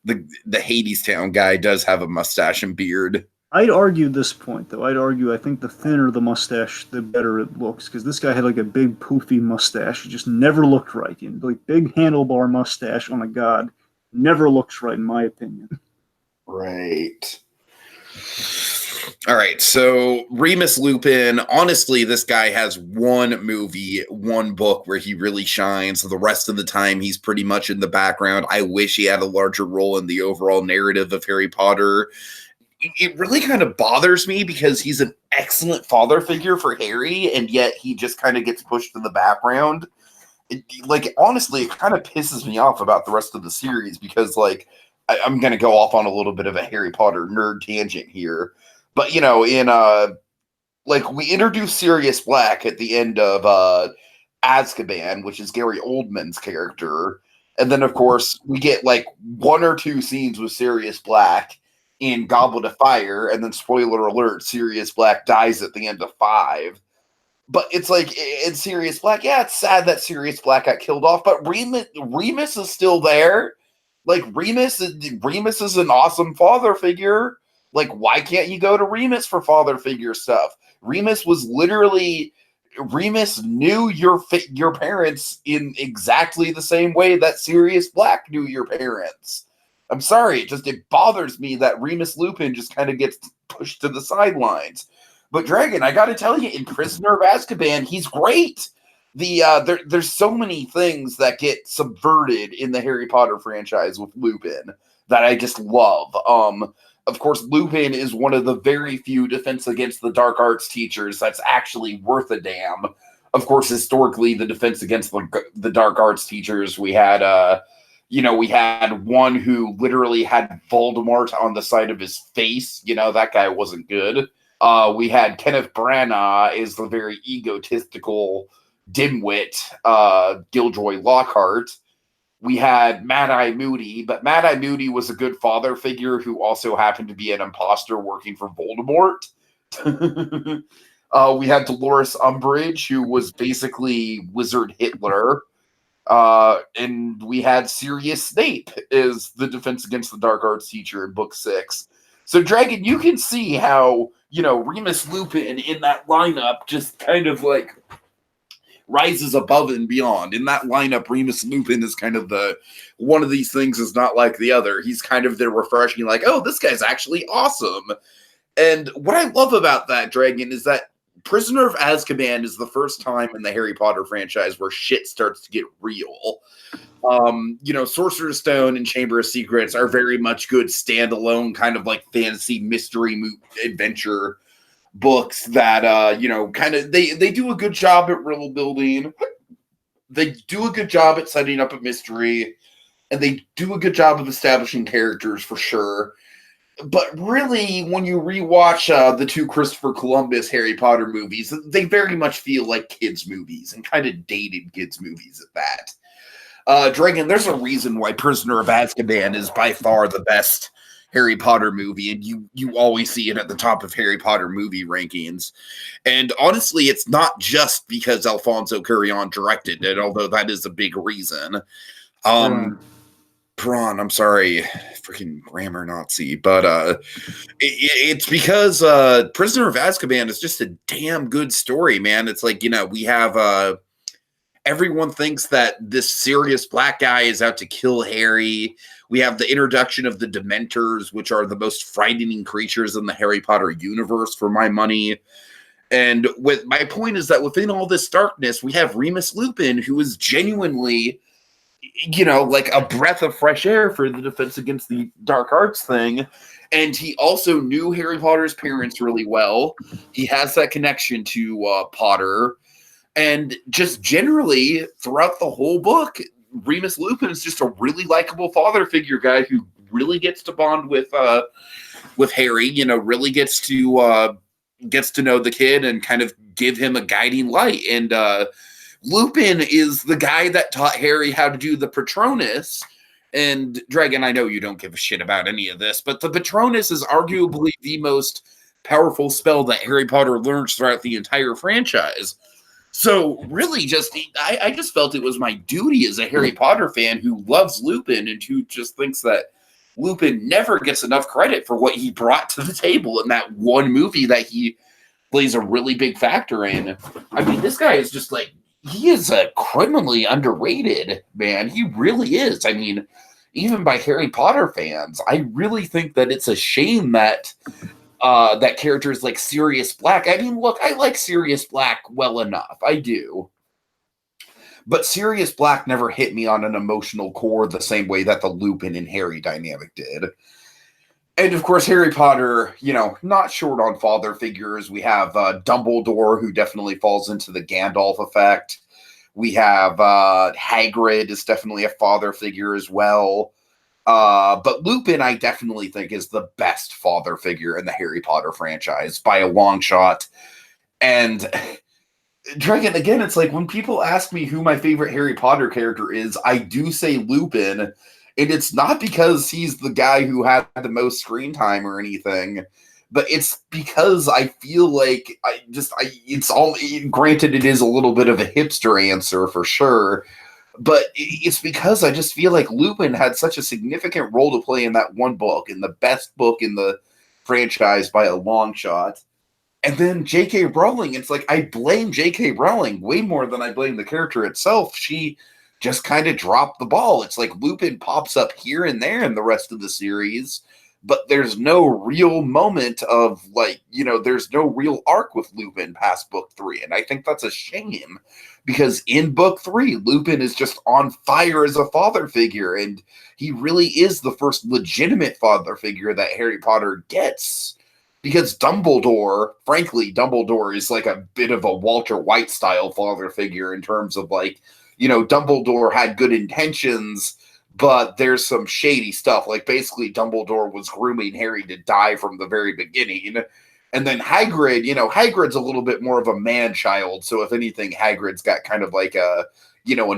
the Hades Town guy does have a mustache and beard. I'd argue this point though. I think the thinner the mustache, the better it looks, because this guy had like a big poofy mustache. It just never looked right. Like big handlebar mustache on a god never looks right, in my opinion. Right. All right, so Remus Lupin, honestly, this guy has one movie, one book where he really shines. The rest of the time, he's pretty much in the background. I wish he had a larger role in the overall narrative of Harry Potter. It really kind of bothers me because he's an excellent father figure for Harry, and yet he just kind of gets pushed to the background. Honestly, it kind of pisses me off about the rest of the series because, I'm going to go off on a little bit of a Harry Potter nerd tangent here. But, we introduced Sirius Black at the end of Azkaban, which is Gary Oldman's character. And then, of course, we get, 1 or 2 scenes with Sirius Black in Goblet of Fire. And then, spoiler alert, Sirius Black dies at the end of 5. But it's in Sirius Black, yeah, it's sad that Sirius Black got killed off. But Remus is still there. Remus is an awesome father figure. Why can't you go to Remus for father figure stuff? Remus knew your parents in exactly the same way that Sirius Black knew your parents. I'm sorry, it bothers me that Remus Lupin just kind of gets pushed to the sidelines. But Dragon, I got to tell you, in Prisoner of Azkaban, he's great. There's so many things that get subverted in the Harry Potter franchise with Lupin that I just love. Of course, Lupin is one of the very few Defense Against the Dark Arts teachers that's actually worth a damn. Of course, historically, the Defense Against the Dark Arts teachers, we had we had one who literally had Voldemort on the side of his face. That guy wasn't good. We had Kenneth Branagh is the very egotistical dimwit, Gilderoy Lockhart. We had Mad-Eye Moody, but Mad-Eye Moody was a good father figure who also happened to be an imposter working for Voldemort. We had Dolores Umbridge, who was basically Wizard Hitler. And we had Sirius Snape as the Defense Against the Dark Arts teacher in Book 6. So, Dragon, you can see how, Remus Lupin in that lineup just kind of like rises above and beyond. In that lineup, Remus Lupin is kind of one of these things is not like the other. He's kind of the refreshing, like, oh, this guy's actually awesome. And what I love about that, Dragon, is that Prisoner of Azkaban is the first time in the Harry Potter franchise where shit starts to get real. Sorcerer's Stone and Chamber of Secrets are very much good standalone kind of like fantasy mystery adventure books that kind of they do a good job at world building. They do a good job at setting up a mystery, and they do a good job of establishing characters for sure. But really, when you rewatch the two Christopher Columbus Harry Potter movies, they very much feel like kids' movies, and kind of dated kids' movies at that. Dragon, there's a reason why Prisoner of Azkaban is by far the best Harry Potter movie, and you always see it at the top of Harry Potter movie rankings. And honestly, it's not just because Alfonso Cuarón directed it, although that is a big reason. Prawn, I'm sorry, freaking grammar Nazi, but it's because Prisoner of Azkaban is just a damn good story, man. It's like, we have everyone thinks that this Sirius Black guy is out to kill Harry. We have the introduction of the Dementors, which are the most frightening creatures in the Harry Potter universe, for my money. And my point is that within all this darkness, we have Remus Lupin, who is genuinely, like a breath of fresh air for the Defense Against the Dark Arts thing. And he also knew Harry Potter's parents really well. He has that connection to Potter. And just generally, throughout the whole book, Remus Lupin is just a really likable father figure guy who really gets to bond with Harry. Really gets to know the kid and kind of give him a guiding light. And Lupin is the guy that taught Harry how to do the Patronus. And Dragon, I know you don't give a shit about any of this, but the Patronus is arguably the most powerful spell that Harry Potter learns throughout the entire franchise. So really I just felt it was my duty as a Harry Potter fan who loves Lupin and who just thinks that Lupin never gets enough credit for what he brought to the table in that one movie that he plays a really big factor in. I mean, this guy is just like, he is a criminally underrated, man. He really is. I mean, even by Harry Potter fans, I really think that it's a shame that that characters like Sirius Black. I mean, look, I like Sirius Black well enough. I do. But Sirius Black never hit me on an emotional core the same way that the Lupin and Harry dynamic did. And of course, Harry Potter, not short on father figures. We have Dumbledore, who definitely falls into the Gandalf effect. We have Hagrid is definitely a father figure as well. But Lupin, I definitely think, is the best father figure in the Harry Potter franchise by a long shot. And Dragon, again, it's like when people ask me who my favorite Harry Potter character is, I do say Lupin. And it's not because he's the guy who had the most screen time or anything, but it's because I feel like it's all, granted, it is a little bit of a hipster answer for sure, but it's because I just feel like Lupin had such a significant role to play in that one book, in the best book in the franchise by a long shot. And then J.K. Rowling, it's like I blame J.K. Rowling way more than I blame the character itself. She just kind of dropped the ball. It's like Lupin pops up here and there in the rest of the series, but there's no real moment of like, there's no real arc with Lupin past book 3. And I think that's a shame because in book 3, Lupin is just on fire as a father figure. And he really is the first legitimate father figure that Harry Potter gets. Because frankly, Dumbledore is like a bit of a Walter White style father figure in terms of like, Dumbledore had good intentions, but there's some shady stuff. Like basically Dumbledore was grooming Harry to die from the very beginning. And then Hagrid, Hagrid's a little bit more of a man child. So if anything, Hagrid's got kind of like an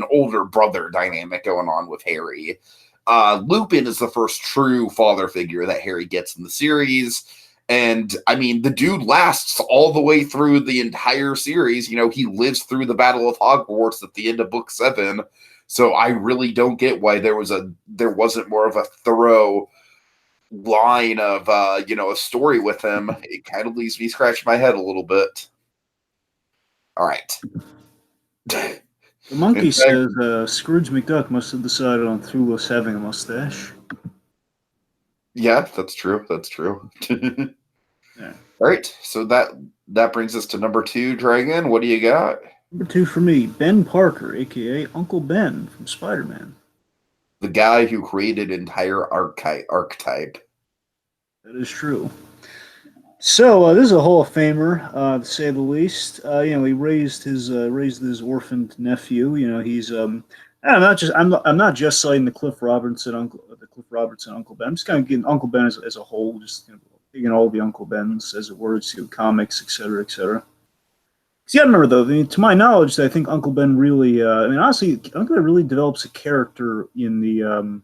older brother dynamic going on with Harry. Lupin is the first true father figure that Harry gets in the series. And I mean, the dude lasts all the way through the entire series. He lives through the Battle of Hogwarts at the end of book 7. So I really don't get why there wasn't more of a thorough line of a story with him. It kind of leaves me scratching my head a little bit. All right. The monkey says Scrooge McDuck must have decided on Thulos having a mustache. Yeah, that's true. That's true. Yeah. All right, so that brings us to number 2, Dragon. What do you got? Number 2 for me, Ben Parker, a.k.a. Uncle Ben from Spider-Man. The guy who created entire archetype. That is true. So this is a Hall of Famer, to say the least. He raised his orphaned nephew. He's I'm not just citing the Cliff Robertson Uncle Ben. I'm just kind of getting Uncle Ben as a whole, just taking all the Uncle Bens, as it were, to comics, etc., etc. So you got to remember, though, to my knowledge, I think Uncle Ben really, honestly, Uncle Ben really develops a character in the,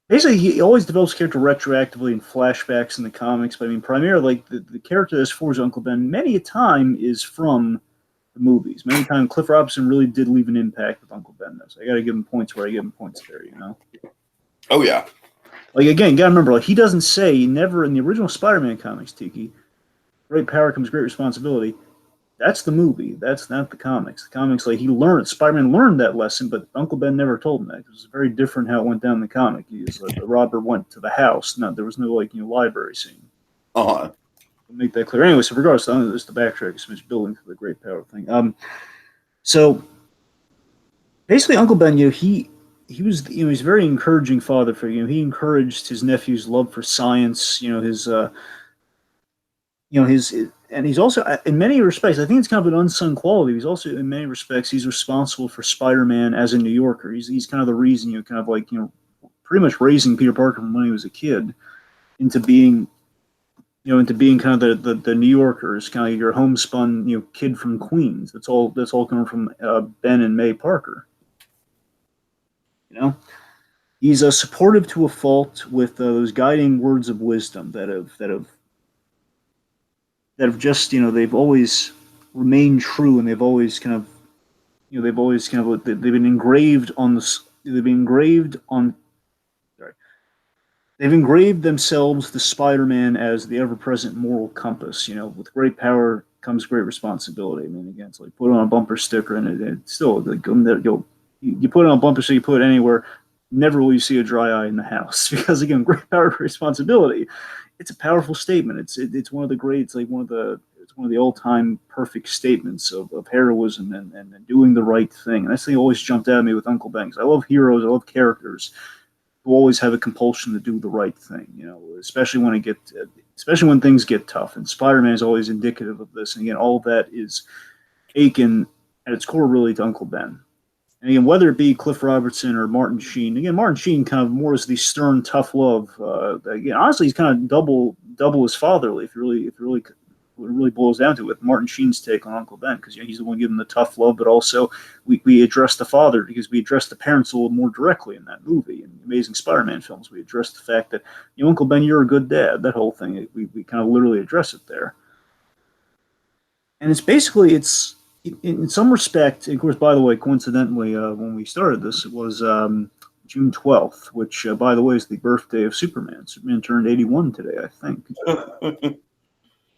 basically, he always develops a character retroactively in flashbacks in the comics, but primarily, like, the character that's for Uncle Ben, many a time is from the movies. Many a time, Cliff Robinson really did leave an impact with Uncle Ben, though, so I got to give him points where I give him points there, Oh, yeah. Like, again, you got to remember, like, he doesn't say, never in the original Spider-Man comics, Tiki, great power comes great responsibility. That's the movie. That's not the comics. The comics, like, Spider-Man learned that lesson, but Uncle Ben never told him that. It was very different how it went down in the comic. He was like, the robber went to the house. No, there was no, library scene. Uh-huh. Make that clear. Anyway, so regardless, just the backtrack, so much building to the great power thing. So basically, Uncle Ben, he was, he's a very encouraging father figure. He encouraged his nephew's love for science. And he's also, in many respects, I think it's kind of an unsung quality. He's also, in many respects, he's responsible for Spider-Man as a New Yorker. He's kind of the reason, pretty much raising Peter Parker from when he was a kid into being kind of the New Yorkers, kind of your homespun, kid from Queens. That's all coming from Ben and May Parker. He's supportive to a fault with those guiding words of wisdom that have just, they've always remained true, and they've been engraved themselves, the Spider-Man, as the ever-present moral compass. With great power comes great responsibility. Again, it's like put on a bumper sticker, and it still, like, you put it on a bumper sticker, you put it anywhere, never will you see a dry eye in the house, because again, great power, responsibility. It's a powerful statement. It's one of the great. It's one of the all-time perfect statements of heroism and doing the right thing. And that's the thing always jumped out at me with Uncle Ben. I love heroes. I love characters who always have a compulsion to do the right thing. Especially when things get tough. And Spider-Man is always indicative of this. And again, all of that is akin at its core really to Uncle Ben. And again, whether it be Cliff Robertson or Martin Sheen, again, Martin Sheen kind of more as the stern, tough love. Again, honestly, he's kind of double his fatherly. If it really boils down to it, with Martin Sheen's take on Uncle Ben, because he's the one giving the tough love, but also we address the father because we address the parents a little more directly in that movie. In Amazing Spider-Man films, we address the fact that Uncle Ben, you're a good dad. That whole thing, we kind of literally address it there. And it's in some respect, of course, by the way, coincidentally, when we started this, it was June 12th, which, by the way, is the birthday of Superman. Superman turned 81 today, I think.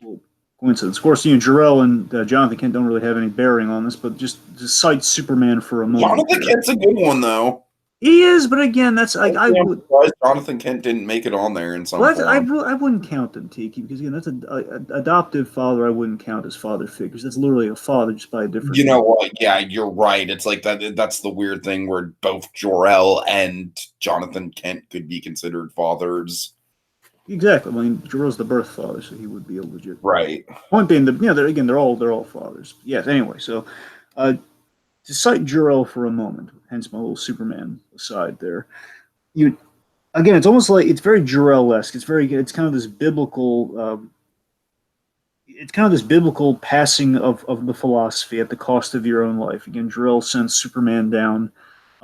Well, coincidence. Of course, Jarrell and Jonathan Kent don't really have any bearing on this, but just cite Superman for a moment. Jonathan Kent's a good one, though. He is, but again, that's like I I'm would. surprised Jonathan Kent didn't make it on there in some Well, form. I wouldn't count them, Tiki, because again, that's a adoptive father. I wouldn't count as father figures. That's literally a father, just by a different You know name. what? Yeah, you're right. It's like that. That's the weird thing where both Jor-El and Jonathan Kent could be considered fathers. Exactly. I mean, Jor-El's the birth father, so he would be a legit. Right. Point being, they're all fathers. Yes. Anyway, so uh, to cite Jor-El for a moment, hence my little Superman aside there. You again, it's almost like it's very Jor-El-esque. It's kind of this biblical. It's kind of this biblical passing of the philosophy at the cost of your own life. Again, Jor-El sends Superman down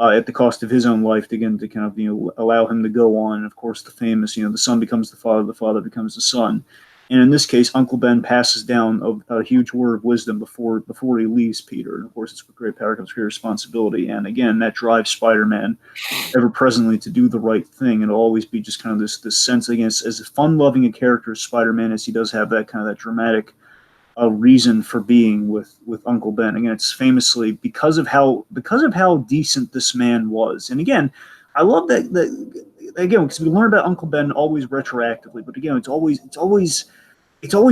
at the cost of his own life to kind of allow him to go on. And of course, the famous the son becomes the father becomes the son. And in this case, Uncle Ben passes down a huge word of wisdom before he leaves Peter. And of course, it's with great power comes great responsibility. And again, that drives Spider-Man ever presently to do the right thing, and it'll always be just kind of this sense against as fun loving a character as Spider-Man is. He does have that kind of that dramatic reason for being with Uncle Ben. Again, it's famously because of how decent this man was. And again, I love that again because we learn about Uncle Ben always retroactively, but again, it's always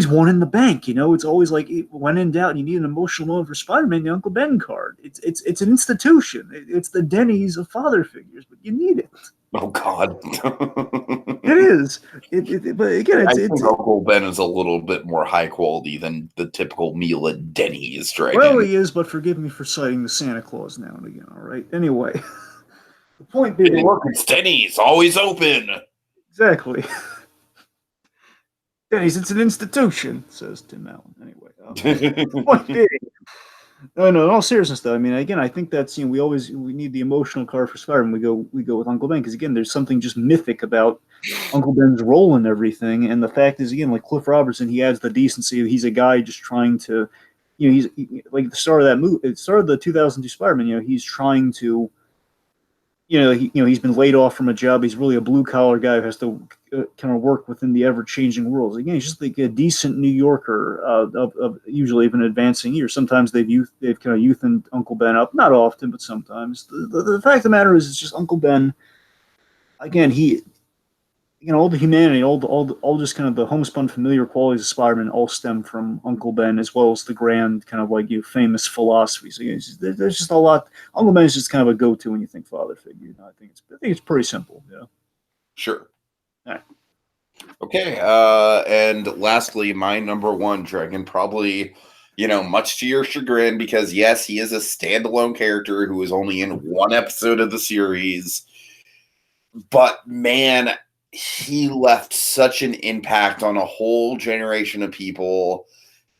one in the bank. It's always like when in doubt, you need an emotional moment for Spider-Man, the Uncle Ben card. It's an institution. It's the Denny's of father figures, but you need it. Oh God. It is. But again, I think Uncle Ben is a little bit more high quality than the typical meal at Denny's, Dragon. Well, he is, but forgive me for citing the Santa Claus now and again. All right. Anyway, the point being, look, it's Denny's, always open. Exactly. Denny's, it's an institution, says Tim Allen. Anyway, the point being, no, in all seriousness, though, I mean, again, I think that's we need the emotional card for Spider-Man. We go with Uncle Ben because again, there's something just mythic about Uncle Ben's role in everything, and the fact is, again, like Cliff Robertson, he adds the decency. He's a guy just trying to, he's like the star of that movie, the star of the 2002 Spider-Man. He's trying to, he's been laid off from a job. He's really a blue collar guy who has to kind of work within the ever changing world. Again, he's just like a decent New Yorker of usually of an advancing year. Sometimes they've kind of youthened Uncle Ben up, not often, but sometimes. The fact of the matter is, it's just Uncle Ben. Again, all the humanity, all just kind of the homespun familiar qualities of Spider-Man all stem from Uncle Ben, as well as the grand kind of like famous philosophies. So, there's just a lot. Uncle Ben is just kind of a go-to when you think father figure. I think it's pretty simple. Yeah. Sure. All right. Okay. And lastly, my number one, Dragon, probably, much to your chagrin, because yes, he is a standalone character who is only in one episode of the series. But man, he left such an impact on a whole generation of people.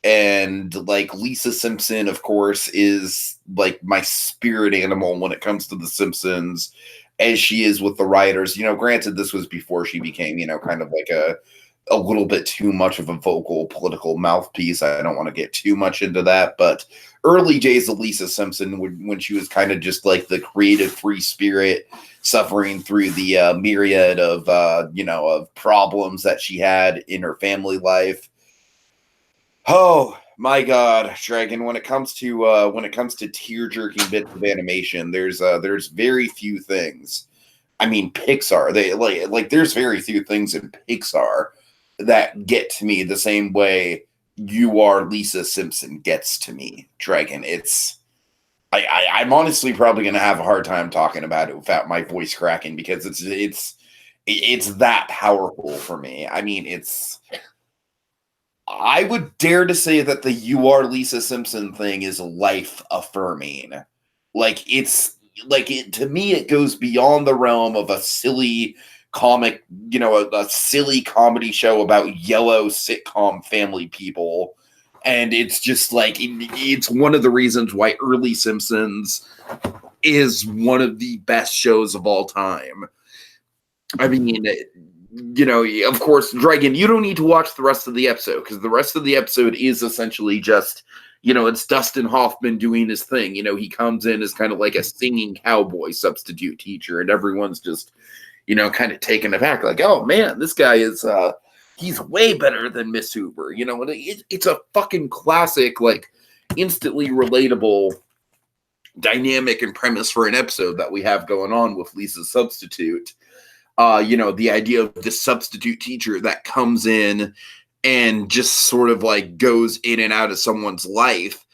And like Lisa Simpson, of course, is like my spirit animal when it comes to The Simpsons, as she is with the writers. Granted, this was before she became, kind of like a little bit too much of a vocal political mouthpiece. I don't want to get too much into that, but early days of Lisa Simpson, when she was kind of just like the creative free spirit, suffering through the myriad of of problems that she had in her family life. Oh my God, Dragon! When it comes to tear-jerking bits of animation, there's very few things. I mean, Pixar. They like there's very few things in Pixar that get to me the same way You Are Lisa Simpson gets to me, Dragon. I'm honestly probably going to have a hard time talking about it without my voice cracking, because it's that powerful for me. I mean, I would dare to say that the You Are Lisa Simpson thing is life affirming. Like to me, it goes beyond the realm of a silly comic, a silly comedy show about yellow sitcom family people. And it's just like, it's one of the reasons why early Simpsons is one of the best shows of all time. I mean, of course, Dragon, you don't need to watch the rest of the episode, because the rest of the episode is essentially just, it's Dustin Hoffman doing his thing. He comes in as kind of like a singing cowboy substitute teacher, and everyone's just, kind of taken aback, like, oh man, this guy is, he's way better than Miss Hoover, and it's a fucking classic, like instantly relatable dynamic and premise for an episode that we have going on with Lisa's substitute. The idea of this substitute teacher that comes in and just sort of like goes in and out of someone's life,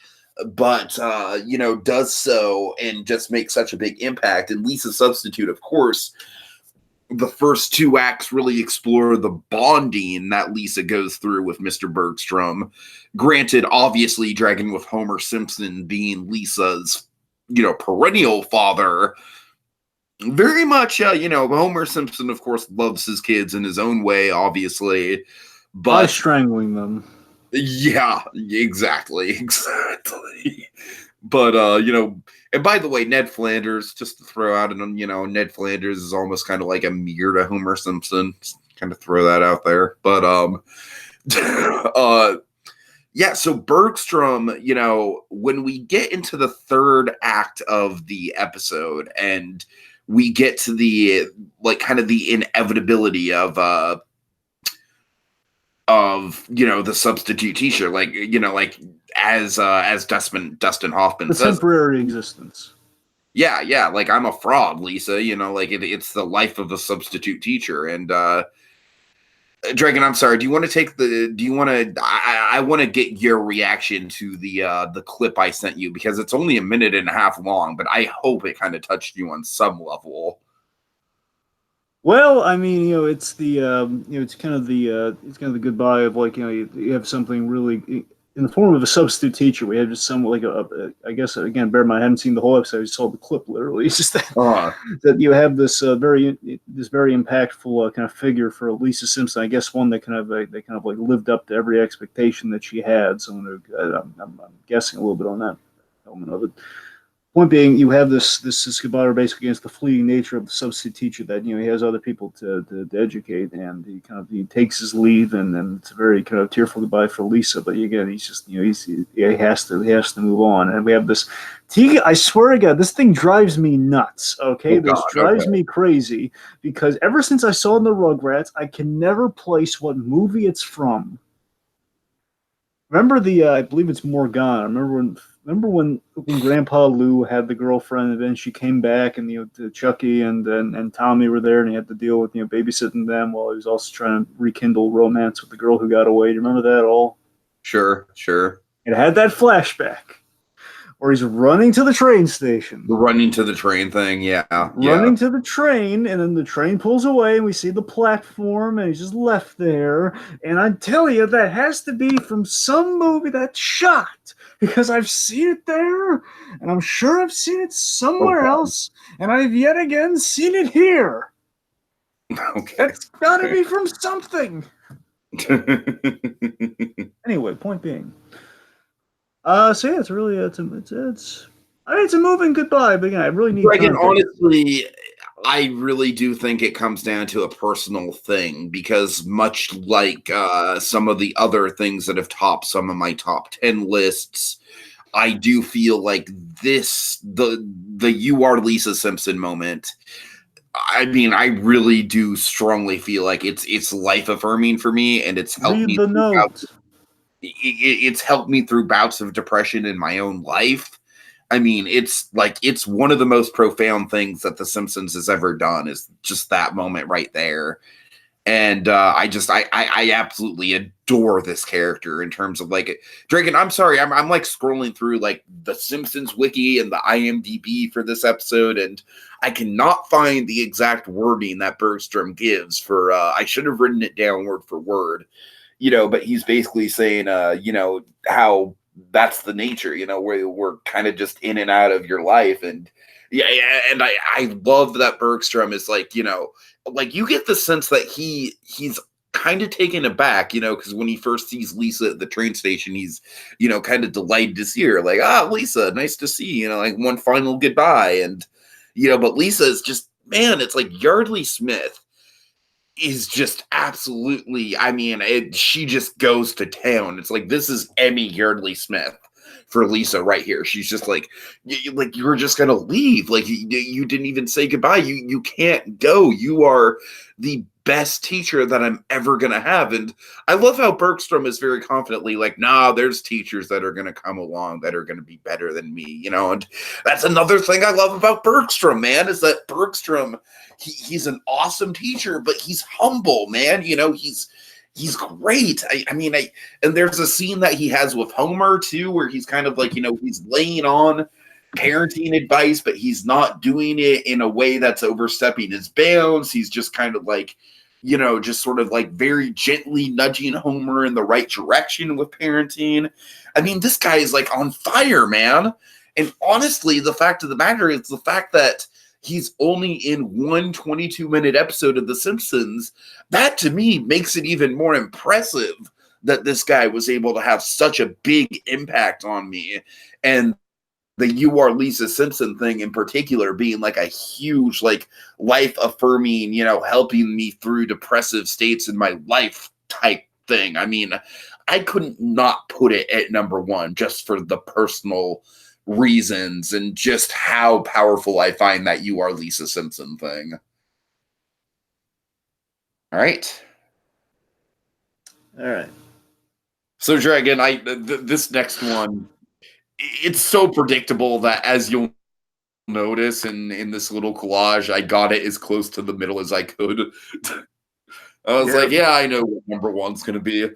but does so and just makes such a big impact. And Lisa's substitute, of course, the first 2 acts really explore the bonding that Lisa goes through with Mr. Bergstrom. Granted, obviously, dragging with Homer Simpson being Lisa's, perennial father. Very much, Homer Simpson, of course, loves his kids in his own way, obviously. But by strangling them. Yeah, exactly. But, and by the way, Ned Flanders, just to throw out, Ned Flanders is almost kind of like a mirror to Homer Simpson. Just kind of throw that out there. But, yeah, so Bergstrom, when we get into the 3rd act of the episode and we get to the, kind of the inevitability of the substitute teacher, as Dustin Hoffman says, temporary existence. Yeah, like, I'm a fraud, Lisa, it's the life of a substitute teacher. And Dragon, I'm sorry, I want to get your reaction to the clip I sent you, because it's only a minute and a half long, but I hope it kind of touched you on some level. Well, I mean, it's the it's kind of the goodbye of, like, you have something really in the form of a substitute teacher. We have just somewhat like I guess, again, bear in mind, I haven't seen the whole episode. I just saw the clip literally. It's just that that you have this very impactful kind of figure for Lisa Simpson. I guess one that kind of lived up to every expectation that she had. So I'm guessing a little bit on that element of it. Point being, you have this goodbye basically against the fleeting nature of the substitute teacher, that he has other people to educate, and he takes his leave, and it's a very kind of tearful goodbye for Lisa. But again, he's just he has to move on, and we have this Tiki. I swear to God, this thing drives me nuts. Okay, this drives me crazy, because ever since I saw it in the Rugrats, I can never place what movie it's from. Remember I believe it's Morgana. Remember when Grandpa Lou had the girlfriend, and then she came back, and Chucky and Tommy were there, and he had to deal with babysitting them while he was also trying to rekindle romance with the girl who got away. Do you remember that at all? Sure. It had that flashback where he's running to the train station. The running to the train thing, yeah. Running to the train, and then the train pulls away, and we see the platform, and he's just left there. And I tell you, that has to be from some movie that's shot, because I've seen it there, and I'm sure I've seen it somewhere else, and I've yet again seen it here. Okay. It's got to be from something. Anyway, point being. So yeah, it's really it's a moving goodbye, but again, I really need. Dragon, honestly, I really do think it comes down to a personal thing, because much like some of the other things that have topped some of my top 10 lists, I do feel like the "You Are Lisa Simpson" moment. I mean, I really do strongly feel like it's life affirming for me, and it's helped me. It's helped me through bouts of depression in my own life. I mean, it's one of the most profound things that The Simpsons has ever done, is just that moment right there. And I absolutely adore this character in terms of Dragon. I'm sorry, I'm scrolling through the Simpsons wiki and the IMDb for this episode, and I cannot find the exact wording that Bergstrom gives for. I should have written it down word for word. But he's basically saying, how that's the nature, where we're kind of just in and out of your life. And and I love that Bergstrom is you get the sense that he's kind of taken aback, because when he first sees Lisa at the train station, he's, kind of delighted to see her, Lisa, nice to see you, one final goodbye. And, but Lisa is just, man, it's Yardley Smith is just absolutely, she just goes to town. It's this is Emmy Yardley Smith for Lisa right here. She's just you're just gonna leave. You didn't even say goodbye. You can't go. You are the best teacher that I'm ever going to have. And I love how Bergstrom is very confidently like, nah, there's teachers that are going to come along that are going to be better than me, you know? And that's another thing I love about Bergstrom, man, is that Bergstrom, he's an awesome teacher, but he's humble, man. You know, he's great. And there's a scene that he has with Homer too, where he's kind of like, you know, he's laying on parenting advice, but he's not doing it in a way that's overstepping his bounds. He's just kind of like, you know, just sort of like very gently nudging Homer in the right direction with parenting. I mean, this guy is like on fire, man. And honestly, the fact of the matter is the fact that he's only in one 22-minute episode of The Simpsons, that to me makes it even more impressive that this guy was able to have such a big impact on me. And the "You Are Lisa Simpson" thing in particular being like a huge, like, life affirming, you know, helping me through depressive states in my life type thing. I mean, I couldn't not put it at number one just for the personal reasons and just how powerful I find that "You Are Lisa Simpson" thing. All right. So Dragon, this next one, it's so predictable that, as you'll notice in this little collage, I got it as close to the middle as I could. I was like, yeah, I know what number one's going to be.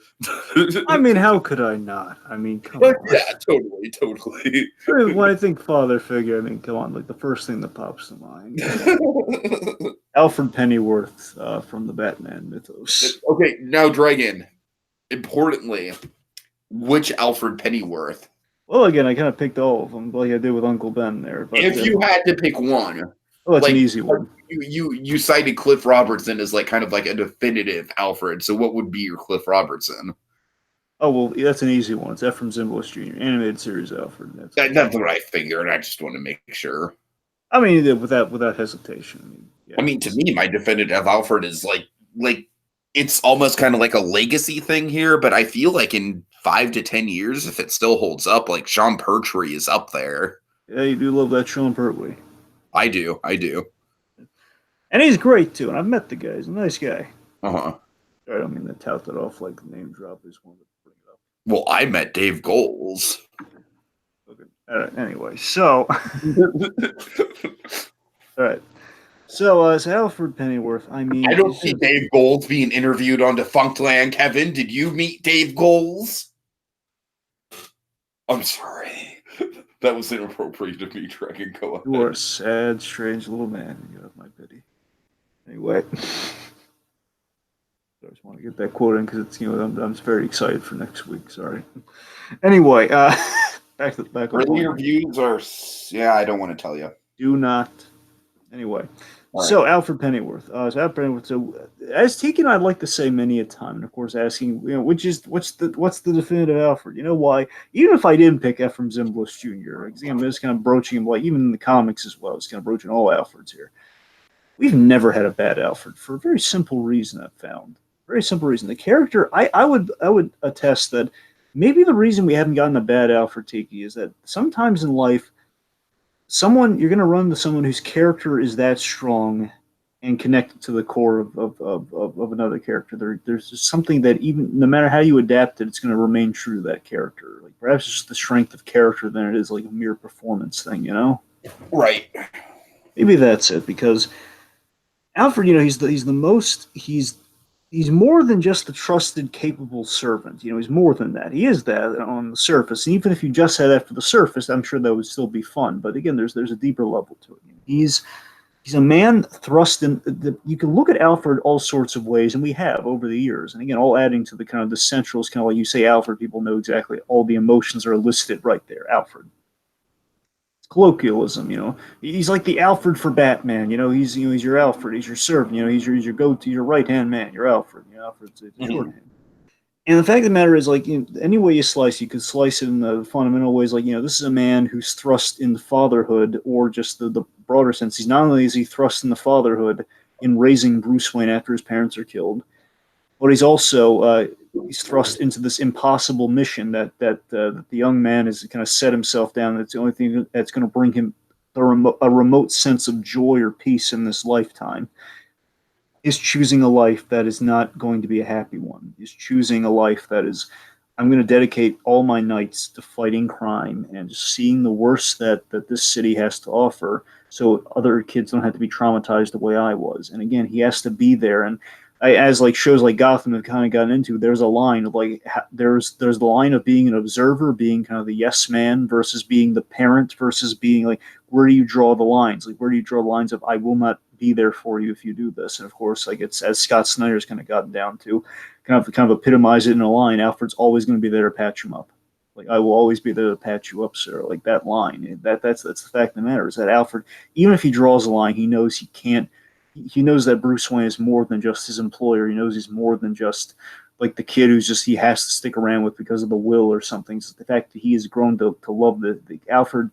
I mean, how could I not? I mean, come on. Yeah, totally. When I think father figure, I mean, come on, like the first thing that pops to mind. Alfred Pennyworth from the Batman mythos. Okay, now Dragon, importantly, which Alfred Pennyworth? Well, again, I kind of picked all of them, like I did with Uncle Ben there. But if you had to pick one, that's an easy one. You cited Cliff Robertson as like kind of like a definitive Alfred. So what would be your Cliff Robertson? Oh well, that's an easy one. It's Ephraim Zimbalist Jr. Animated series Alfred. That's what I figured. I just want to make sure. I mean, without hesitation. I mean, to me, my definitive Alfred is like it's almost kind of like a legacy thing here. But I feel like in 5 to 10 years, if it still holds up, like Sean Pertwee is up there. Yeah, you do love that Sean Pertwee. I do. And he's great too. And I've met the guy. He's a nice guy. I don't mean to tout that off like the name drop. I just wanted to bring it up. Well, I met Dave Goles. Okay. All right. Anyway, so all right. So as Alfred Pennyworth, I mean, I don't see Dave Goles being interviewed on Defunctland. Kevin, did you meet Dave Goles? I'm sorry. That was inappropriate of me, Dragon. Go ahead. You are a sad, strange little man. You have my pity. Anyway, I just want to get that quote in because it's, you know, I'm very excited for next week. Sorry. Anyway, back. Early reviews are, yeah, I don't want to tell you. Do not. Anyway, right. So Alfred Pennyworth. So as Tiki and I'd like to say many a time, and of course asking, you know, what's the definitive Alfred? You know why? Even if I didn't pick Ephraim Zimbalist Jr., I'm just kind of broaching him, like even in the comics as well. It's kind of broaching all Alfreds here. We've never had a bad Alfred for a very simple reason. I've found very simple reason. The character, I would attest that maybe the reason we haven't gotten a bad Alfred, Tiki, is that sometimes in life, you're going to run into someone whose character is that strong and connected to the core of another character. There's just something that even no matter how you adapt it, it's going to remain true to that character. Like perhaps it's just the strength of character than it is like a mere performance thing, you know? Right. Maybe that's it, because Alfred, you know, he's more than just the trusted, capable servant. You know, he's more than that. He is that on the surface. And even if you just had that for the surface, I'm sure that would still be fun. But again, there's a deeper level to it. He's a man thrust in. You can look at Alfred all sorts of ways, and we have over the years. And again, all adding to the kind of the centrals, kind of like you say Alfred, people know exactly all the emotions are listed right there. Alfred. Colloquialism, you know, he's like the Alfred for Batman. You know, he's your Alfred, he's your servant. You know, he's your go-to, your right-hand man. You're Alfred. You know, Alfred's shorthand. And the fact of the matter is, like, you know, any way you slice, you could slice it in the fundamental ways. Like, you know, this is a man who's thrust into fatherhood, or just the broader sense. He's not only is he thrust into fatherhood in raising Bruce Wayne after his parents are killed, but he's also he's thrust into this impossible mission that the young man has kind of set himself down. That's the only thing that's going to bring him a remote sense of joy or peace in this lifetime. is choosing a life that is not going to be a happy one, is choosing a life that is, I'm going to dedicate all my nights to fighting crime and just seeing the worst that this city has to offer so other kids don't have to be traumatized the way I was. And again, he has to be there. And as like shows like Gotham have kind of gotten into, there's a line of like there's the line of being an observer, being kind of the yes man versus being the parent versus being like, where do you draw the lines? Like, where do you draw the lines of I will not be there for you if you do this? And of course, like it's as Scott Snyder's kind of gotten down to, kind of epitomize it in a line. Alfred's always going to be there to patch him up. Like, I will always be there to patch you up, sir. Like that line. That's the fact of the matter is that Alfred, even if he draws a line, he knows he can't. He knows that Bruce Wayne is more than just his employer. He knows he's more than just like the kid who's just he has to stick around with because of the will or something. So the fact that he has grown to love the Alfred.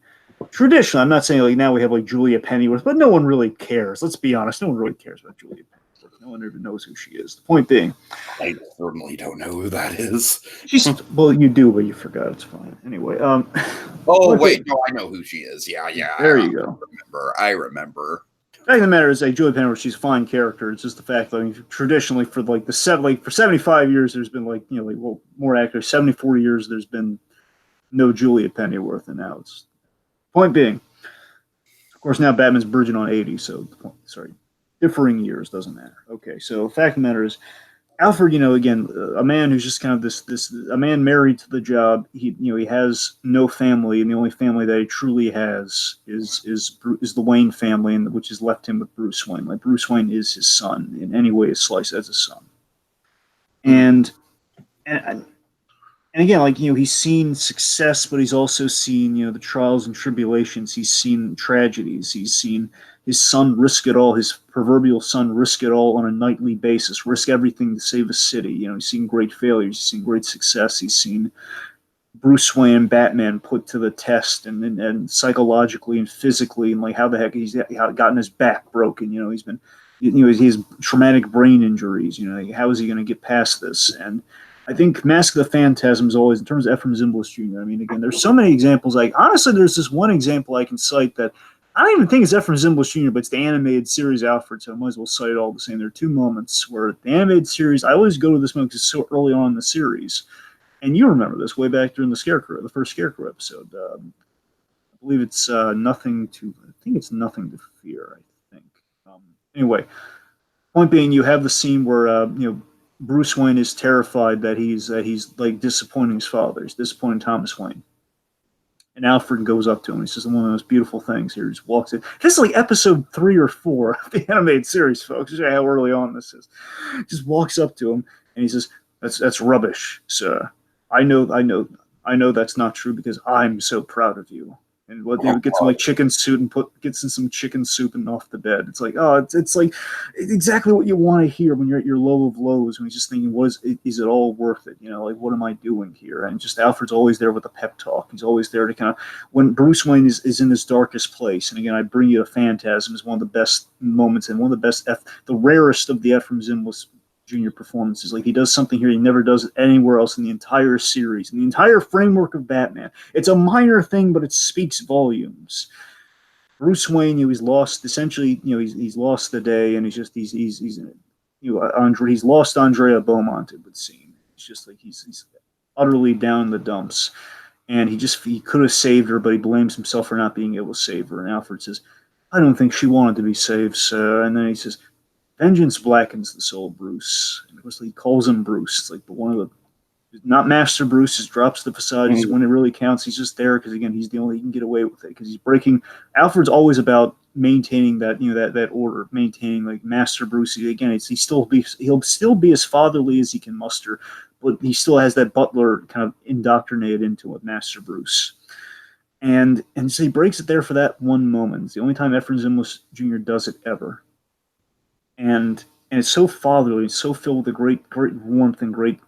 Traditionally, I'm not saying like now we have like Julia Pennyworth, but no one really cares. Let's be honest, no one really cares about Julia Pennyworth. No one ever knows who she is. The point being, I certainly don't know who that is. she's well, you do, but you forgot. It's fine. Anyway, oh wait, no, I know who she is. Yeah, there you go. I remember. The fact of the matter is, like Julie Pennyworth, she's a fine character. It's just the fact that I mean, traditionally, for like for 75 years, there's been like more accurate, 74 years, there's been no Julia Pennyworth, and now it's point being. Of course, now Batman's verging on 80, so differing years doesn't matter. Okay, so the fact of the matter is, Alfred, again, a man who's just kind of a man married to the job. He has no family, and the only family that he truly has is the Wayne family, and which has left him with Bruce Wayne. Like Bruce Wayne is his son in any way is sliced as a son, and again, like he's seen success, but he's also seen the trials and tribulations. He's seen tragedies. He's seen his son risk it all, his proverbial son risk it all on a nightly basis, risk everything to save a city. He's seen great failures, he's seen great success, he's seen Bruce Wayne, Batman put to the test, and psychologically and physically, and like how the heck he's gotten his back broken. He's been, he has traumatic brain injuries. How is he going to get past this? And I think Mask of the Phantasm is always, in terms of Ephraim Zimbalist Jr., I mean, again, there's so many examples. Like, honestly, there's this one example I can cite that I don't even think it's Ephraim Zimbalist Jr., but it's the animated series Alfred, so I might as well cite it all the same. There are two moments where the animated series, I always go to this moment because it's so early on in the series, and you remember this way back during the first Scarecrow episode. I believe it's Nothing to Fear, I think. Anyway, point being, you have the scene where, Bruce Wayne is terrified that he's like disappointing his father. He's disappointing Thomas Wayne. And Alfred goes up to him. He says one of the most beautiful things here. He just walks in. This is like episode 3 or 4 of the animated series, folks. This is how early on this is. He just walks up to him and he says, "That's rubbish, sir. I know that's not true because I'm so proud of you." And what they would get some like chicken soup and gets in some chicken soup and off the bed. It's like, oh, it's like exactly what you want to hear when you're at your low of lows, when you're just thinking, is it all worth it? Like, what am I doing here? And just Alfred's always there with a pep talk. He's always there to kind of, when Bruce Wayne is in his darkest place. And again, I bring you a Phantasm is one of the best moments and one of the best, the rarest of the Ephraim Zimbalist Jr. performances. Like, he does something here he never does anywhere else in the entire series, in the entire framework of Batman. It's a minor thing, but it speaks volumes. Bruce Wayne, he's lost essentially. He's lost the day, and he's lost Andrea Beaumont. It would seem it's just like he's utterly down in the dumps, and he could have saved her, but he blames himself for not being able to save her. And Alfred says, "I don't think she wanted to be saved, sir." And then he says, "Vengeance blackens the soul, Bruce." And of course, he calls him Bruce. It's like one of the, not Master Bruce, just drops the facade. Mm-hmm. When it really counts, he's just there because, again, he's the only he can get away with it because he's breaking. Alfred's always about maintaining that that order, maintaining like Master Bruce. Again, he'll still be as fatherly as he can muster, but he still has that butler kind of indoctrinated into it, Master Bruce. And so he breaks it there for that one moment. It's the only time Ephraim Zimbalist Jr. does it ever. And it's so fatherly, it's so filled with a great warmth and great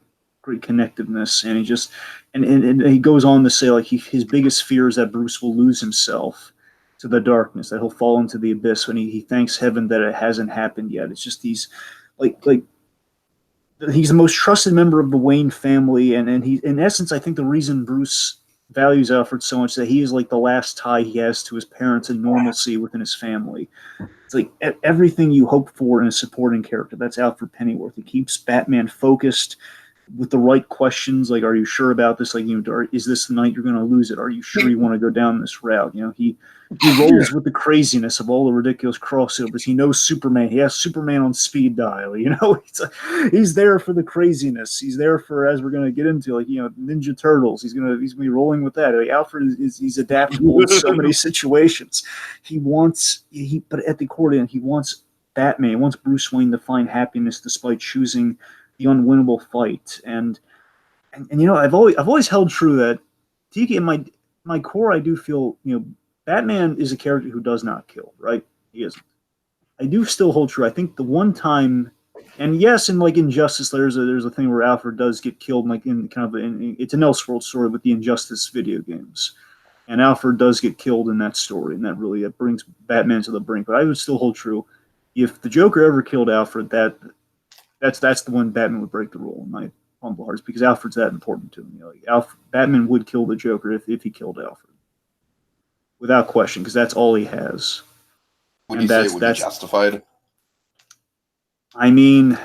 connectiveness. And he just and he goes on to say like his biggest fear is that Bruce will lose himself to the darkness, that he'll fall into the abyss. When he thanks heaven that it hasn't happened yet. It's just these like he's the most trusted member of the Wayne family, and he, in essence, I think the reason Bruce values Alfred so much that he is like the last tie he has to his parents and normalcy within his family. It's like everything you hope for in a supporting character. That's Alfred Pennyworth. He keeps Batman focused with the right questions. Like, are you sure about this? Like, is this the night you're going to lose it? Are you sure you want to go down this route? He rolls with the craziness of all the ridiculous crossovers. He knows Superman. He has Superman on speed dial. He's there for the craziness. He's there for, as we're going to get into, Ninja Turtles. He's gonna be rolling with that. Alfred he's adaptable in so many situations. But at the core end, he wants Batman. He wants Bruce Wayne to find happiness despite choosing the unwinnable fight. And I've always held true that Tiki, in my core, I do feel Batman is a character who does not kill, right? He isn't. I do still hold true. I think the one time, and yes, in Injustice, there's a thing where Alfred does get killed, it's an Elseworld story with the Injustice video games, and Alfred does get killed in that story, and that brings Batman to the brink. But I would still hold true. If the Joker ever killed Alfred, that's the one Batman would break the rule in my humble hearts, because Alfred's that important to me. Batman would kill the Joker if he killed Alfred, without question, because that's all he has. Would you say it would be justified? I mean,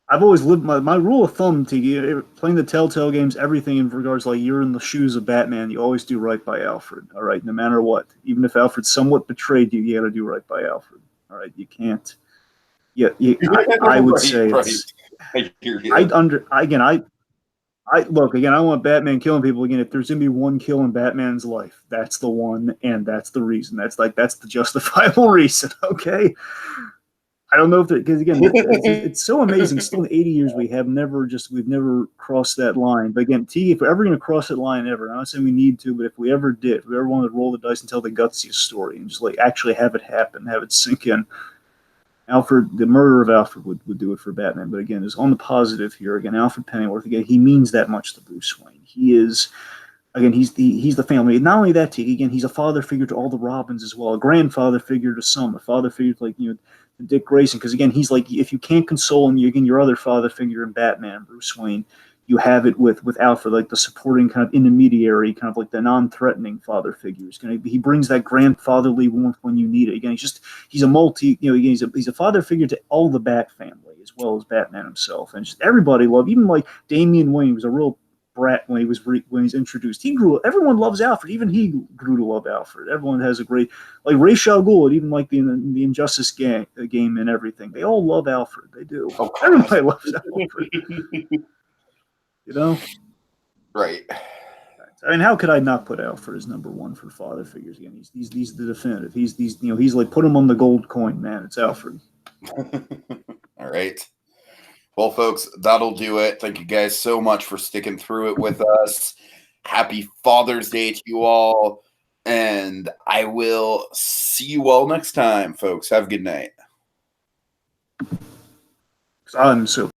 I've always lived my rule of thumb, Tiki, playing the Telltale games, everything in regards, you're in the shoes of Batman, you always do right by Alfred, all right, no matter what. Even if Alfred somewhat betrayed you, you got to do right by Alfred, all right? You can't. Yeah, I would say it's. I want Batman killing people again. If there's gonna be one kill in Batman's life, that's the one, and that's the reason. That's the justifiable reason. Okay. I don't know because again, it's so amazing. Still in 80 years, we've never crossed that line. But again, if we're ever going to cross that line ever, I'm not saying we need to, but if we ever did, if we ever wanted to roll the dice and tell the gutsiest story and just actually have it happen, have it sink in, Alfred, the murder of Alfred would do it for Batman. But again, on the positive here, again, Alfred Pennyworth, again, he means that much to Bruce Wayne. He is, again, he's the family. Not only that, again, he's a father figure to all the Robins as well, a grandfather figure to some, a father figure to Dick Grayson. Because again, he's if you can't console him, your other father figure in Batman, Bruce Wayne, you have it with Alfred, the supporting kind of intermediary, kind of the non-threatening father figure. He brings that grandfatherly warmth when you need it. Again, he's a father figure to all the Bat family as well as Batman himself, and just everybody loved. Even Damian Wayne was a real brat when he's introduced. Everyone loves Alfred. Even he grew to love Alfred. Everyone has a great Ra's al Ghul, even the Injustice game and everything. They all love Alfred. They do. Oh, everybody loves Alfred. Right. I mean, how could I not put Alfred as number one for father figures? Again, he's the definitive. He's put him on the gold coin, man. It's Alfred. All right. Well, folks, that'll do it. Thank you guys so much for sticking through it with us. Happy Father's Day to you all. And I will see you all next time, folks. Have a good night. I'm so